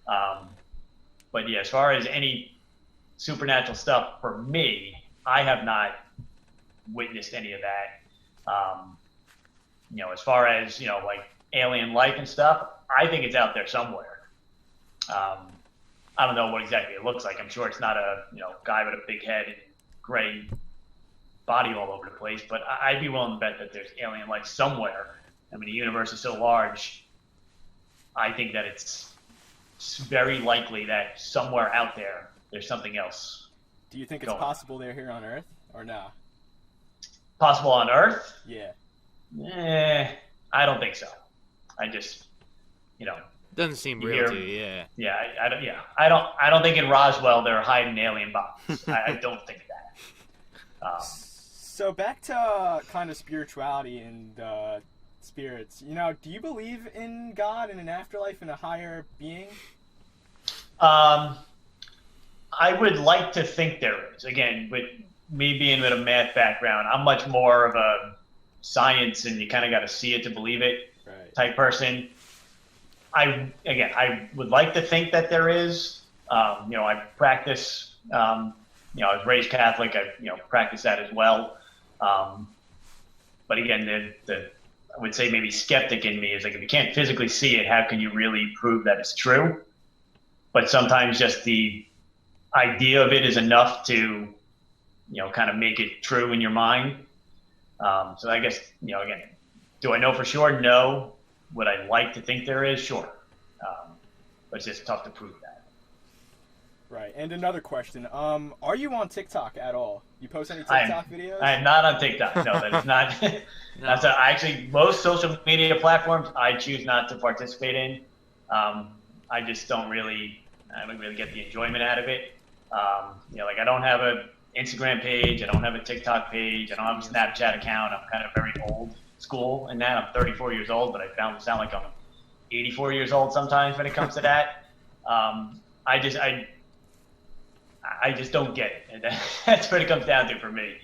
But yeah, as far as any supernatural stuff for me, I have not witnessed any of that. As far as, like alien life and stuff, I think it's out there somewhere. I don't know what exactly it looks like. I'm sure it's not a, guy with a big head and gray body all over the place, but I'd be willing to bet that there's alien life somewhere. I mean, the universe is so large. I think that it's very likely that somewhere out there's something else. Do you think it's possible they're here on Earth or no? Possible on Earth? Yeah. I don't think so. I just, doesn't seem real to you. Yeah. Yeah, I don't think in Roswell they're hiding alien bombs. I don't think that. So back to kind of spirituality and spirits. Do you believe in God and an afterlife and a higher being? I would like to think there is. Again, with me being with a math background, I'm much more of a science and you kind of got to see it to believe it type person. I would like to think that there is. I practice. I was raised Catholic. I practice that as well. But again, I would say maybe skeptic in me is like, if you can't physically see it, how can you really prove that it's true? But sometimes just the idea of it is enough to, kind of make it true in your mind. So I guess, again, do I know for sure? No. Would I like to think there is? Sure. But it's just tough to prove that. Right. And another question. Are you on TikTok at all? You post any TikTok videos? I am not on TikTok. No, that is not. No. Actually, most social media platforms I choose not to participate in. I just don't really get the enjoyment out of it. Like I don't have a Instagram page. I don't have a TikTok page. I don't have a Snapchat account. I'm kind of very old school in that. I'm 34 years old, but I sound like I'm 84 years old sometimes when it comes to that. I just don't get it. And that's what it comes down to for me.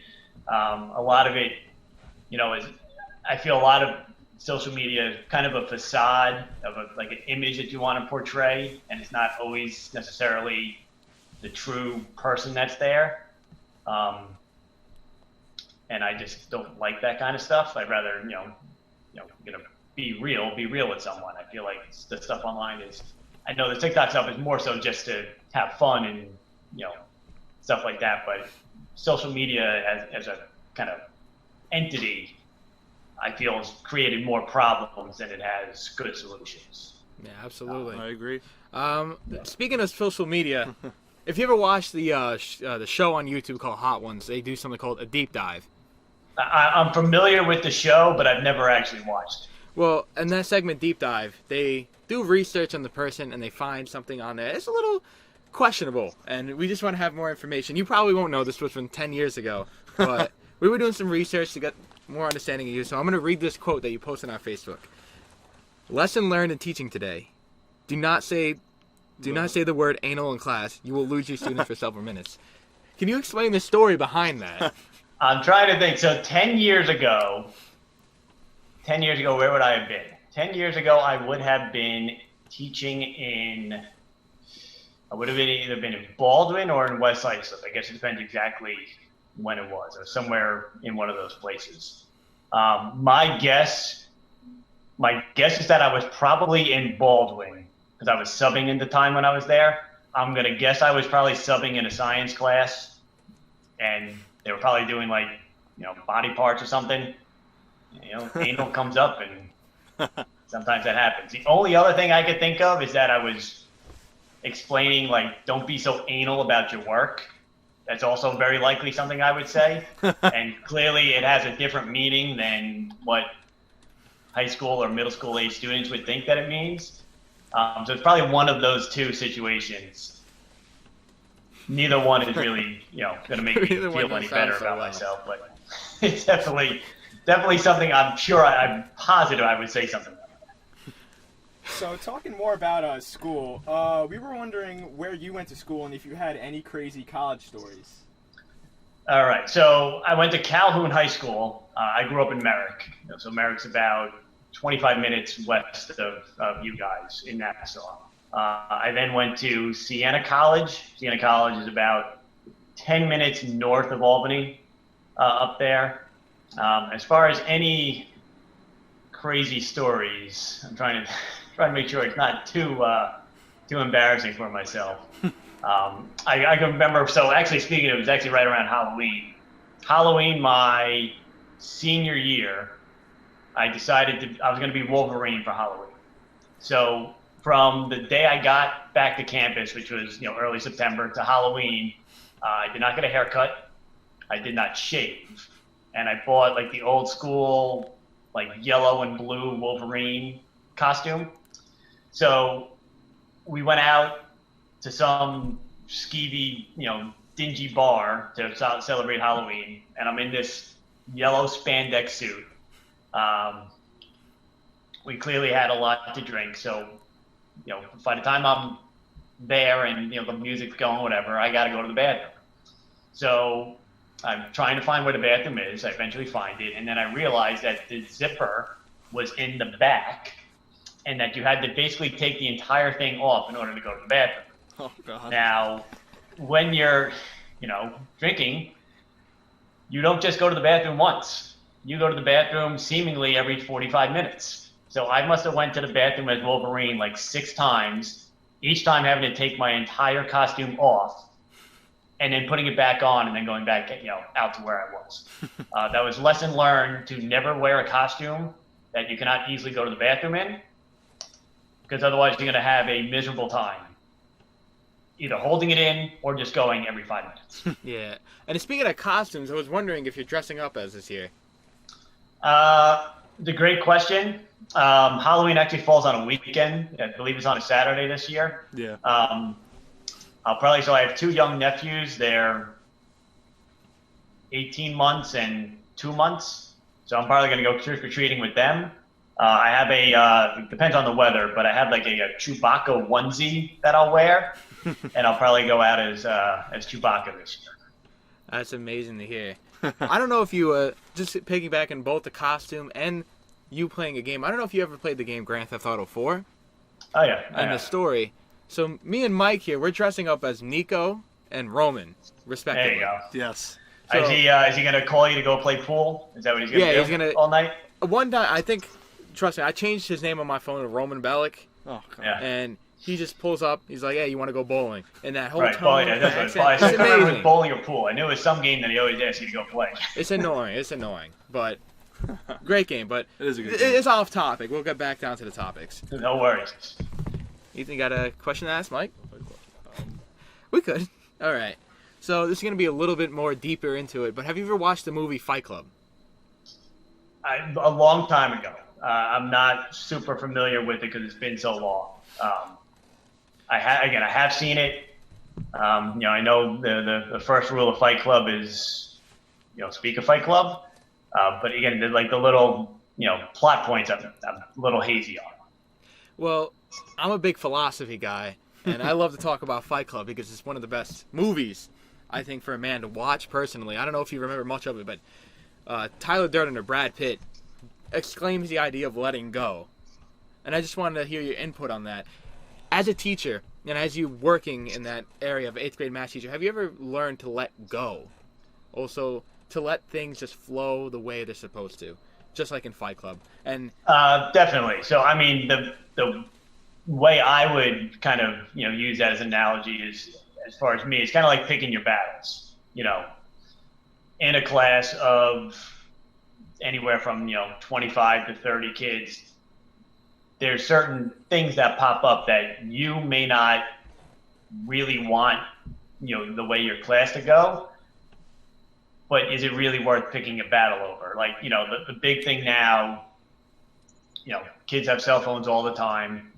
A lot of it, is I feel a lot of social media is kind of a facade of like an image that you want to portray, and it's not always necessarily the true person that's there. And I just don't like that kind of stuff. I'd rather, be real with someone. I feel like the stuff online I know the TikTok stuff is more so just to have fun and, stuff like that. But social media as a kind of entity, I feel has created more problems than it has good solutions. Yeah, absolutely. I agree. Speaking of social media, if you ever watched the show on YouTube called Hot Ones, they do something called a deep dive. I'm familiar with the show, but I've never actually watched it. Well, in that segment, Deep Dive, they do research on the person and they find something on there. It's a little questionable, and we just want to have more information. You probably won't know, this was from 10 years ago, but we were doing some research to get more understanding of you, so I'm going to read this quote that you posted on Facebook. Lesson learned in teaching today. Do not say the word anal in class. You will lose your students for several minutes. Can you explain the story behind that? I'm trying to think. So 10 years ago, where would I have been? 10 years ago, I would have been teaching I would have either been in Baldwin or in West Islip. I guess it depends exactly when it was. I was somewhere in one of those places. My guess is that I was probably in Baldwin because I was subbing in the time when I was there. I'm going to guess I was probably subbing in a science class, and they were probably doing like, body parts or something. Anal comes up, and sometimes that happens. The only other thing I could think of is that I was explaining, like, don't be so anal about your work. That's also very likely something I would say. And clearly it has a different meaning than what high school or middle school age students would think that it means. So it's probably one of those two situations. neither one is really, going to make me Neither one feel any sounds better so about well. myself. But it's definitely something I'm positive I would say something about. So talking more about school, we were wondering where you went to school and if you had any crazy college stories. All right, so I went to Calhoun High School. I grew up in Merrick. So Merrick's about 25 minutes west of you guys in Nassau. I then went to Siena College. Siena College is about 10 minutes north of Albany, up there. As far as any crazy stories, I'm trying to make sure it's not too embarrassing for myself. I can remember. So actually, speaking, it was actually right around Halloween. Halloween, my senior year, I decided I was going to be Wolverine for Halloween. So from the day I got back to campus, which was early September, to Halloween, I did not get a haircut. I did not shave, and I bought like the old school like yellow and blue Wolverine costume. So we went out to some skeevy, dingy bar to celebrate Halloween, and I'm in this yellow spandex suit. We clearly had a lot to drink, so by the time I'm there and the music's going, whatever, I got to go to the bathroom. So I'm trying to find where the bathroom is. I eventually find it, and then I realized that the zipper was in the back, and that you had to basically take the entire thing off in order to go to the bathroom. Oh God. Now, when you're, drinking, you don't just go to the bathroom once. You go to the bathroom seemingly every 45 minutes. So I must have went to the bathroom as Wolverine like 6 times, each time having to take my entire costume off, and then putting it back on, and then going back, out to where I was. That was lesson learned, to never wear a costume that you cannot easily go to the bathroom in, because otherwise you're going to have a miserable time, either holding it in or just going every 5 minutes. Yeah. And speaking of costumes, I was wondering if you're dressing up as this year. It's a great question. Halloween actually falls on a weekend. I believe it's on a Saturday this year. Yeah. So I have 2 young nephews. They're 18 months and 2 months. So I'm probably going to go trick-or-treating with them. I have it depends on the weather, but I have like a Chewbacca onesie that I'll wear, and I'll probably go out as Chewbacca this year. That's amazing to hear. I don't know if you, just piggybacking both the costume and you playing a game, I don't know if you ever played the game Grand Theft Auto 4. Oh, yeah. And the story. So me and Mike here, we're dressing up as Nico and Roman, respectively. There you go. Yes. So, is he going to call you to go play pool? Is that what he's going to do? Yeah, he's going to all night? One time, I think, trust me, I changed his name on my phone to Roman Bellic. Oh God. Yeah. And he just pulls up. He's like, "Hey, you want to go bowling?" And that whole Right, tone, yeah, that's accent, what it's I can't remember if it was amazing. bowling or pool. I knew it was some game that he always asked you to go play. It's annoying. It's annoying, but great game. But It is a good game. it's off topic. We'll get back down to the topics. No worries. Ethan, got a question to ask Mike? We could. All right. So this is gonna be a little bit more deeper into it. But have you ever watched the movie Fight Club? A long time ago. I'm not super familiar with it because it's been so long. I have seen it. I know the first rule of Fight Club is, speak of Fight Club. But again, the little, plot points I'm a little hazy on. Well, I'm a big philosophy guy, and I love to talk about Fight Club because it's one of the best movies, I think, for a man to watch personally. I don't know if you remember much of it, but Tyler Durden or Brad Pitt exclaims the idea of letting go. And I just wanted to hear your input on that. As a teacher, and as you working in that area of 8th grade math teacher, have you ever learned to let go? Also, to let things just flow the way they're supposed to, just like in Fight Club. And Definitely. So, I mean, the way I would kind of, use that as an analogy is, as far as me, it's kind of like picking your battles. In a class of anywhere from 25 to 30 kids, there's certain things that pop up that you may not really want the way your class to go, but is it really worth picking a battle over? Like, the big thing now, kids have cell phones all the time.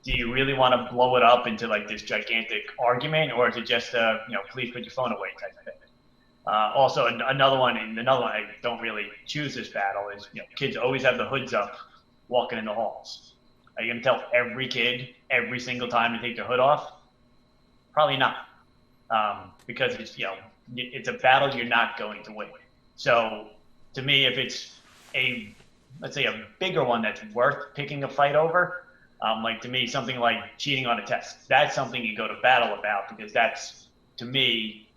do you really want to blow it up into like this gigantic argument, or is it just please put your phone away type of thing? Also, another one, I don't really choose this battle is, kids always have the hoods up walking in the halls. Are you going to tell every kid every single time to take their hood off? Probably not, because it's a battle you're not going to win. So to me, if it's let's say a bigger one that's worth picking a fight over, like to me, something like cheating on a test, that's something you go to battle about, because that's, to me,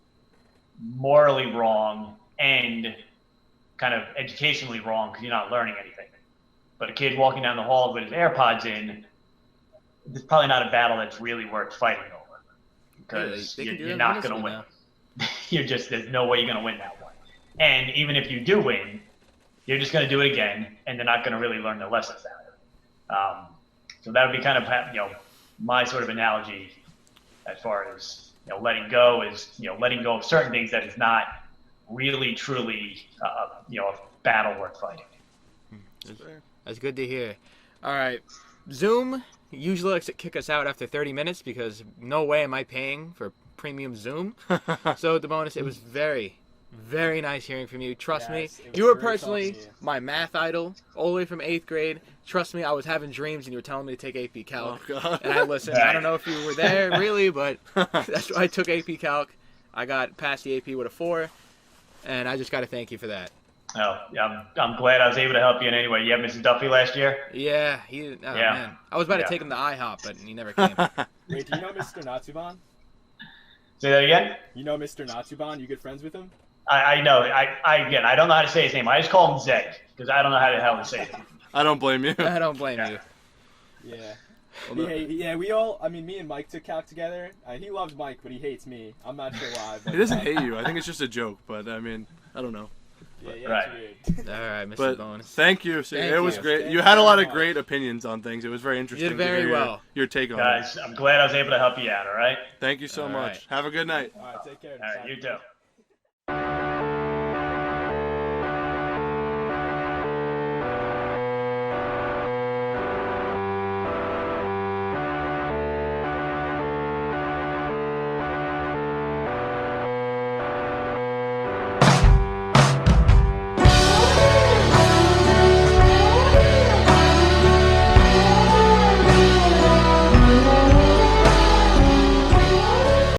morally wrong and kind of educationally wrong, because you're not learning anything. But a kid walking down the hall with his AirPods in, it's probably not a battle that's really worth fighting over, because you're not going to win. There's no way you're going to win that one. And even if you do win, you're just going to do it again, and they're not going to really learn their lessons out of it. So that would be kind of my sort of analogy as far as letting go is letting go of certain things that is not really truly a battle worth fighting. That's good to hear. All right, Zoom usually likes to kick us out after 30 minutes because no way am I paying for premium Zoom. So Debonis, it was very, very nice hearing from you. Trust me, you were personally my math idol all the way from 8th grade. Trust me, I was having dreams and you were telling me to take AP Calc. Oh, God. And I listened. I don't know if you were there, really, but that's why I took AP Calc. I got past the AP with a 4, and I just got to thank you for that. Oh, yeah, I'm glad I was able to help you in any way. You have Mrs. Duffy last year? Yeah, man. I was about to take him to IHOP, but he never came. Wait, do you know Mr. Natsuban? Say that again? You know Mr. Natsuban? You good friends with him? I know. I don't know how to say his name. I just call him Zeg, because I don't know how the hell to say it. I don't blame you. I don't blame you. Yeah. We all, me and Mike took calc together. He loves Mike, but he hates me. I'm not sure why. But, He doesn't hate you. I think it's just a joke, but I don't know. Yeah, Right. it's weird. All right, Mr. But Bonus. thank you. It was you. great. Thank You you had a lot very of much. great opinions on things. It was very interesting. You did very to hear well. your take on it. Guys, I'm glad I was able to help you out, all right? Thank you so All much. right. Have a good night. All right, take care. All right, you too.